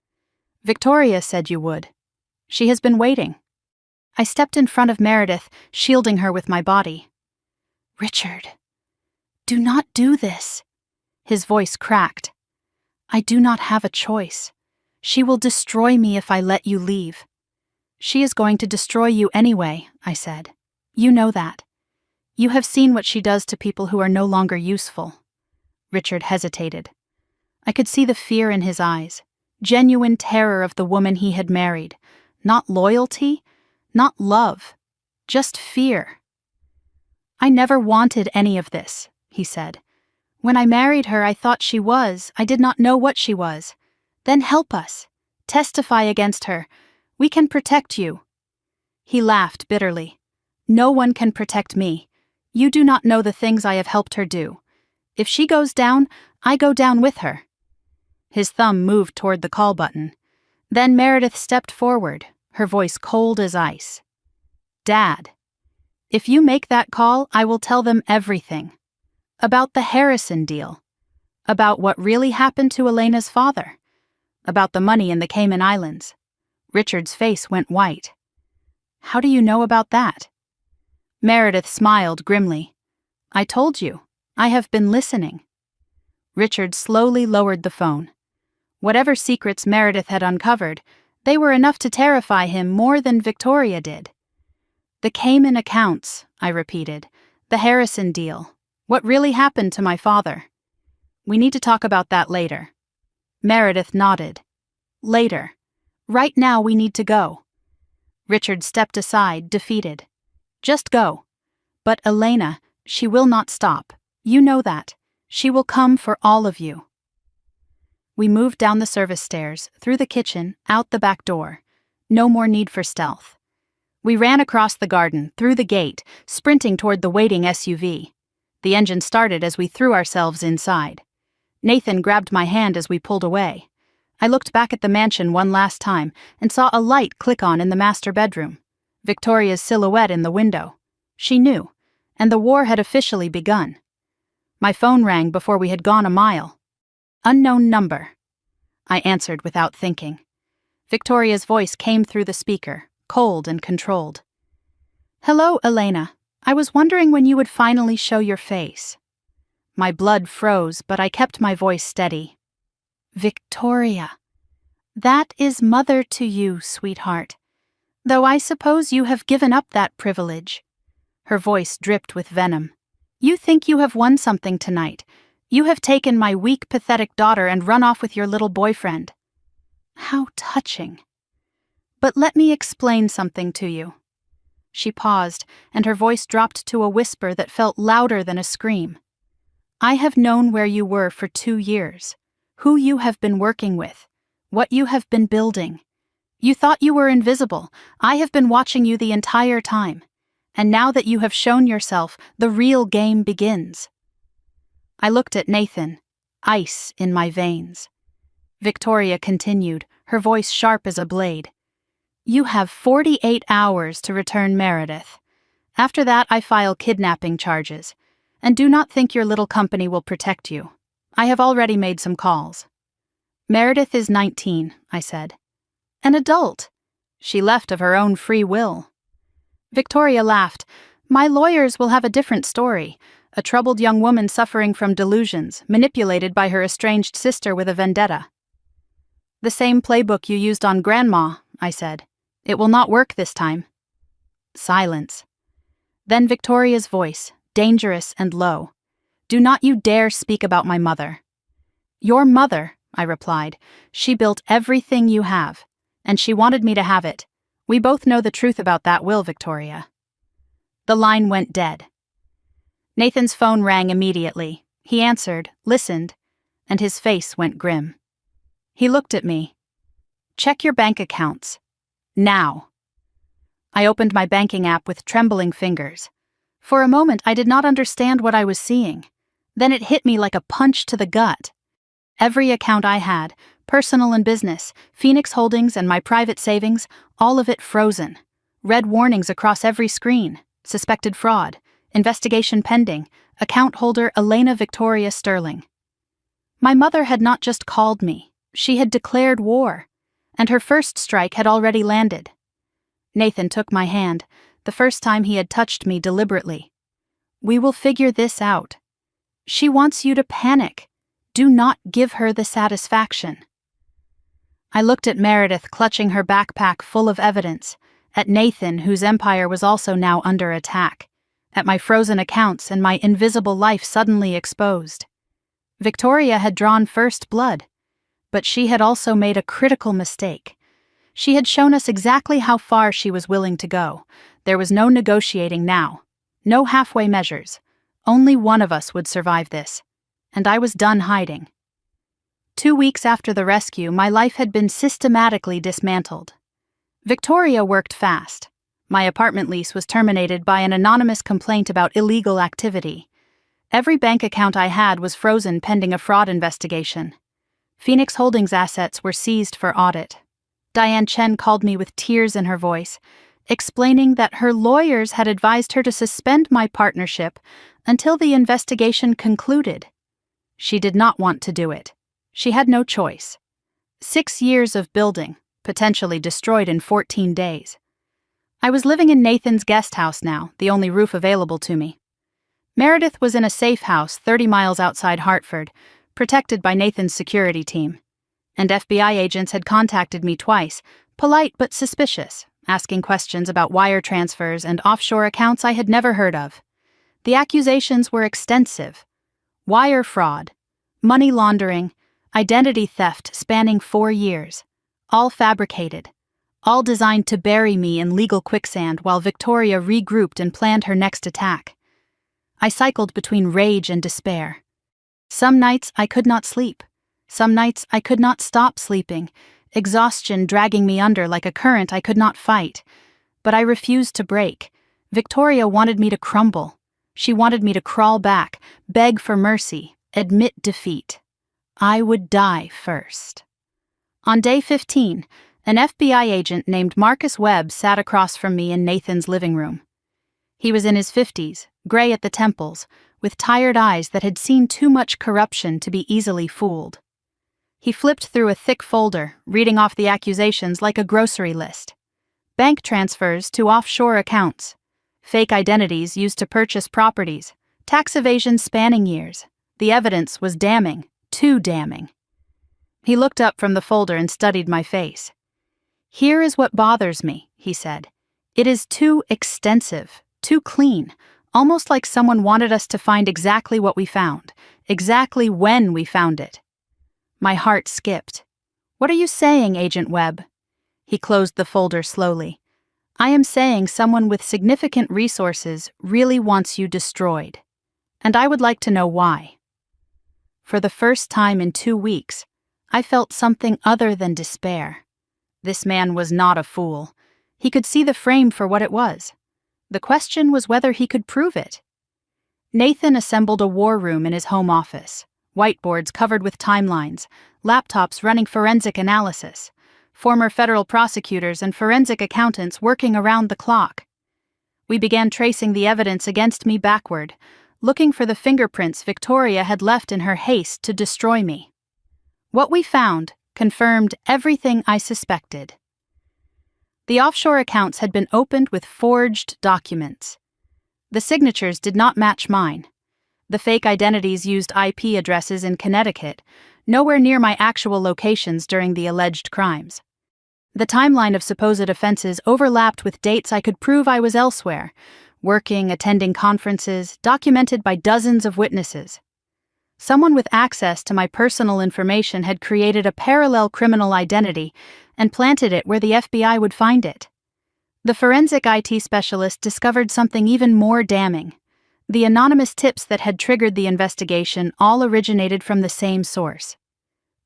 Victoria said you would. She has been waiting. I stepped in front of Meredith, shielding her with my body. Richard, do not do this. His voice cracked. I do not have a choice. She will destroy me if I let you leave. She is going to destroy you anyway, I said. You know that. You have seen what she does to people who are no longer useful. Richard hesitated. I could see the fear in his eyes, genuine terror of the woman he had married. Not loyalty, not love, just fear. I never wanted any of this, he said. When I married her, I thought she was. I did not know what she was. Then help us. Testify against her. We can protect you. He laughed bitterly. No one can protect me. You do not know the things I have helped her do. If she goes down, I go down with her. His thumb moved toward the call button. Then Meredith stepped forward, her voice cold as ice. Dad, if you make that call, I will tell them everything. About the Harrison deal. About what really happened to Elena's father. About the money in the Cayman Islands. Richard's face went white. How do you know about that? Meredith smiled grimly. I told you. I have been listening. Richard slowly lowered the phone. Whatever secrets Meredith had uncovered, they were enough to terrify him more than Victoria did. The Cayman accounts, I repeated. The Harrison deal. What really happened to my father? We need to talk about that later. Meredith nodded. Later. Right now we need to go. Richard stepped aside, defeated. Just go. But Elena, she will not stop. You know that. She will come for all of you. We moved down the service stairs, through the kitchen, out the back door. No more need for stealth. We ran across the garden, through the gate, sprinting toward the waiting SUV. The engine started as we threw ourselves inside. Nathan grabbed my hand as we pulled away. I looked back at the mansion one last time and saw a light click on in the master bedroom. Victoria's silhouette in the window. She knew, and the war had officially begun. My phone rang before we had gone a mile. Unknown number. I answered without thinking. Victoria's voice came through the speaker, cold and controlled. "Hello, Elena. I was wondering when you would finally show your face." My blood froze, but I kept my voice steady. "Victoria. That is mother to you, sweetheart. Though I suppose you have given up that privilege." Her voice dripped with venom. "You think you have won something tonight. You have taken my weak, pathetic daughter and run off with your little boyfriend." How touching. "But let me explain something to you." She paused, and her voice dropped to a whisper that felt louder than a scream. "I have known where you were for 2 years, who you have been working with, what you have been building. You thought you were invisible. I have been watching you the entire time. And now that you have shown yourself, the real game begins." I looked at Nathan, ice in my veins. Victoria continued, her voice sharp as a blade. "You have 48 hours to return Meredith. After that, I file kidnapping charges. And do not think your little company will protect you. I have already made some calls." "Meredith is 19, I said. "An adult. She left of her own free will." Victoria laughed. "My lawyers will have a different story. A troubled young woman suffering from delusions, manipulated by her estranged sister with a vendetta." "The same playbook you used on Grandma," I said. "It will not work this time." Silence. Then Victoria's voice, dangerous and low. "Do not you dare speak about my mother." "Your mother," I replied. "She built everything you have. And she wanted me to have it. We both know the truth about that will, Victoria." The line went dead. Nathan's phone rang immediately. He answered, listened, and his face went grim. He looked at me. "Check your bank accounts. Now." I opened my banking app with trembling fingers. For a moment, I did not understand what I was seeing. Then it hit me like a punch to the gut. Every account I had, personal and business, Phoenix Holdings and my private savings, all of it frozen. Red warnings across every screen. Suspected fraud. Investigation pending. Account holder Elena Victoria Sterling. My mother had not just called me. She had declared war. And her first strike had already landed. Nathan took my hand, the first time he had touched me deliberately. "We will figure this out. She wants you to panic. Do not give her the satisfaction." I looked at Meredith clutching her backpack full of evidence, at Nathan whose empire was also now under attack, at my frozen accounts and my invisible life suddenly exposed. Victoria had drawn first blood, but she had also made a critical mistake. She had shown us exactly how far she was willing to go. There was no negotiating now, no halfway measures. Only one of us would survive this, and I was done hiding. 2 weeks after the rescue, my life had been systematically dismantled. Victoria worked fast. My apartment lease was terminated by an anonymous complaint about illegal activity. Every bank account I had was frozen pending a fraud investigation. Phoenix Holdings assets were seized for audit. Diane Chen called me with tears in her voice, explaining that her lawyers had advised her to suspend my partnership until the investigation concluded. She did not want to do it. She had no choice. 6 years of building, potentially destroyed in 14 days. I was living in Nathan's guest house now, the only roof available to me. Meredith was in a safe house 30 miles outside Hartford, protected by Nathan's security team. And FBI agents had contacted me twice, polite but suspicious, asking questions about wire transfers and offshore accounts I had never heard of. The accusations were extensive. Wire fraud, money laundering, identity theft spanning 4 years, all fabricated, all designed to bury me in legal quicksand while Victoria regrouped and planned her next attack. I cycled between rage and despair. Some nights I could not sleep. Some nights I could not stop sleeping, exhaustion dragging me under like a current I could not fight. But I refused to break. Victoria wanted me to crumble. She wanted me to crawl back, beg for mercy, admit defeat. I would die first. On day 15, an FBI agent named Marcus Webb sat across from me in Nathan's living room. He was in his 50s, gray at the temples, with tired eyes that had seen too much corruption to be easily fooled. He flipped through a thick folder, reading off the accusations like a grocery list. Bank transfers to offshore accounts. fake identities used to purchase properties, tax evasion spanning years. The evidence was damning, too damning. He looked up from the folder and studied my face. "Here is what bothers me," he said. "It is too extensive, too clean, almost like someone wanted us to find exactly what we found, exactly when we found it." My heart skipped. "What are you saying, Agent Webb?" He closed the folder slowly. "I am saying someone with significant resources really wants you destroyed. And I would like to know why." For the first time in 2 weeks, I felt something other than despair. This man was not a fool. He could see the frame for what it was. The question was whether he could prove it. Nathan assembled a war room in his home office, whiteboards covered with timelines, laptops running forensic analysis, former federal prosecutors and forensic accountants working around the clock. We began tracing the evidence against me backward, looking for the fingerprints Victoria had left in her haste to destroy me. What we found confirmed everything I suspected. The offshore accounts had been opened with forged documents. The signatures did not match mine. The fake identities used IP addresses in Connecticut, nowhere near my actual locations during the alleged crimes. The timeline of supposed offenses overlapped with dates I could prove I was elsewhere, working, attending conferences, documented by dozens of witnesses. Someone with access to my personal information had created a parallel criminal identity and planted it where the FBI would find it. The forensic IT specialist discovered something even more damning. The anonymous tips that had triggered the investigation all originated from the same source.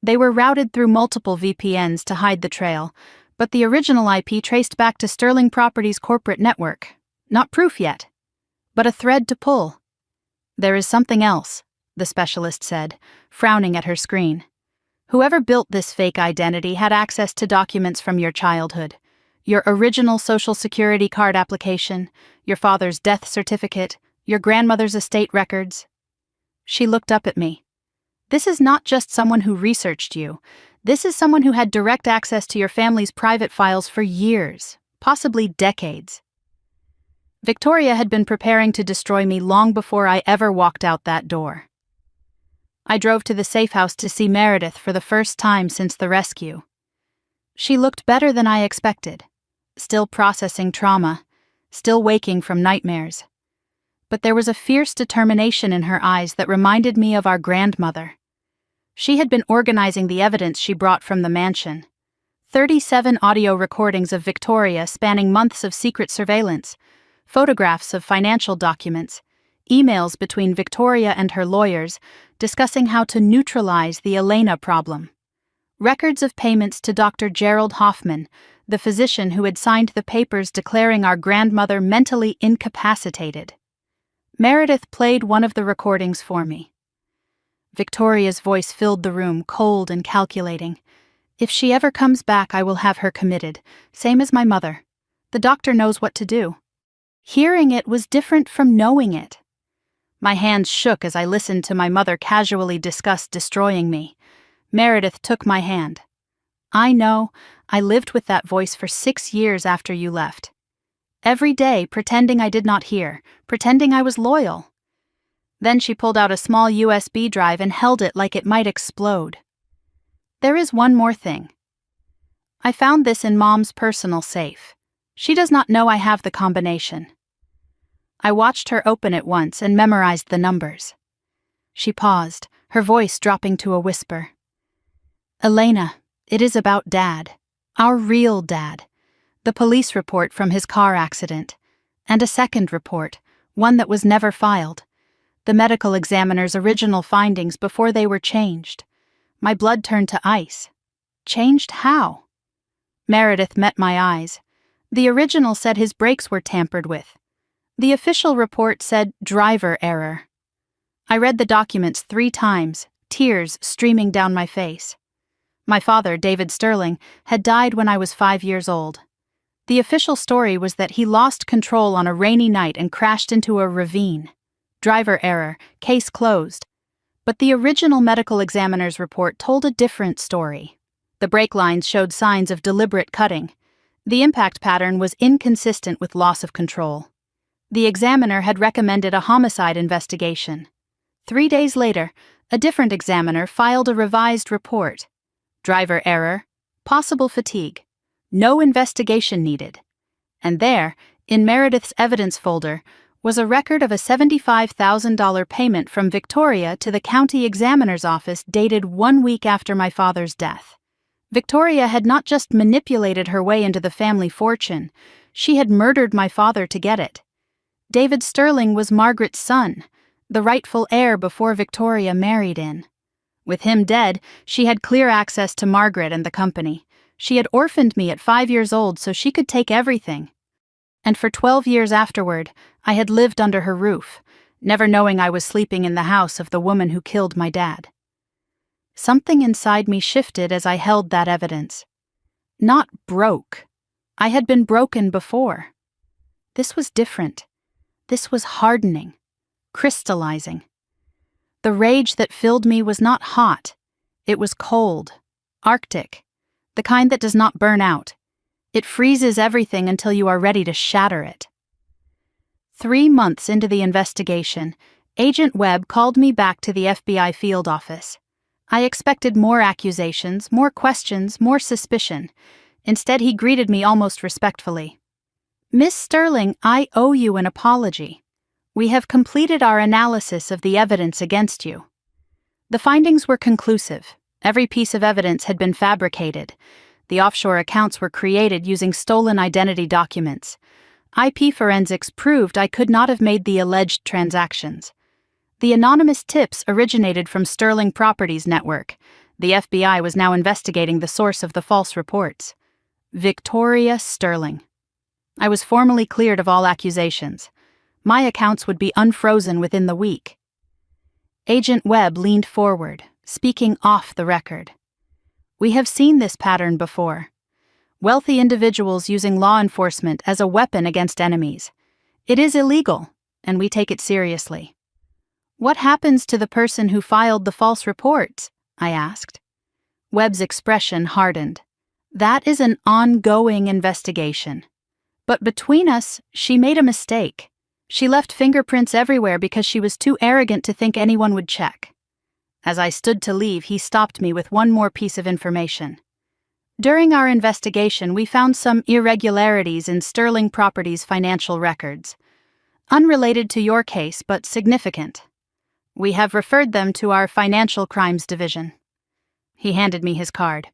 They were routed through multiple VPNs to hide the trail, but the original IP traced back to Sterling Properties' corporate network. Not proof yet, but a thread to pull. "There is something else," the specialist said, frowning at her screen. "Whoever built this fake identity had access to documents from your childhood. Your original Social Security card application, your father's death certificate, your grandmother's estate records." She looked up at me. "This is not just someone who researched you. This is someone who had direct access to your family's private files for years, possibly decades." Victoria had been preparing to destroy me long before I ever walked out that door. I drove to the safe house to see Meredith for the first time since the rescue. She looked better than I expected, still processing trauma, still waking from nightmares. But there was a fierce determination in her eyes that reminded me of our grandmother. She had been organizing the evidence she brought from the mansion. 37 audio recordings of Victoria spanning months of secret surveillance, photographs of financial documents, emails between Victoria and her lawyers discussing how to neutralize the Elena problem. Records of payments to Dr. Gerald Hoffman, the physician who had signed the papers declaring our grandmother mentally incapacitated. Meredith played one of the recordings for me. Victoria's voice filled the room, cold and calculating. "If she ever comes back, I will have her committed, same as my mother. The doctor knows what to do." Hearing it was different from knowing it. My hands shook as I listened to my mother casually discuss destroying me. Meredith took my hand. "I know, I lived with that voice for 6 years after you left. Every day, pretending I did not hear, pretending I was loyal." Then she pulled out a small USB drive and held it like it might explode. "There is one more thing. I found this in Mom's personal safe. She does not know I have the combination." I watched her open it once and memorized the numbers. She paused, her voice dropping to a whisper. "Elena, it is about Dad, our real dad. The police report from his car accident, and a second report, one that was never filed. The medical examiner's original findings before they were changed. My blood turned to ice. Changed how?" Meredith met my eyes. The original said his brakes were tampered with. The official report said driver error. I read the documents 3 times, tears streaming down my face. My father, David Sterling, had died when I was 5 years old. The official story was that he lost control on a rainy night and crashed into a ravine. Driver error, case closed. But the original medical examiner's report told a different story. The brake lines showed signs of deliberate cutting. The impact pattern was inconsistent with loss of control. The examiner had recommended a homicide investigation. 3 days later, a different examiner filed a revised report. Driver error, possible fatigue, no investigation needed. And there, in Meredith's evidence folder, was a record of a $75,000 payment from Victoria to the county examiner's office dated 1 week after my father's death. Victoria had not just manipulated her way into the family fortune, she had murdered my father to get it. David Sterling was Margaret's son, the rightful heir before Victoria married in. With him dead, she had clear access to Margaret and the company. She had orphaned me at 5 years old so she could take everything. And for 12 years afterward, I had lived under her roof, never knowing I was sleeping in the house of the woman who killed my dad. Something inside me shifted as I held that evidence. Not broke. I had been broken before. This was different. This was hardening, crystallizing. The rage that filled me was not hot. It was cold, Arctic, the kind that does not burn out. It freezes everything until you are ready to shatter it. 3 months into the investigation, Agent Webb called me back to the FBI field office. I expected more accusations, more questions, more suspicion. Instead, he greeted me almost respectfully. "Miss Sterling, I owe you an apology. We have completed our analysis of the evidence against you." The findings were conclusive. Every piece of evidence had been fabricated. The offshore accounts were created using stolen identity documents. IP forensics proved I could not have made the alleged transactions. The anonymous tips originated from Sterling Properties Network. The FBI was now investigating the source of the false reports. Victoria Sterling. I was formally cleared of all accusations. My accounts would be unfrozen within the week. Agent Webb leaned forward, speaking off the record. "We have seen this pattern before. Wealthy individuals using law enforcement as a weapon against enemies. It is illegal, and we take it seriously." "What happens to the person who filed the false reports?" I asked. Webb's expression hardened. "That is an ongoing investigation. But between us, she made a mistake. She left fingerprints everywhere because she was too arrogant to think anyone would check." As I stood to leave, he stopped me with one more piece of information. "During our investigation, we found some irregularities in Sterling Properties' financial records. Unrelated to your case, but significant. We have referred them to our Financial Crimes Division." He handed me his card.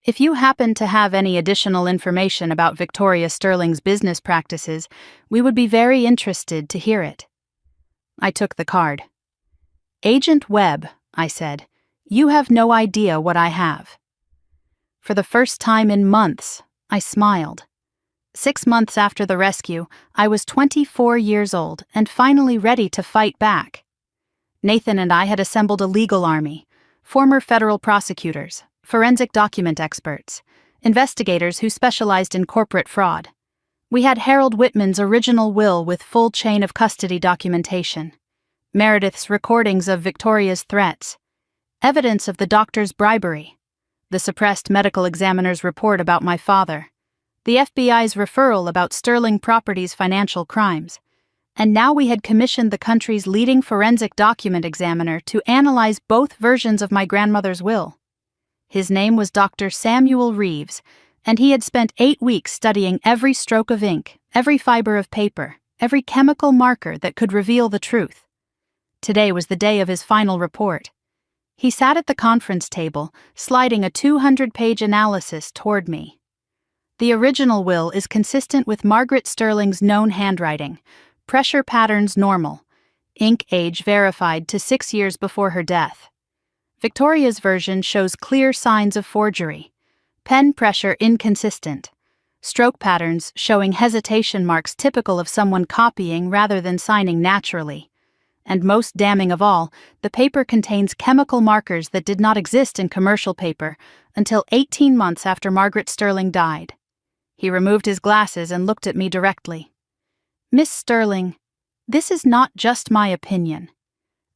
"If you happen to have any additional information about Victoria Sterling's business practices, we would be very interested to hear it." I took the card. "Agent Webb," I said, "you have no idea what I have." For the first time in months, I smiled. 6 months after the rescue, I was 24 years old and finally ready to fight back. Nathan and I had assembled a legal army, former federal prosecutors, forensic document experts, investigators who specialized in corporate fraud. We had Harold Whitman's original will with full chain of custody documentation, Meredith's recordings of Victoria's threats, evidence of the doctor's bribery, the suppressed medical examiner's report about my father, the FBI's referral about Sterling Properties' financial crimes, and now we had commissioned the country's leading forensic document examiner to analyze both versions of my grandmother's will. His name was Dr. Samuel Reeves, and he had spent 8 weeks studying every stroke of ink, every fiber of paper, every chemical marker that could reveal the truth. Today was the day of his final report. He sat at the conference table, sliding a 200-page analysis toward me. The original will is consistent with Margaret Sterling's known handwriting, pressure patterns normal, ink age verified to 6 years before her death. Victoria's version shows clear signs of forgery, pen pressure inconsistent, stroke patterns showing hesitation marks typical of someone copying rather than signing naturally. And most damning of all, the paper contains chemical markers that did not exist in commercial paper until 18 months after Margaret Sterling died. He removed his glasses and looked at me directly. "Miss Sterling, this is not just my opinion.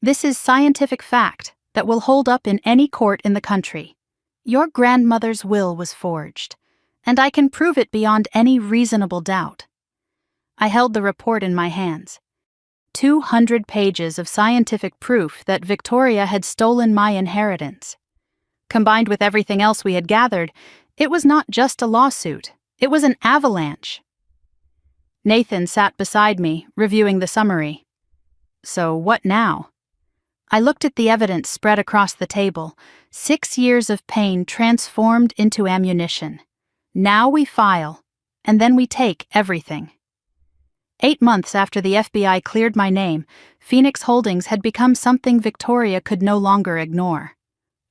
This is scientific fact that will hold up in any court in the country. Your grandmother's will was forged, and I can prove it beyond any reasonable doubt." I held the report in my hands. 200 pages of scientific proof that Victoria had stolen my inheritance. Combined with everything else we had gathered, it was not just a lawsuit, it was an avalanche. Nathan sat beside me, reviewing the summary. So what now? I looked at the evidence spread across the table. 6 years of pain transformed into ammunition. Now we file, and then we take everything. 8 months after the FBI cleared my name, Phoenix Holdings had become something Victoria could no longer ignore.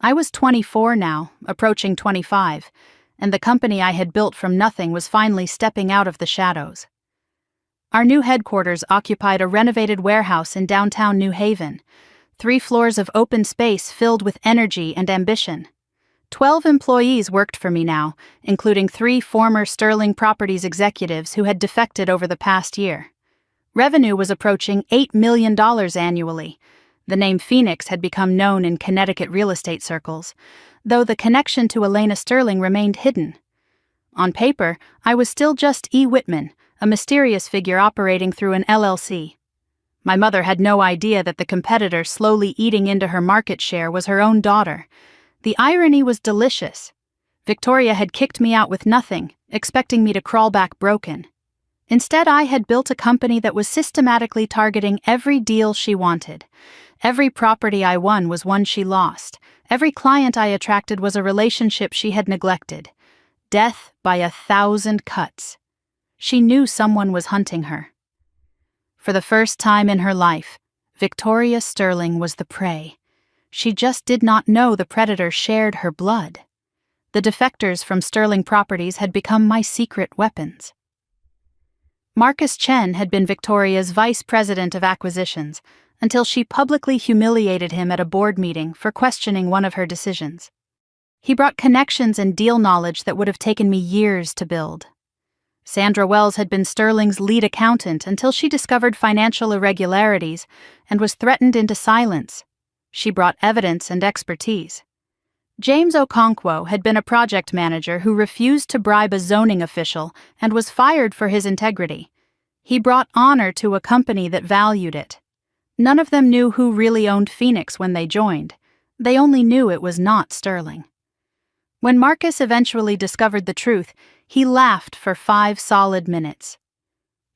I was 24 now, approaching 25, and the company I had built from nothing was finally stepping out of the shadows. Our new headquarters occupied a renovated warehouse in downtown New Haven, 3 floors of open space filled with energy and ambition. 12 employees worked for me now, including 3 former Sterling Properties executives who had defected over the past year. Revenue was approaching $8 million annually. The name Phoenix had become known in Connecticut real estate circles, though the connection to Elena Sterling remained hidden. On paper, I was still just E. Whitman, a mysterious figure operating through an LLC. My mother had no idea that the competitor slowly eating into her market share was her own daughter. The irony was delicious. Victoria had kicked me out with nothing, expecting me to crawl back broken. Instead, I had built a company that was systematically targeting every deal she wanted. Every property I won was one she lost. Every client I attracted was a relationship she had neglected. Death by 1,000 cuts. She knew someone was hunting her. For the first time in her life, Victoria Sterling was the prey. She just did not know the predator shared her blood. The defectors from Sterling Properties had become my secret weapons. Marcus Chen had been Victoria's vice president of acquisitions until she publicly humiliated him at a board meeting for questioning one of her decisions. He brought connections and deal knowledge that would have taken me years to build. Sandra Wells had been Sterling's lead accountant until she discovered financial irregularities and was threatened into silence. She brought evidence and expertise. James Okonkwo had been a project manager who refused to bribe a zoning official and was fired for his integrity. He brought honor to a company that valued it. None of them knew who really owned Phoenix when they joined. They only knew it was not Sterling. When Marcus eventually discovered the truth, he laughed for 5 solid minutes.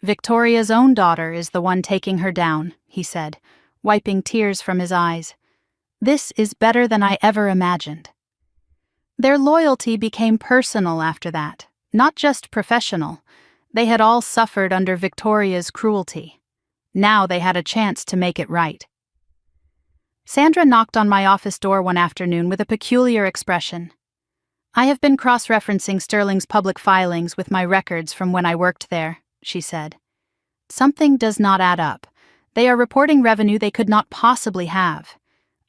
Victoria's own daughter is the one taking her down, he said, wiping tears from his eyes. This is better than I ever imagined. Their loyalty became personal after that, not just professional. They had all suffered under Victoria's cruelty. Now they had a chance to make it right. Sandra knocked on my office door one afternoon with a peculiar expression. I have been cross-referencing Sterling's public filings with my records from when I worked there, she said. Something does not add up. They are reporting revenue they could not possibly have.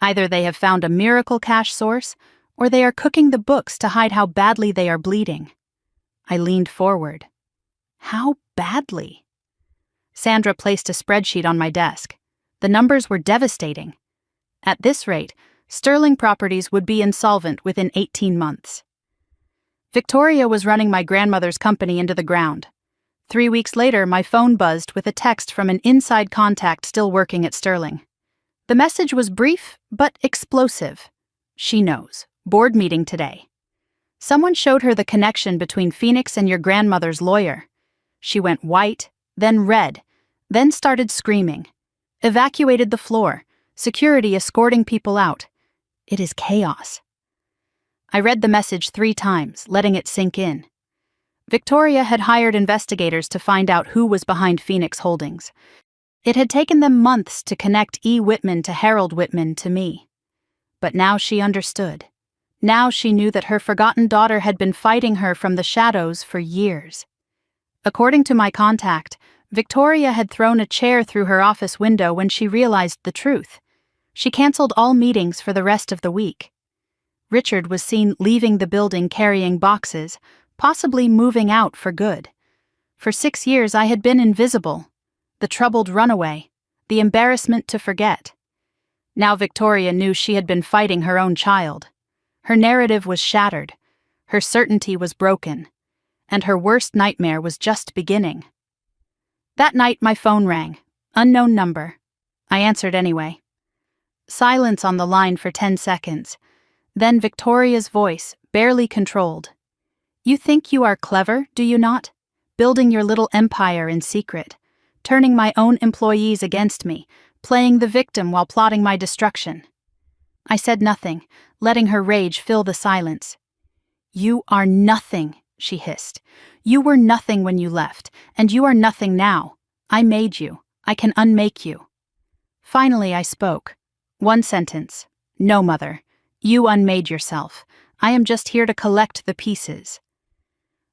Either they have found a miracle cash source, or they are cooking the books to hide how badly they are bleeding. I leaned forward. How badly? Sandra placed a spreadsheet on my desk. The numbers were devastating. At this rate, Sterling Properties would be insolvent within 18 months. Victoria was running my grandmother's company into the ground. 3 weeks later, my phone buzzed with a text from an inside contact still working at Sterling. The message was brief, but explosive. She knows. Board meeting today. Someone showed her the connection between Phoenix and your grandmother's lawyer. She went white, then red, then started screaming. Evacuated the floor, security escorting people out. It is chaos. I read the message 3 times, letting it sink in. Victoria had hired investigators to find out who was behind Phoenix Holdings. It had taken them months to connect E. Whitman to Harold Whitman to me. But now she understood. Now she knew that her forgotten daughter had been fighting her from the shadows for years. According to my contact, Victoria had thrown a chair through her office window when she realized the truth. She canceled all meetings for the rest of the week. Richard was seen leaving the building carrying boxes, possibly moving out for good. For 6 years I had been invisible, the troubled runaway, the embarrassment to forget. Now Victoria knew she had been fighting her own child. Her narrative was shattered, her certainty was broken, and her worst nightmare was just beginning. That night my phone rang. Unknown number. I answered anyway. Silence on the line for 10 seconds. Then Victoria's voice, barely controlled. You think you are clever, do you not? Building your little empire in secret. Turning my own employees against me, playing the victim while plotting my destruction. I said nothing, letting her rage fill the silence. You are nothing, she hissed. You were nothing when you left, and you are nothing now. I made you. I can unmake you. Finally I spoke. One sentence. No, Mother. You unmade yourself. I am just here to collect the pieces.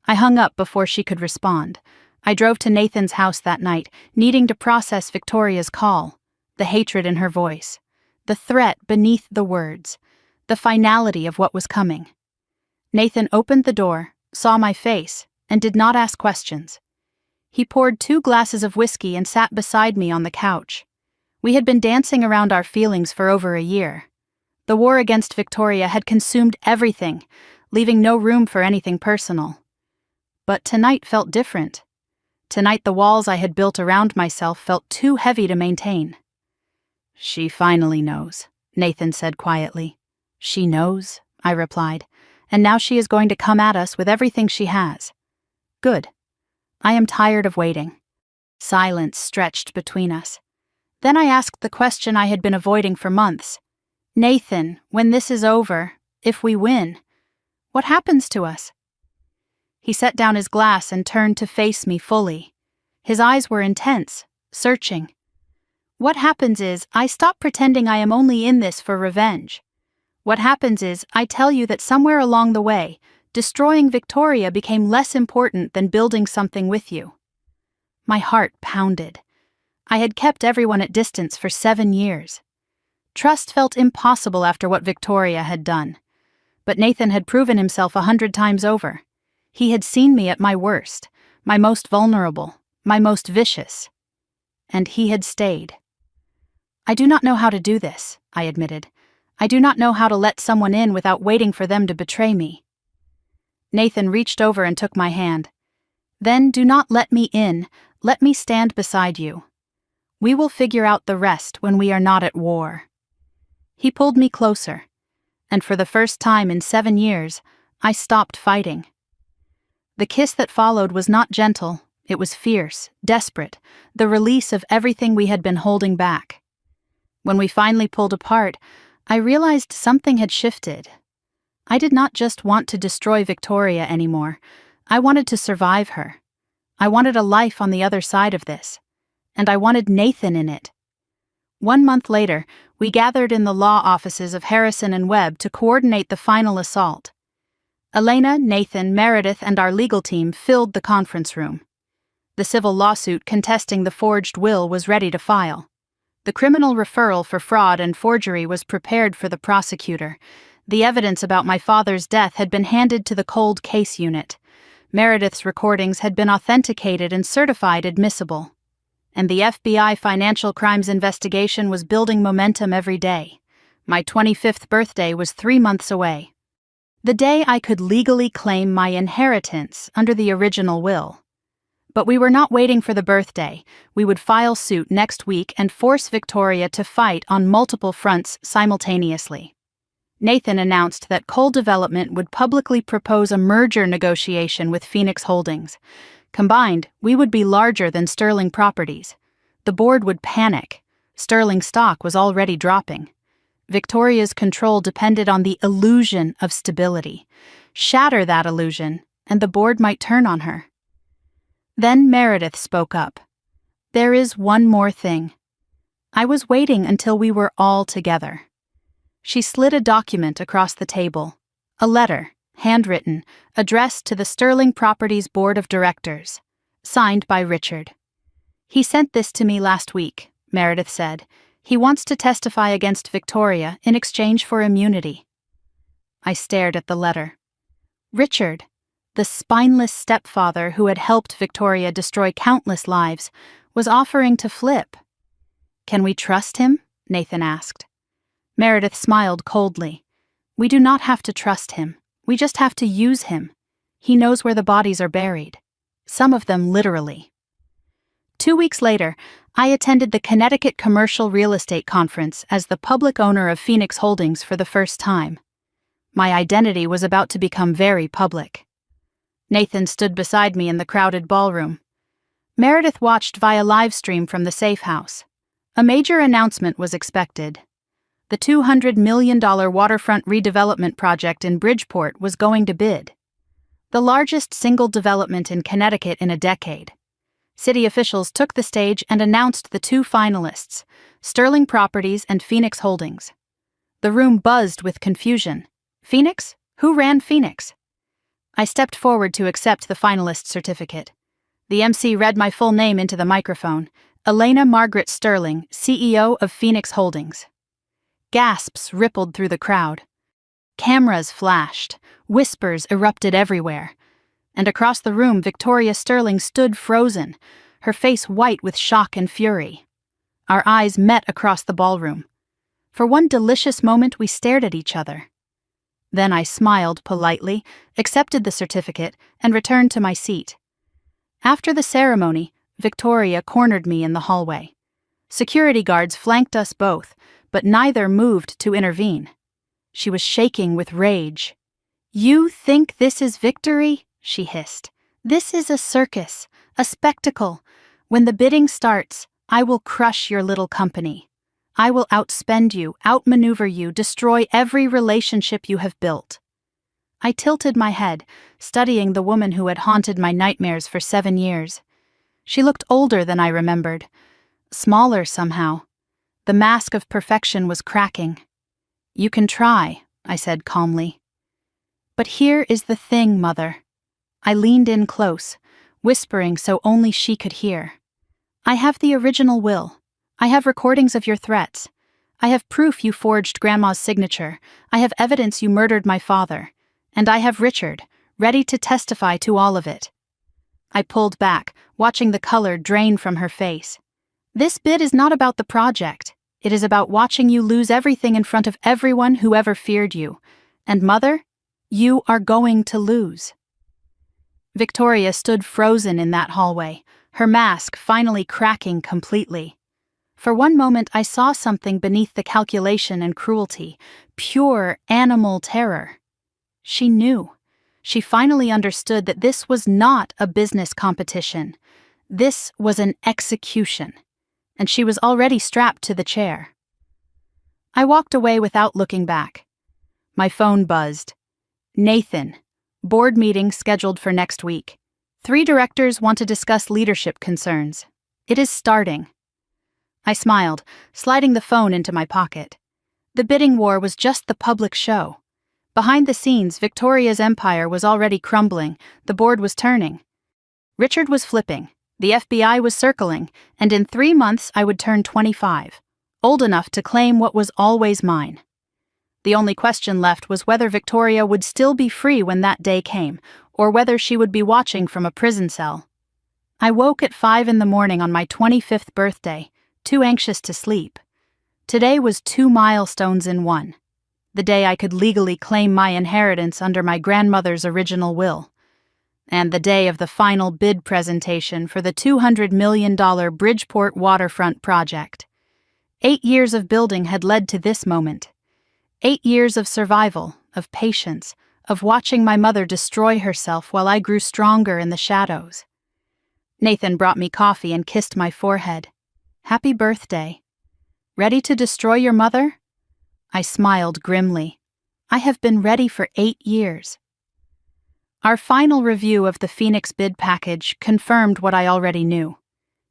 I hung up before she could respond. I drove to Nathan's house that night, needing to process Victoria's call, the hatred in her voice, the threat beneath the words, the finality of what was coming. Nathan opened the door, saw my face, and did not ask questions. He poured 2 glasses of whiskey and sat beside me on the couch. We had been dancing around our feelings for over a year. The war against Victoria had consumed everything, leaving no room for anything personal. But tonight felt different. Tonight the walls I had built around myself felt too heavy to maintain. She finally knows, Nathan said quietly. She knows, I replied, and now she is going to come at us with everything she has. Good. I am tired of waiting. Silence stretched between us. Then I asked the question I had been avoiding for months. Nathan, when this is over, if we win, what happens to us? He set down his glass and turned to face me fully. His eyes were intense, searching. What happens is, I stop pretending I am only in this for revenge. What happens is, I tell you that somewhere along the way, destroying Victoria became less important than building something with you. My heart pounded. I had kept everyone at distance for 7 years. Trust felt impossible after what Victoria had done. But Nathan had proven himself 100 times over. He had seen me at my worst, my most vulnerable, my most vicious. And he had stayed. I do not know how to do this, I admitted. I do not know how to let someone in without waiting for them to betray me. Nathan reached over and took my hand. Then do not let me in, let me stand beside you. We will figure out the rest when we are not at war. He pulled me closer, and for the first time in 7 years, I stopped fighting. The kiss that followed was not gentle, it was fierce, desperate, the release of everything we had been holding back. When we finally pulled apart, I realized something had shifted. I did not just want to destroy Victoria anymore. I wanted to survive her. I wanted a life on the other side of this. And I wanted Nathan in it. 1 month later, we gathered in the law offices of Harrison and Webb to coordinate the final assault. Elena, Nathan, Meredith, and our legal team filled the conference room. The civil lawsuit contesting the forged will was ready to file. The criminal referral for fraud and forgery was prepared for the prosecutor. The evidence about my father's death had been handed to the cold case unit. Meredith's recordings had been authenticated and certified admissible. And the FBI financial crimes investigation was building momentum every day. My 25th birthday was 3 months away. The day I could legally claim my inheritance under the original will. But we were not waiting for the birthday. We would file suit next week and force Victoria to fight on multiple fronts simultaneously. Nathan announced that Coal Development would publicly propose a merger negotiation with Phoenix Holdings. Combined, we would be larger than Sterling Properties. The board would panic. Sterling stock was already dropping. Victoria's control depended on the illusion of stability. Shatter that illusion, and the board might turn on her. Then Meredith spoke up. There is one more thing. I was waiting until we were all together. She slid a document across the table. A letter, handwritten, addressed to the Sterling Properties Board of Directors, signed by Richard. He sent this to me last week, Meredith said. He wants to testify against Victoria in exchange for immunity. I stared at the letter. Richard, the spineless stepfather who had helped Victoria destroy countless lives, was offering to flip. Can we trust him? Nathan asked. Meredith smiled coldly. We do not have to trust him. We just have to use him. He knows where the bodies are buried. Some of them literally. 2 weeks later, I attended the Connecticut Commercial Real Estate Conference as the public owner of Phoenix Holdings for the first time. My identity was about to become very public. Nathan stood beside me in the crowded ballroom. Meredith watched via live stream from the safe house. A major announcement was expected. The $200 million waterfront redevelopment project in Bridgeport was going to bid. The largest single development in Connecticut in a decade. City officials took the stage and announced the two finalists, Sterling Properties and Phoenix Holdings. The room buzzed with confusion. Phoenix? Who ran Phoenix? I stepped forward to accept the finalist certificate. The MC read my full name into the microphone. Elena Margaret Sterling, CEO of Phoenix Holdings. Gasps rippled through the crowd. Cameras flashed. Whispers erupted everywhere. And across the room, Victoria Sterling stood frozen, her face white with shock and fury. Our eyes met across the ballroom. For one delicious moment, we stared at each other. Then I smiled politely, accepted the certificate, and returned to my seat. After the ceremony, Victoria cornered me in the hallway. Security guards flanked us both, but neither moved to intervene. She was shaking with rage. "You think this is victory?" she hissed. "This is a circus, a spectacle. When the bidding starts, I will crush your little company. I will outspend you, outmaneuver you, destroy every relationship you have built." I tilted my head, studying the woman who had haunted my nightmares for 7 years. She looked older than I remembered, smaller somehow. The mask of perfection was cracking. "You can try," I said calmly. "But here is the thing, Mother." I leaned in close, whispering so only she could hear. "I have the original will. I have recordings of your threats. I have proof you forged Grandma's signature. I have evidence you murdered my father. And I have Richard, ready to testify to all of it." I pulled back, watching the color drain from her face. "This bid is not about the project. It is about watching you lose everything in front of everyone who ever feared you. And Mother, you are going to lose." Victoria stood frozen in that hallway, her mask finally cracking completely. For one moment I saw something beneath the calculation and cruelty, pure animal terror. She knew. She finally understood that this was not a business competition. This was an execution. And she was already strapped to the chair. I walked away without looking back. My phone buzzed. "Nathan, board meeting scheduled for next week. 3 directors want to discuss leadership concerns. It is starting." I smiled, sliding the phone into my pocket. The bidding war was just the public show. Behind the scenes, Victoria's empire was already crumbling, the board was turning. Richard was flipping, the FBI was circling, and in 3 months I would turn 25, old enough to claim what was always mine. The only question left was whether Victoria would still be free when that day came, or whether she would be watching from a prison cell. I woke at 5 in the morning on my 25th birthday, too anxious to sleep. Today was 2 milestones in one. The day I could legally claim my inheritance under my grandmother's original will, and the day of the final bid presentation for the $200 million Bridgeport waterfront project. 8 years of building had led to this moment. 8 years of survival, of patience, of watching my mother destroy herself while I grew stronger in the shadows. Nathan brought me coffee and kissed my forehead. "Happy birthday. Ready to destroy your mother?" I smiled grimly. "I have been ready for 8 years." Our final review of the Phoenix bid package confirmed what I already knew.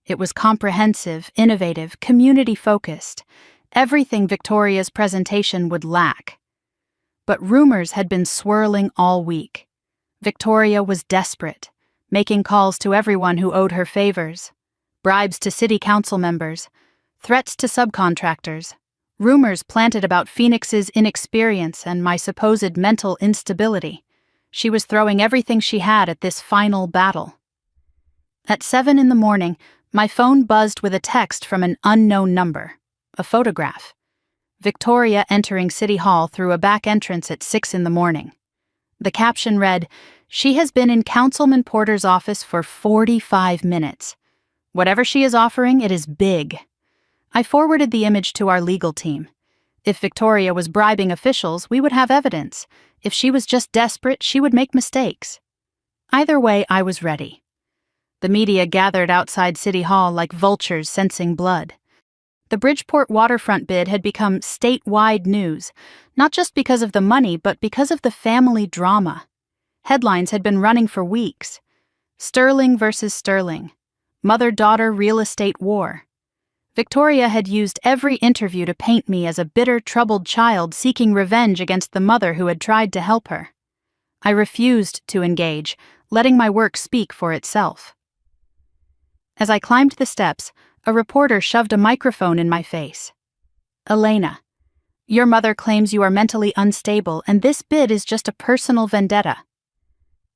It was comprehensive, innovative, community-focused, everything Victoria's presentation would lack. But rumors had been swirling all week. Victoria was desperate, making calls to everyone who owed her favors, bribes to city council members, threats to subcontractors, rumors planted about Phoenix's inexperience and my supposed mental instability. She was throwing everything she had at this final battle. At 7 in the morning, my phone buzzed with a text from an unknown number, a photograph. Victoria entering City Hall through a back entrance at 6 in the morning. The caption read, "She has been in Councilman Porter's office for 45 minutes. Whatever she is offering, it is big. I forwarded the image to our legal team. If Victoria was bribing officials, we would have evidence. If she was just desperate, she would make mistakes. Either way, I was ready. The media gathered outside City Hall like vultures sensing blood. The Bridgeport waterfront bid had become statewide news, not just because of the money, but because of the family drama. Headlines had been running for weeks. Sterling versus Sterling. Mother-daughter real estate war. Victoria had used every interview to paint me as a bitter, troubled child seeking revenge against the mother who had tried to help her. I refused to engage, letting my work speak for itself. As I climbed the steps, a reporter shoved a microphone in my face. "Elena, your mother claims you are mentally unstable and this bid is just a personal vendetta.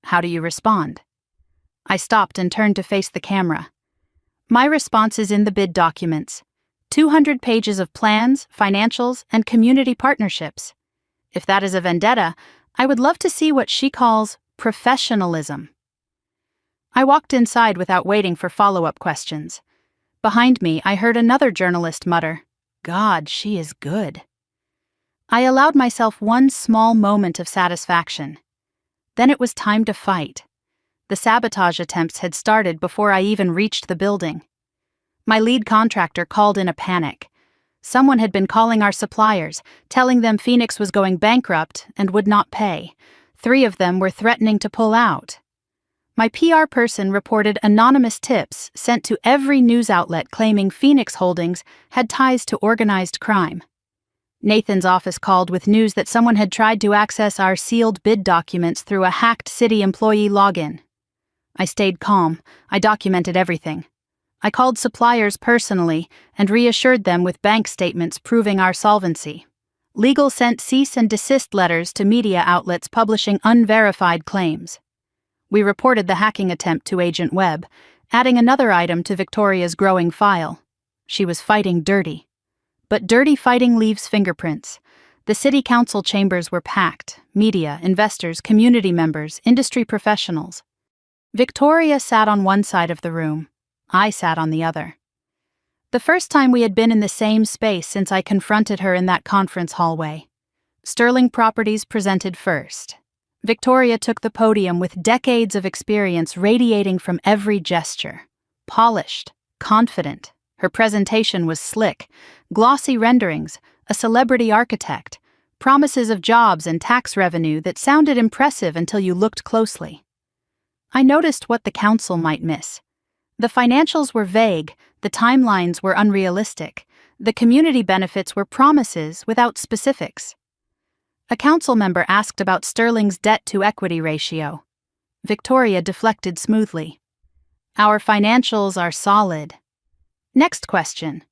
How do you respond?" I stopped and turned to face the camera. My response is in the bid documents. 200 pages of plans, financials, and community partnerships. If that is a vendetta, I would love to see what she calls professionalism. I walked inside without waiting for follow-up questions. Behind me, I heard another journalist mutter, "God, she is good." I allowed myself one small moment of satisfaction. Then it was time to fight. The sabotage attempts had started before I even reached the building. My lead contractor called in a panic. Someone had been calling our suppliers, telling them Phoenix was going bankrupt and would not pay. 3 of them were threatening to pull out. My PR person reported anonymous tips sent to every news outlet claiming Phoenix Holdings had ties to organized crime. Nathan's office called with news that someone had tried to access our sealed bid documents through a hacked city employee login. I stayed calm. I documented everything. I called suppliers personally and reassured them with bank statements proving our solvency. Legal sent cease and desist letters to media outlets publishing unverified claims. We reported the hacking attempt to Agent Webb, adding another item to Victoria's growing file. She was fighting dirty. But dirty fighting leaves fingerprints. The city council chambers were packed. Media, investors, community members, industry professionals. Victoria sat on one side of the room. I sat on the other. The first time we had been in the same space since I confronted her in that conference hallway. Sterling Properties presented first. Victoria took the podium with decades of experience radiating from every gesture. Polished, confident. Her presentation was slick. Glossy renderings, a celebrity architect, promises of jobs and tax revenue that sounded impressive until you looked closely. I noticed what the council might miss. The financials were vague, the timelines were unrealistic, the community benefits were promises without specifics. A council member asked about Sterling's debt-to-equity ratio. Victoria deflected smoothly. "Our financials are solid." Next question.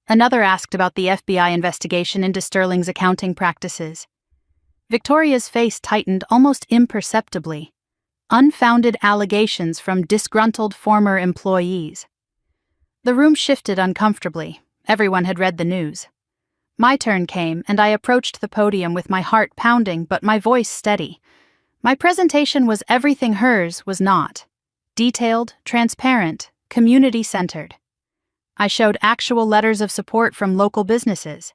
Another asked about the FBI investigation into Sterling's accounting practices. Victoria's face tightened almost imperceptibly. Unfounded allegations from disgruntled former employees. The room shifted uncomfortably. Everyone had read the news. My turn came, and I approached the podium with my heart pounding but my voice steady. My presentation was everything hers was not. Detailed, transparent, community-centered. I showed actual letters of support from local businesses.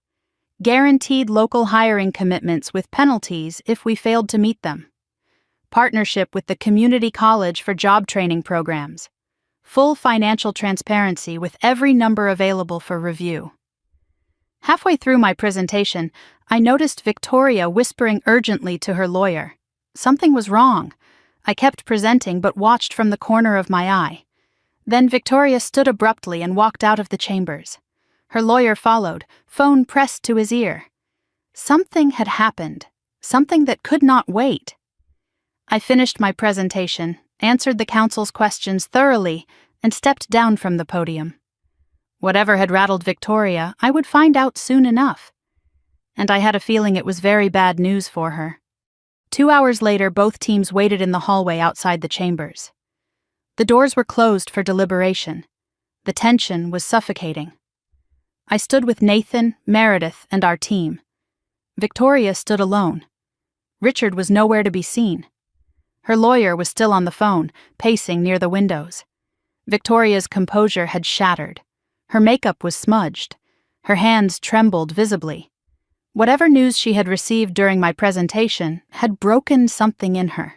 Guaranteed local hiring commitments with penalties if we failed to meet them. Partnership with the community college for job training programs. Full financial transparency with every number available for review. Halfway through my presentation, I noticed Victoria whispering urgently to her lawyer. Something was wrong. I kept presenting but watched from the corner of my eye. Then Victoria stood abruptly and walked out of the chambers. Her lawyer followed, phone pressed to his ear. Something had happened. Something that could not wait. I finished my presentation, answered the council's questions thoroughly, and stepped down from the podium. Whatever had rattled Victoria, I would find out soon enough. And I had a feeling it was very bad news for her. 2 hours later, both teams waited in the hallway outside the chambers. The doors were closed for deliberation. The tension was suffocating. I stood with Nathan, Meredith, and our team. Victoria stood alone. Richard was nowhere to be seen. Her lawyer was still on the phone, pacing near the windows. Victoria's composure had shattered. Her makeup was smudged. Her hands trembled visibly. Whatever news she had received during my presentation had broken something in her.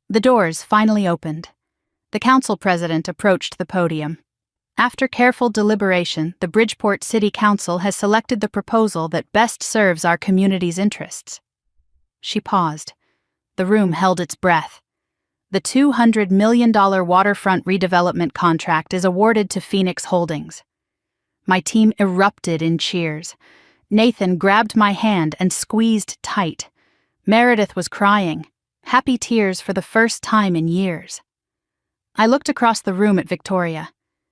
The doors finally opened. The council president approached the podium. After careful deliberation, the Bridgeport City Council has selected the proposal that best serves our community's interests. She paused. The room held its breath. The $200 million waterfront redevelopment contract is awarded to Phoenix Holdings. My team erupted in cheers. Nathan grabbed my hand and squeezed tight. Meredith was crying, happy tears for the first time in years. I looked across the room at Victoria.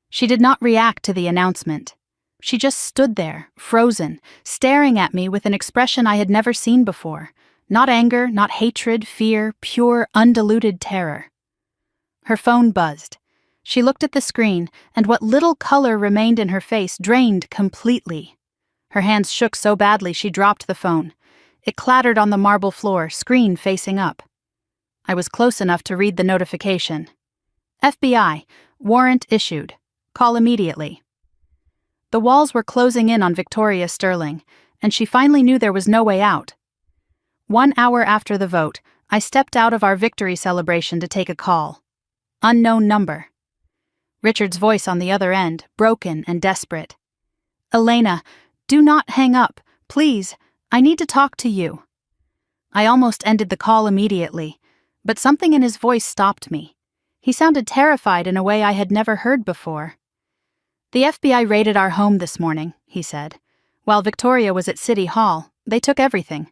She did not react to the announcement. She just stood there, frozen, staring at me with an expression I had never seen before. Not anger, not hatred, fear, pure, undiluted terror. Her phone buzzed. She looked at the screen, and what little color remained in her face drained completely. Her hands shook so badly she dropped the phone. It clattered on the marble floor, screen facing up. I was close enough to read the notification. FBI, warrant issued. Call immediately. The walls were closing in on Victoria Sterling, and she finally knew there was no way out. 1 hour after the vote, I stepped out of our victory celebration to take a call. Unknown number. Richard's voice on the other end, broken and desperate. Elena, do not hang up, please. I need to talk to you. I almost ended the call immediately, but something in his voice stopped me. He sounded terrified in a way I had never heard before. The FBI raided our home this morning, he said. While Victoria was at City Hall, they took everything.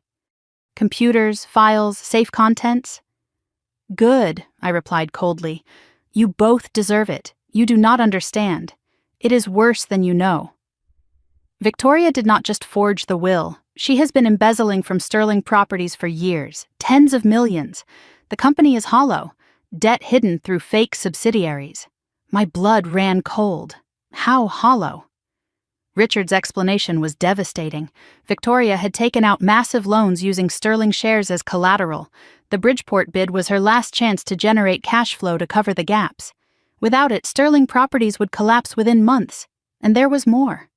Computers, files, safe contents? Good, I replied coldly. You both deserve it. You do not understand. It is worse than you know. Victoria did not just forge the will. She has been embezzling from Sterling Properties for years, tens of millions. The company is hollow, debt hidden through fake subsidiaries. My blood ran cold. How hollow? Richard's explanation was devastating. Victoria had taken out massive loans using Sterling shares as collateral. The Bridgeport bid was her last chance to generate cash flow to cover the gaps. Without it, Sterling Properties would collapse within months. And there was more.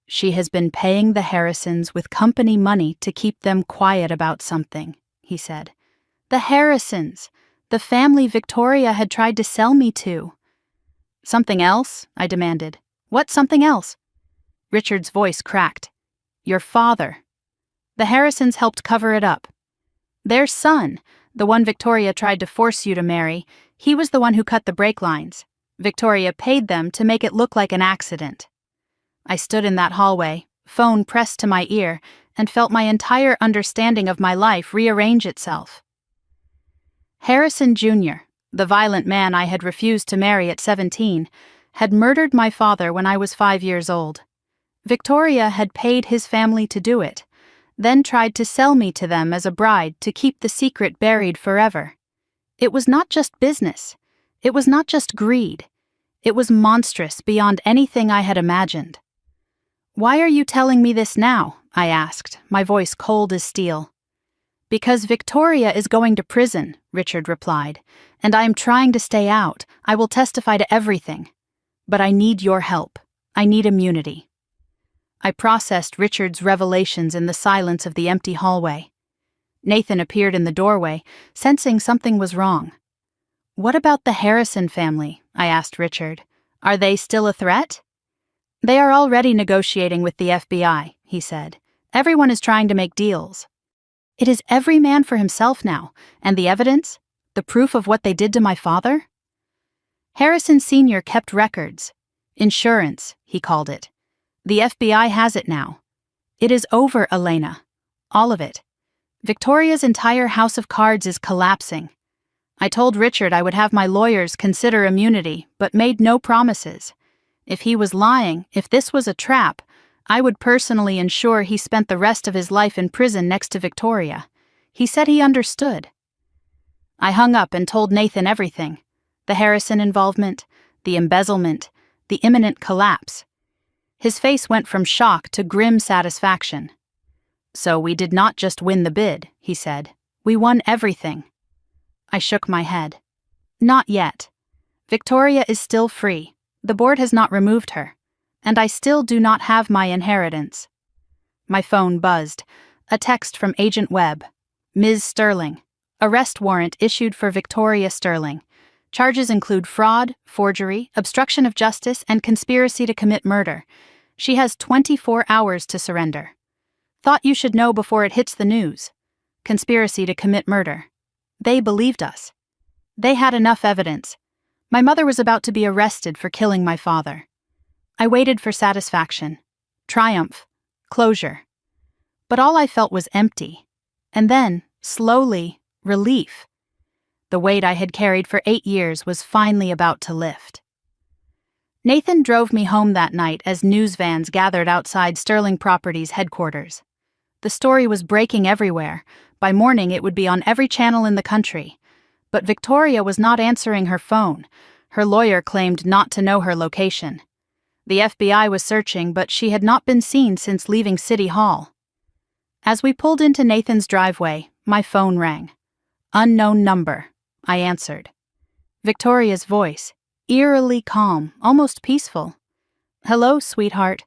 She has been paying the Harrisons with company money to keep them quiet about something, he said. The Harrisons! The family Victoria had tried to sell me to. Something else? I demanded. What something else? Richard's voice cracked. Your father. The Harrisons helped cover it up. Their son, the one Victoria tried to force you to marry, he was the one who cut the brake lines. Victoria paid them to make it look like an accident. I stood in that hallway, phone pressed to my ear, and felt my entire understanding of my life rearrange itself. Harrison Jr., the violent man I had refused to marry at 17, had murdered my father when I was 5 years old. Victoria had paid his family to do it, then tried to sell me to them as a bride to keep the secret buried forever. It was not just business. It was not just greed. It was monstrous beyond anything I had imagined. Why are you telling me this now? I asked, my voice cold as steel. Because Victoria is going to prison, Richard replied, and I am trying to stay out. I will testify to everything. But I need your help. I need immunity. I processed Richard's revelations in the silence of the empty hallway. Nathan appeared in the doorway, sensing something was wrong. What about the Harrison family? I asked Richard. Are they still a threat? They are already negotiating with the FBI, he said. Everyone is trying to make deals. It is every man for himself now, and the evidence? The proof of what they did to my father? Harrison Sr. kept records. Insurance, he called it. The FBI has it now. It is over, Elena. All of it. Victoria's entire house of cards is collapsing. I told Richard I would have my lawyers consider immunity, but made no promises. If he was lying, if this was a trap, I would personally ensure he spent the rest of his life in prison next to Victoria. He said he understood. I hung up and told Nathan everything. The Harrison involvement, the embezzlement, the imminent collapse. His face went from shock to grim satisfaction. So we did not just win the bid, he said. We won everything. I shook my head. Not yet. Victoria is still free. The board has not removed her. And I still do not have my inheritance. My phone buzzed. A text from Agent Webb. Ms. Sterling. Arrest warrant issued for Victoria Sterling. Charges include fraud, forgery, obstruction of justice, and conspiracy to commit murder. She has 24 hours to surrender. Thought you should know before it hits the news. Conspiracy to commit murder. They believed us. They had enough evidence. My mother was about to be arrested for killing my father. I waited for satisfaction, triumph, closure. But all I felt was empty. And then, slowly, relief. The weight I had carried for 8 years was finally about to lift. Nathan drove me home that night as news vans gathered outside Sterling Properties headquarters. The story was breaking everywhere. By morning it would be on every channel in the country. But Victoria was not answering her phone. Her lawyer claimed not to know her location. The FBI was searching, but she had not been seen since leaving City Hall. As we pulled into Nathan's driveway, my phone rang. Unknown number. I answered. Victoria's voice, eerily calm, almost peaceful. Hello, sweetheart.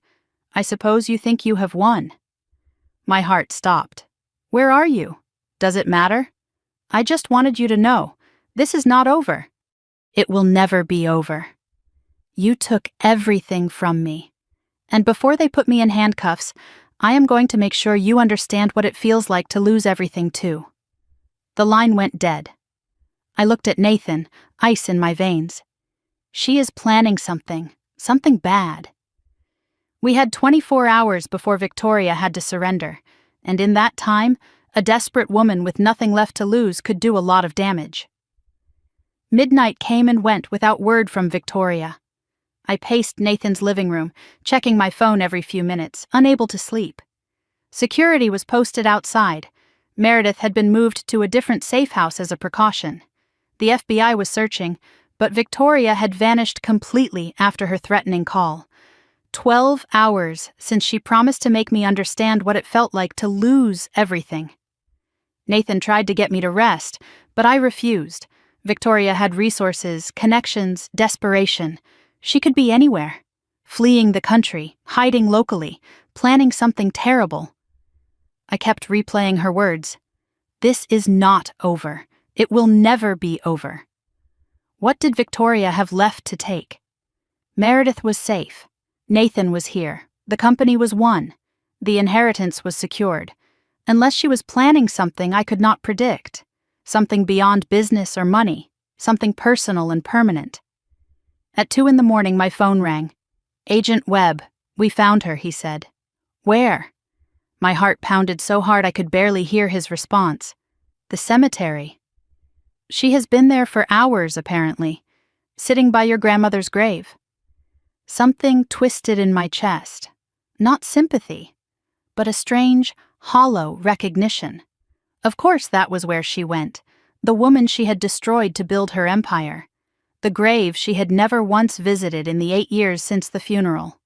I suppose you think you have won. My heart stopped. Where are you? Does it matter? I just wanted you to know. This is not over. It will never be over. You took everything from me. And before they put me in handcuffs, I am going to make sure you understand what it feels like to lose everything too. The line went dead. I looked at Nathan, ice in my veins. She is planning something bad. We had 24 hours before Victoria had to surrender, and in that time, a desperate woman with nothing left to lose could do a lot of damage. Midnight came and went without word from Victoria. I paced Nathan's living room, checking my phone every few minutes, unable to sleep. Security was posted outside. Meredith had been moved to a different safe house as a precaution. The FBI was searching, but Victoria had vanished completely after her threatening call. 12 hours since she promised to make me understand what it felt like to lose everything. Nathan tried to get me to rest, but I refused. Victoria had resources, connections, desperation. She could be anywhere. Fleeing the country, hiding locally, planning something terrible. I kept replaying her words. This is not over. It will never be over. What did Victoria have left to take? Meredith was safe. Nathan was here. The company was won. The inheritance was secured. Unless she was planning something I could not predict. Something beyond business or money. Something personal and permanent. At 2 a.m, my phone rang. Agent Webb, we found her, he said. Where? My heart pounded so hard I could barely hear his response. The cemetery. She has been there for hours, apparently, sitting by your grandmother's grave. Something twisted in my chest. Not sympathy, but a strange, hollow recognition. Of course that was where she went, the woman she had destroyed to build her empire. The grave she had never once visited in the 8 years since the funeral.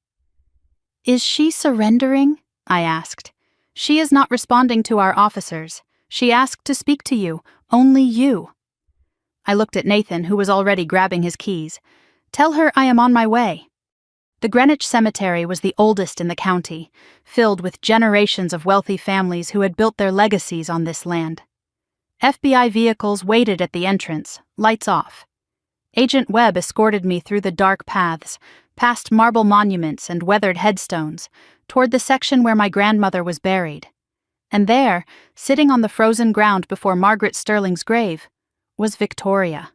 Is she surrendering? I asked. She is not responding to our officers. She asked to speak to you, only you. I looked at Nathan, who was already grabbing his keys. Tell her I am on my way. The Greenwich Cemetery was the oldest in the county, filled with generations of wealthy families who had built their legacies on this land. FBI vehicles waited at the entrance, lights off. Agent Webb escorted me through the dark paths, past marble monuments and weathered headstones, toward the section where my grandmother was buried. And there, sitting on the frozen ground before Margaret Sterling's grave, was Victoria.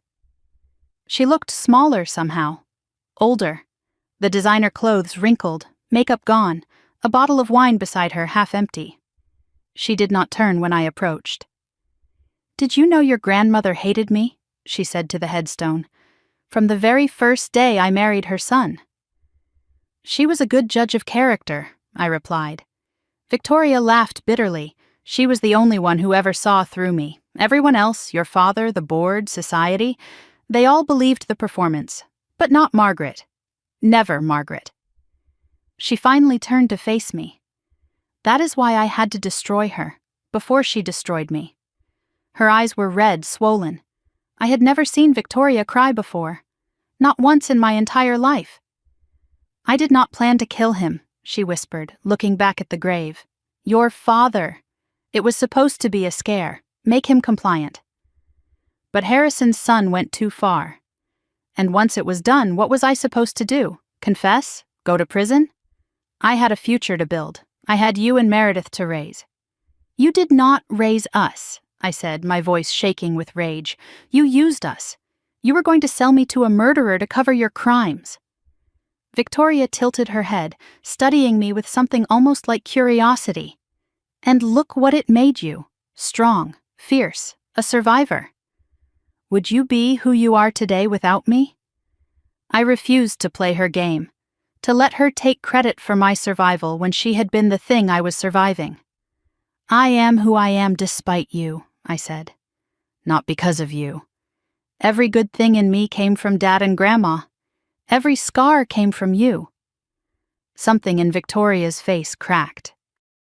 She looked smaller somehow, older, the designer clothes wrinkled, makeup gone, a bottle of wine beside her half empty. She did not turn when I approached. Did you know your grandmother hated me? She said to the headstone. From the very first day I married her son. She was a good judge of character, I replied. Victoria laughed bitterly. She was the only one who ever saw through me. Everyone else, your father, the board, society, they all believed the performance. But not Margaret. Never Margaret. She finally turned to face me. That is why I had to destroy her, before she destroyed me. Her eyes were red, swollen. I had never seen Victoria cry before. Not once in my entire life. I did not plan to kill him, she whispered, looking back at the grave. Your father. It was supposed to be a scare. Make him compliant. But Harrison's son went too far. And once it was done, what was I supposed to do? Confess? Go to prison? I had a future to build. I had you and Meredith to raise. You did not raise us, I said, my voice shaking with rage. You used us. You were going to sell me to a murderer to cover your crimes. Victoria tilted her head, studying me with something almost like curiosity. And look what it made you. Strong, fierce, a survivor. Would you be who you are today without me? I refused to play her game, to let her take credit for my survival when she had been the thing I was surviving. I am who I am despite you, I said. Not because of you. Every good thing in me came from Dad and Grandma. Every scar came from you. Something in Victoria's face cracked.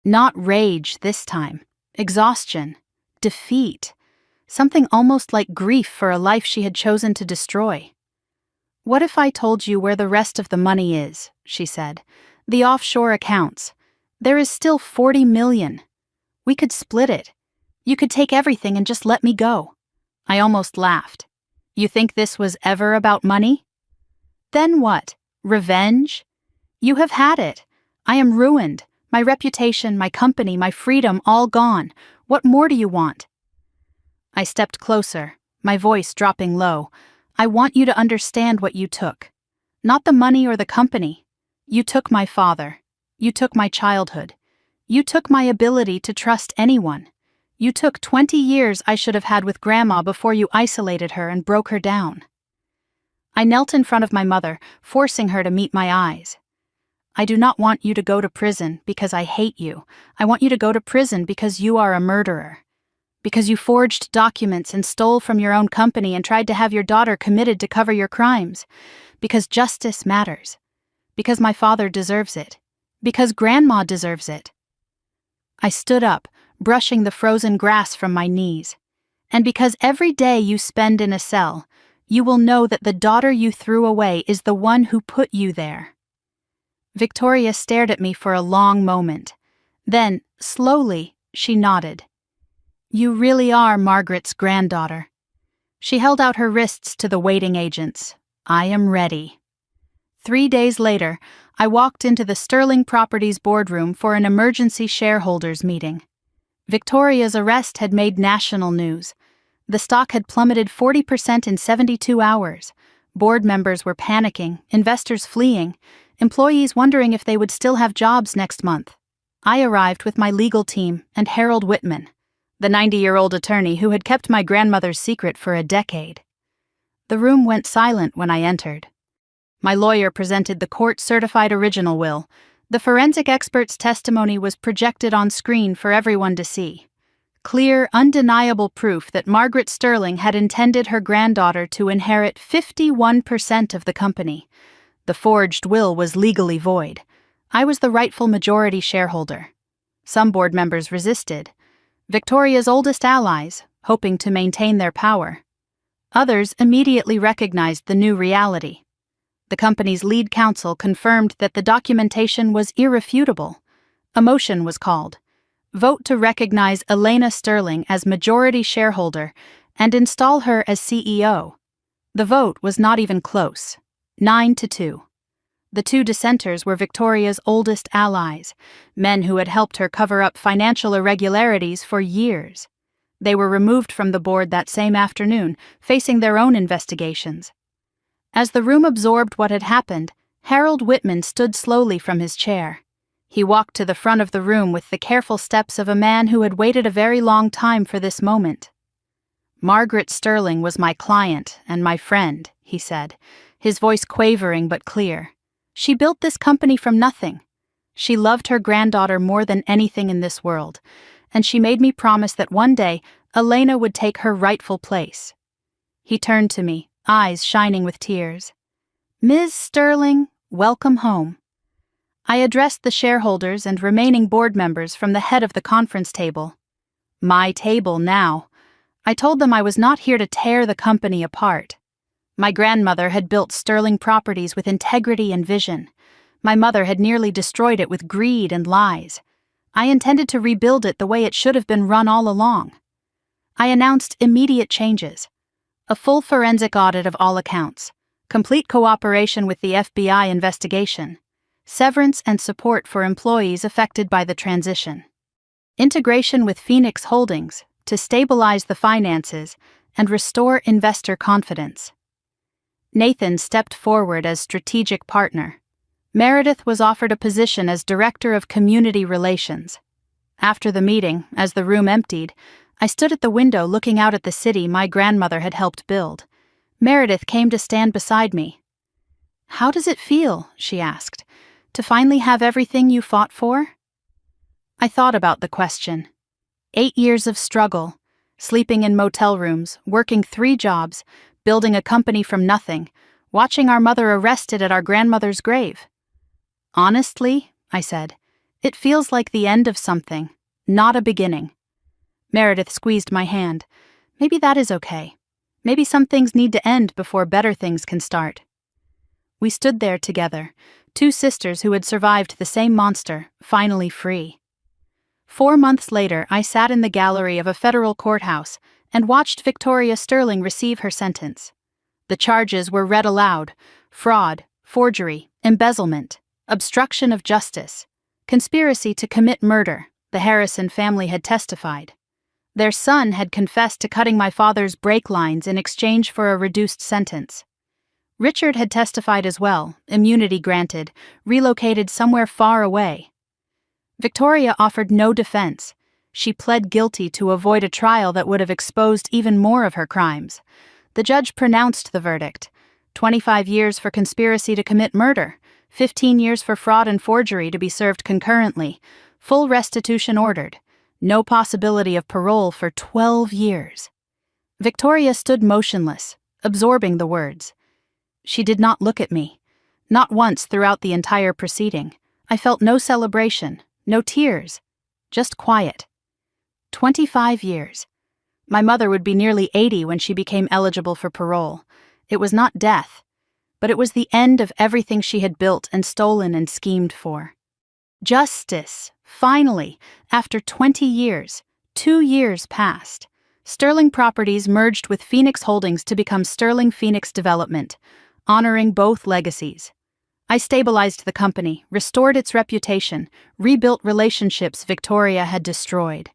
Not rage this time. Exhaustion. Defeat. Something almost like grief for a life she had chosen to destroy. What if I told you where the rest of the money is, she said. The offshore accounts. There is still 40 million. We could split it. You could take everything and just let me go. I almost laughed. You think this was ever about money? Then what? Revenge? You have had it. I am ruined. My reputation, my company, my freedom, all gone. What more do you want? I stepped closer, my voice dropping low. I want you to understand what you took. Not the money or the company. You took my father. You took my childhood. You took my ability to trust anyone. You took 20 years I should have had with Grandma before you isolated her and broke her down. I knelt in front of my mother, forcing her to meet my eyes. I do not want you to go to prison because I hate you. I want you to go to prison because you are a murderer. Because you forged documents and stole from your own company and tried to have your daughter committed to cover your crimes. Because justice matters. Because my father deserves it. Because Grandma deserves it. I stood up, brushing the frozen grass from my knees. And because every day you spend in a cell, you will know that the daughter you threw away is the one who put you there. Victoria stared at me for a long moment. Then, slowly, she nodded. You really are Margaret's granddaughter. She held out her wrists to the waiting agents. I am ready. 3 days later, I walked into the Sterling Properties boardroom for an emergency shareholders meeting. Victoria's arrest had made national news. The stock had plummeted 40% in 72 hours. Board members were panicking, investors fleeing, employees wondering if they would still have jobs next month. I arrived with my legal team and Harold Whitman, the 90-year-old attorney who had kept my grandmother's secret for a decade. The room went silent when I entered. My lawyer presented the court-certified original will. The forensic expert's testimony was projected on screen for everyone to see. Clear, undeniable proof that Margaret Sterling had intended her granddaughter to inherit 51% of the company. The forged will was legally void. I was the rightful majority shareholder. Some board members resisted. Victoria's oldest allies, hoping to maintain their power. Others immediately recognized the new reality. The company's lead counsel confirmed that the documentation was irrefutable. A motion was called. Vote to recognize Elena Sterling as majority shareholder and install her as CEO. The vote was not even close. 9-2. The two dissenters were Victoria's oldest allies, men who had helped her cover up financial irregularities for years. They were removed from the board that same afternoon, facing their own investigations. As the room absorbed what had happened, Harold Whitman stood slowly from his chair. He walked to the front of the room with the careful steps of a man who had waited a very long time for this moment. Margaret Sterling was my client and my friend, he said, his voice quavering but clear. She built this company from nothing. She loved her granddaughter more than anything in this world, and she made me promise that one day Elena would take her rightful place. He turned to me, eyes shining with tears. Ms. Sterling, welcome home. I addressed the shareholders and remaining board members from the head of the conference table. My table now. I told them I was not here to tear the company apart. My grandmother had built sterling properties with integrity and vision. My mother had nearly destroyed it with greed and lies. I intended to rebuild it the way it should have been run all along. I announced immediate changes. A full forensic audit of all accounts, complete cooperation with the FBI investigation, severance and support for employees affected by the transition, integration with Phoenix Holdings to stabilize the finances and restore investor confidence. Nathan stepped forward as strategic partner. Meredith was offered a position as Director of Community Relations. After the meeting, as the room emptied, I stood at the window looking out at the city my grandmother had helped build. Meredith came to stand beside me. "How does it feel," she asked, "to finally have everything you fought for?" I thought about the question. 8 years of struggle, sleeping in motel rooms, working 3 jobs, building a company from nothing, watching our mother arrested at our grandmother's grave. "Honestly," I said, "it feels like the end of something, not a beginning." Meredith squeezed my hand. "Maybe that is okay. Maybe some things need to end before better things can start." We stood there together, 2 sisters who had survived the same monster, finally free. 4 months later, I sat in the gallery of a federal courthouse and watched Victoria Sterling receive her sentence. The charges were read aloud: fraud, forgery, embezzlement, obstruction of justice, conspiracy to commit murder, the Harrison family had testified. Their son had confessed to cutting my father's brake lines in exchange for a reduced sentence. Richard had testified as well, immunity granted, relocated somewhere far away. Victoria offered no defense. She pled guilty to avoid a trial that would have exposed even more of her crimes. The judge pronounced the verdict: 25 years for conspiracy to commit murder, 15 years for fraud and forgery to be served concurrently, full restitution ordered, no possibility of parole for 12 years. Victoria stood motionless, absorbing the words. She did not look at me. Not once throughout the entire proceeding. I felt no celebration, no tears, just quiet. 25 years. My mother would be nearly 80 when she became eligible for parole. It was not death, but it was the end of everything she had built and stolen and schemed for. Justice. Finally, after 20 years, 2 years passed. Sterling Properties merged with Phoenix Holdings to become Sterling Phoenix Development, honoring both legacies. I stabilized the company, restored its reputation, rebuilt relationships Victoria had destroyed.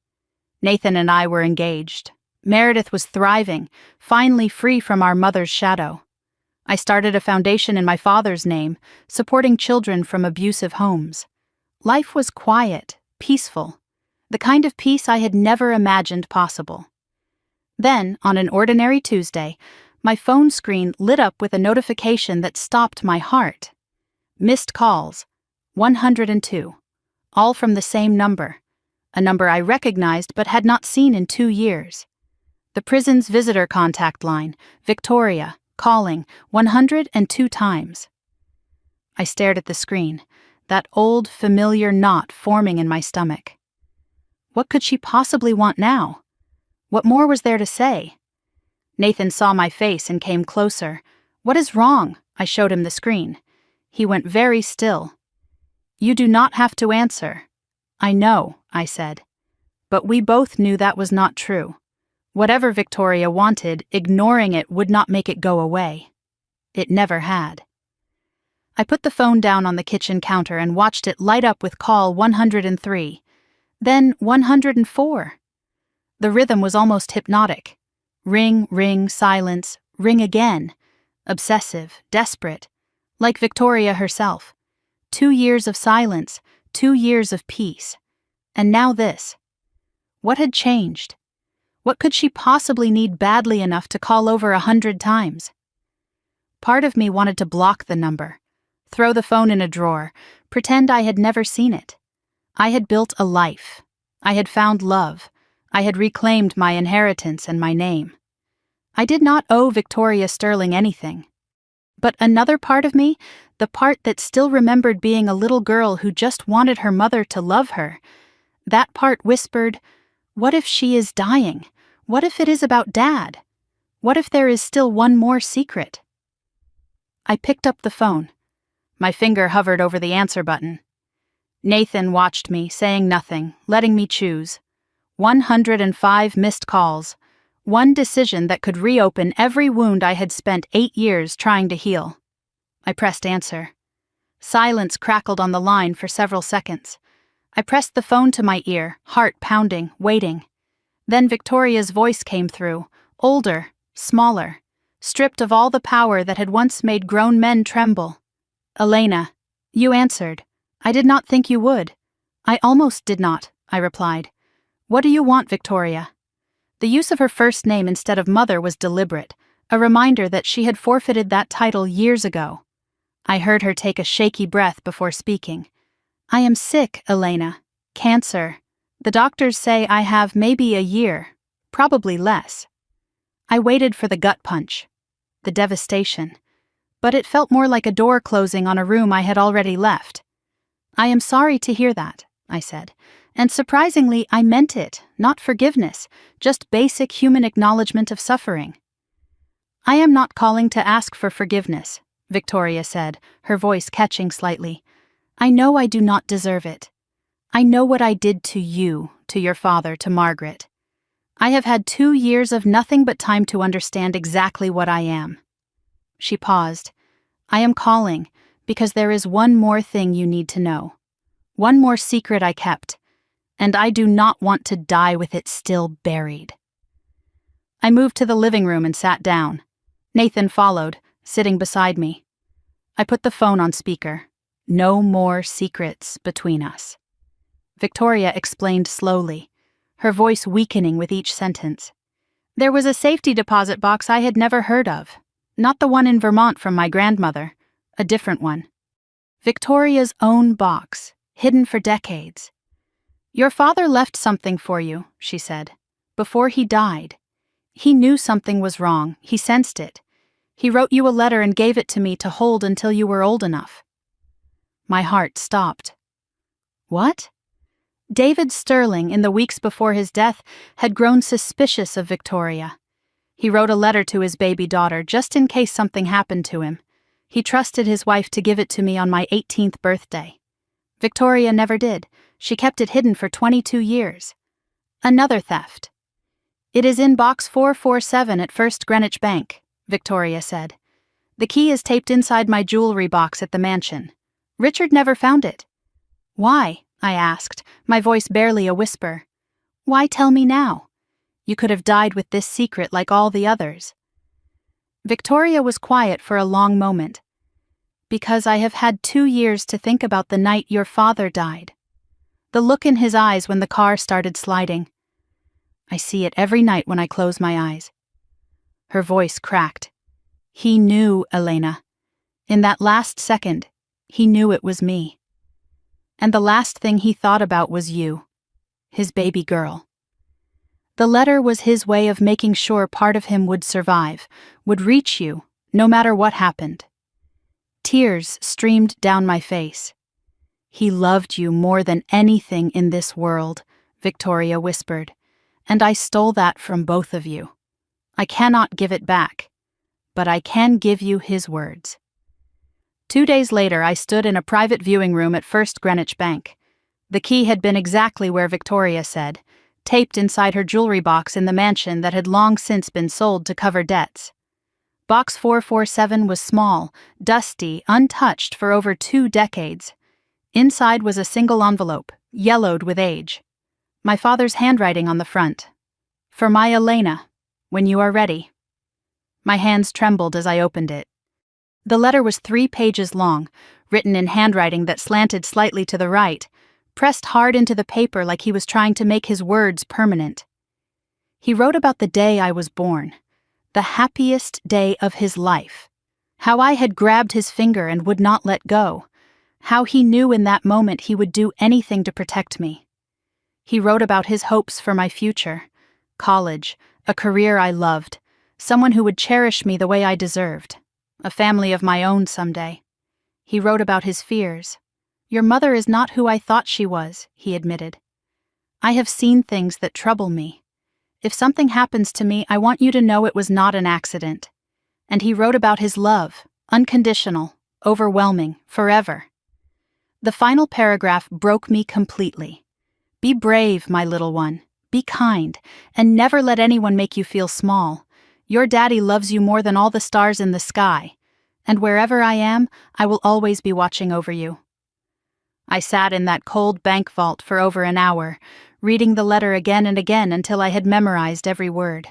Nathan and I were engaged. Meredith was thriving, finally free from our mother's shadow. I started a foundation in my father's name, supporting children from abusive homes. Life was quiet, peaceful, the kind of peace I had never imagined possible. Then, on an ordinary Tuesday, my phone screen lit up with a notification that stopped my heart. Missed calls, 102, all from the same number, a number I recognized but had not seen in 2 years. The prison's visitor contact line, Victoria, calling 102 times. I stared at the screen, that old, familiar knot forming in my stomach. What could she possibly want now? What more was there to say? Nathan saw my face and came closer. "What is wrong?" I showed him the screen. He went very still. "You do not have to answer." "I know," I said. But we both knew that was not true. Whatever Victoria wanted, ignoring it would not make it go away. It never had. I put the phone down on the kitchen counter and watched it light up with call 103, then 104. The rhythm was almost hypnotic. Ring, ring, silence, ring again. Obsessive, desperate, like Victoria herself. 2 years of silence, 2 years of peace. And now this. What had changed? What could she possibly need badly enough to call over 100 times? Part of me wanted to block the number, throw the phone in a drawer, pretend I had never seen it. I had built a life. I had found love. I had reclaimed my inheritance and my name. I did not owe Victoria Sterling anything. But another part of me, the part that still remembered being a little girl who just wanted her mother to love her, that part whispered, "What if she is dying? What if it is about Dad? What if there is still one more secret?" I picked up the phone. My finger hovered over the answer button. Nathan watched me, saying nothing, letting me choose. 105 missed calls. One decision that could reopen every wound I had spent 8 years trying to heal. I pressed answer. Silence crackled on the line for several seconds. I pressed the phone to my ear, heart pounding, waiting. Then Victoria's voice came through, older, smaller, stripped of all the power that had once made grown men tremble. "Elena, you answered. I did not think you would." "I almost did not," I replied. "What do you want, Victoria?" The use of her first name instead of mother was deliberate, a reminder that she had forfeited that title years ago. I heard her take a shaky breath before speaking. "I am sick, Elena. Cancer. The doctors say I have maybe a year, probably less." I waited for the gut punch, the devastation, but it felt more like a door closing on a room I had already left. "I am sorry to hear that," I said, and surprisingly I meant it, not forgiveness, just basic human acknowledgement of suffering. "I am not calling to ask for forgiveness," Victoria said, her voice catching slightly. "I know I do not deserve it. I know what I did to you, to your father, to Margaret. I have had 2 years of nothing but time to understand exactly what I am." She paused. "I am calling because there is one more thing you need to know. One more secret I kept, and I do not want to die with it still buried." I moved to the living room and sat down. Nathan followed, sitting beside me. I put the phone on speaker. No more secrets between us. Victoria explained slowly, her voice weakening with each sentence. "There was a safety deposit box I had never heard of. Not the one in Vermont from my grandmother, a different one. Victoria's own box, hidden for decades. Your father left something for you," she said, "before he died. He knew something was wrong, he sensed it. He wrote you a letter and gave it to me to hold until you were old enough." My heart stopped. What? David Sterling, in the weeks before his death, had grown suspicious of Victoria. He wrote a letter to his baby daughter just in case something happened to him. He trusted his wife to give it to me on my 18th birthday. Victoria never did. She kept it hidden for 22 years. Another theft. "It is in box 447 at First Greenwich Bank," Victoria said. "The key is taped inside my jewelry box at the mansion. Richard never found it." "Why?" I asked, my voice barely a whisper. "Why tell me now? You could have died with this secret like all the others." Victoria was quiet for a long moment. "Because I have had 2 years to think about the night your father died." The look in his eyes when the car started sliding. "I see it every night when I close my eyes." Her voice cracked. "He knew, Elena. In that last second, he knew it was me. And the last thing he thought about was you, his baby girl." The letter was his way of making sure part of him would survive, would reach you, no matter what happened. Tears streamed down my face. "He loved you more than anything in this world," Victoria whispered, "and I stole that from both of you. I cannot give it back, but I can give you his words." 2 days later, I stood in a private viewing room at First Greenwich Bank. The key had been exactly where Victoria said, taped inside her jewelry box in the mansion that had long since been sold to cover debts. Box 447 was small, dusty, untouched for over 2 decades. Inside was a single envelope, yellowed with age. My father's handwriting on the front. "For my Elena, when you are ready." My hands trembled as I opened it. The letter was 3 pages long, written in handwriting that slanted slightly to the right, pressed hard into the paper like he was trying to make his words permanent. He wrote about the day I was born, the happiest day of his life, how I had grabbed his finger and would not let go, how he knew in that moment he would do anything to protect me. He wrote about his hopes for my future, college, a career I loved, someone who would cherish me the way I deserved. A family of my own someday. He wrote about his fears. "Your mother is not who I thought she was," he admitted. "I have seen things that trouble me. If something happens to me, I want you to know it was not an accident." And he wrote about his love, Unconditional, overwhelming, forever. The final paragraph broke me completely. Be brave, my little one. Be kind, and never let anyone make you feel small. Your daddy loves you more than all the stars in the sky, and wherever I am, I will always be watching over you. I sat in that cold bank vault for over an hour, reading the letter again and again until I had memorized every word.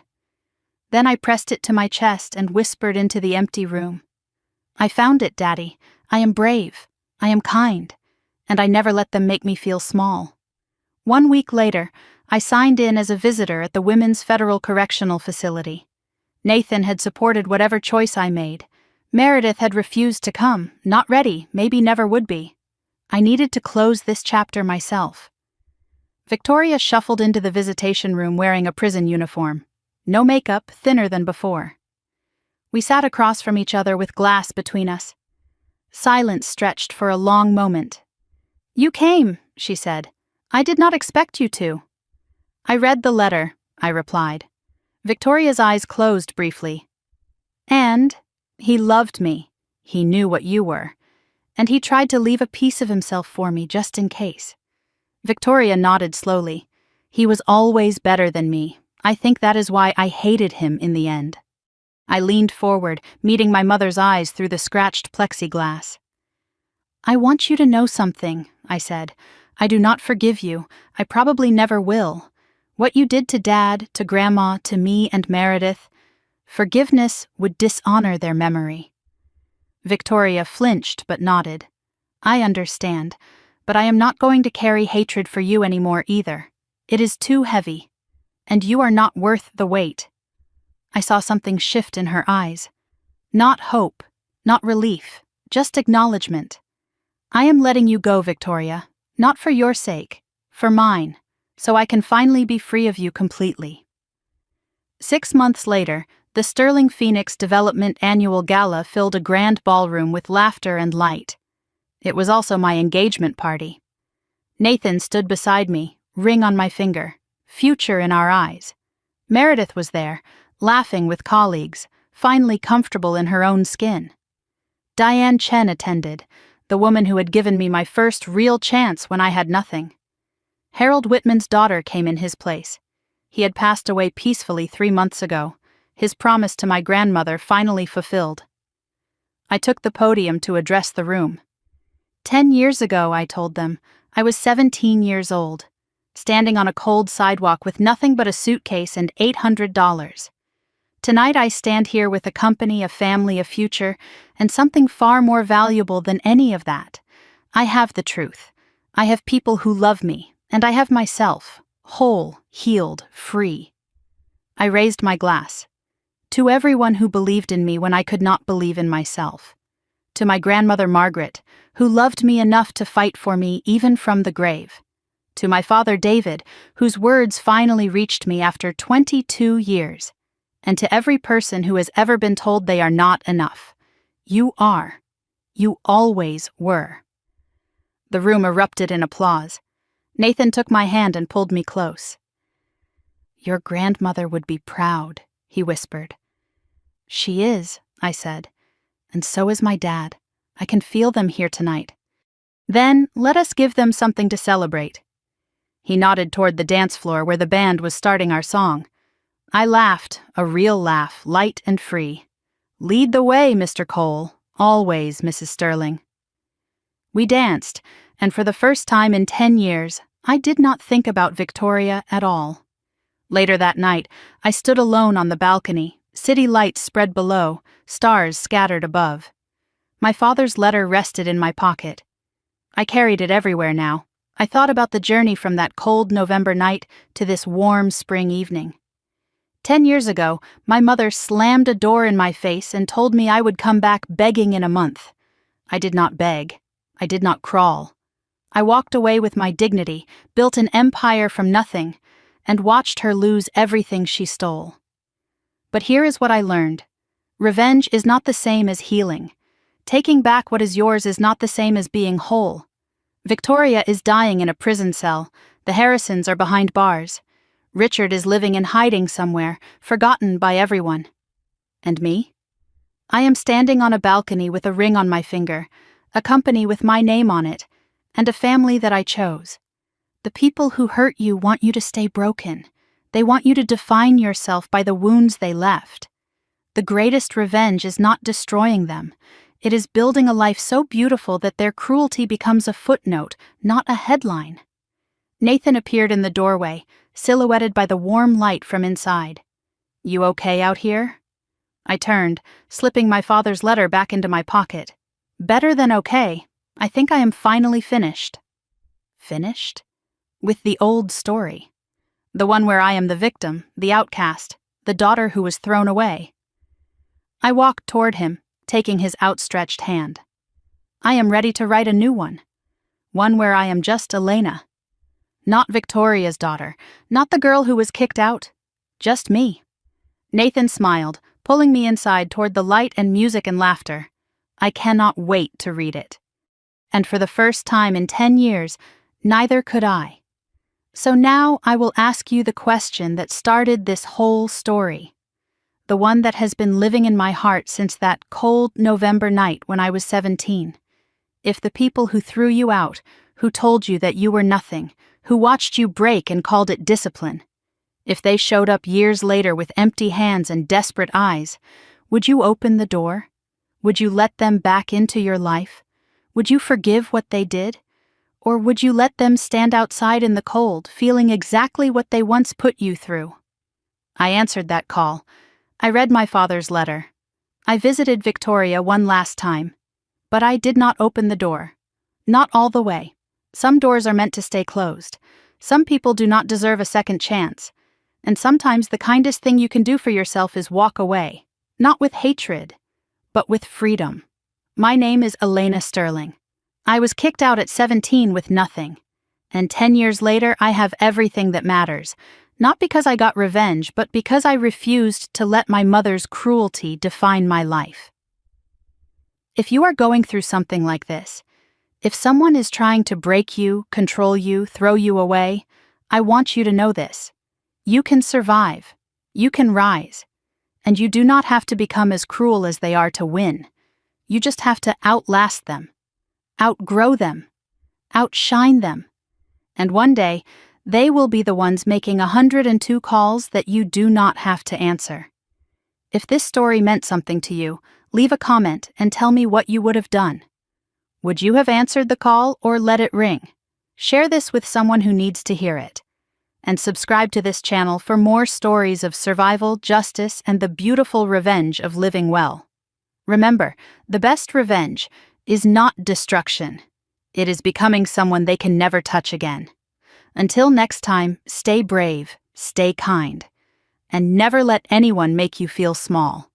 Then I pressed it to my chest and whispered into the empty room. I found it, Daddy. I am brave. I am kind. And I never let them make me feel small. 1 week later, I signed in as a visitor at the Women's Federal Correctional Facility. Nathan had supported whatever choice I made. Meredith had refused to come, not ready, maybe never would be. I needed to close this chapter myself. Victoria shuffled into the visitation room wearing a prison uniform. No makeup, thinner than before. We sat across from each other with glass between us. Silence stretched for a long moment. "You came," she said. "I did not expect you to." "I read the letter," I replied. Victoria's eyes closed briefly. "And he loved me. He knew what you were. And he tried to leave a piece of himself for me just in case." Victoria nodded slowly. "He was always better than me. I think that is why I hated him in the end." I leaned forward, meeting my mother's eyes through the scratched plexiglass. "I want you to know something," I said. "I do not forgive you. I probably never will. What you did to Dad, to Grandma, to me and Meredith, forgiveness would dishonor their memory." Victoria flinched but nodded. "I understand, but I am not going to carry hatred for you anymore either. It is too heavy, and you are not worth the weight." I saw something shift in her eyes. Not hope, not relief, just acknowledgement. "I am letting you go, Victoria, not for your sake, for mine, so I can finally be free of you completely." 6 months later, the Sterling Phoenix Development Annual Gala filled a grand ballroom with laughter and light. It was also my engagement party. Nathan stood beside me, ring on my finger, future in our eyes. Meredith was there, laughing with colleagues, finally comfortable in her own skin. Diane Chen attended, the woman who had given me my first real chance when I had nothing. Harold Whitman's daughter came in his place. He had passed away peacefully 3 months ago, his promise to my grandmother finally fulfilled. I took the podium to address the room. 10 years ago, I told them, I was 17 years old, standing on a cold sidewalk with nothing but a suitcase and $800. Tonight I stand here with a company, a family, a future, and something far more valuable than any of that. I have the truth. I have people who love me, and I have myself, whole, healed, free. I raised my glass. To everyone who believed in me when I could not believe in myself. To my grandmother Margaret, who loved me enough to fight for me even from the grave. To my father David, whose words finally reached me after 22 years. And to every person who has ever been told they are not enough. You are. You always were. The room erupted in applause. Nathan took my hand and pulled me close. "Your grandmother would be proud," he whispered. "She is," I said, "and so is my dad. I can feel them here tonight. Then let us give them something to celebrate." He nodded toward the dance floor where the band was starting our song. I laughed, a real laugh, light and free. "Lead the way, Mr. Cole. Always, Mrs. Sterling." We danced, and for the first time in 10 years, I did not think about Victoria at all. Later that night, I stood alone on the balcony, city lights spread below, stars scattered above. My father's letter rested in my pocket. I carried it everywhere now. I thought about the journey from that cold November night to this warm spring evening. 10 years ago, my mother slammed a door in my face and told me I would come back begging in a month. I did not beg. I did not crawl. I walked away with my dignity, built an empire from nothing, and watched her lose everything she stole. But here is what I learned. Revenge is not the same as healing. Taking back what is yours is not the same as being whole. Victoria is dying in a prison cell. The Harrisons are behind bars. Richard is living in hiding somewhere, forgotten by everyone. And me? I am standing on a balcony with a ring on my finger, a company with my name on it, and a family that I chose. The people who hurt you want you to stay broken. They want you to define yourself by the wounds they left. The greatest revenge is not destroying them. It is building a life so beautiful that their cruelty becomes a footnote, not a headline. Nathan appeared in the doorway, silhouetted by the warm light from inside. "You okay out here?" I turned, slipping my father's letter back into my pocket. "Better than okay. I think I am finally finished." Finished? With the old story. The one where I am the victim, the outcast, the daughter who was thrown away. I walked toward him, taking his outstretched hand. I am ready to write a new one. One where I am just Elena. Not Victoria's daughter, not the girl who was kicked out. Just me. Nathan smiled, pulling me inside toward the light and music and laughter. I cannot wait to read it. And for the first time in 10 years, neither could I. So now I will ask you the question that started this whole story. The one that has been living in my heart since that cold November night when I was 17. If the people who threw you out, who told you that you were nothing, who watched you break and called it discipline, if they showed up years later with empty hands and desperate eyes, would you open the door? Would you let them back into your life? Would you forgive what they did? Or would you let them stand outside in the cold, feeling exactly what they once put you through? I answered that call. I read my father's letter. I visited Victoria one last time. But I did not open the door. Not all the way. Some doors are meant to stay closed. Some people do not deserve a second chance. And sometimes the kindest thing you can do for yourself is walk away. Not with hatred, but with freedom. My name is Elena Sterling. I was kicked out at 17 with nothing. And 10 years later, I have everything that matters. Not because I got revenge, but because I refused to let my mother's cruelty define my life. If you are going through something like this, if someone is trying to break you, control you, throw you away, I want you to know this. You can survive. You can rise. And you do not have to become as cruel as they are to win. You just have to outlast them. Outgrow them, outshine them, and one day they will be the ones making 102 calls that you do not have to answer. If this story meant something to you, leave a comment and tell me what you would have done. Would you have answered the call or let it ring? Share this with someone who needs to hear it. And subscribe to this channel for more stories of survival, justice, and the beautiful revenge of living well. Remember, the best revenge is not destruction. It is becoming someone they can never touch again. Until next time, stay brave, stay kind, and never let anyone make you feel small.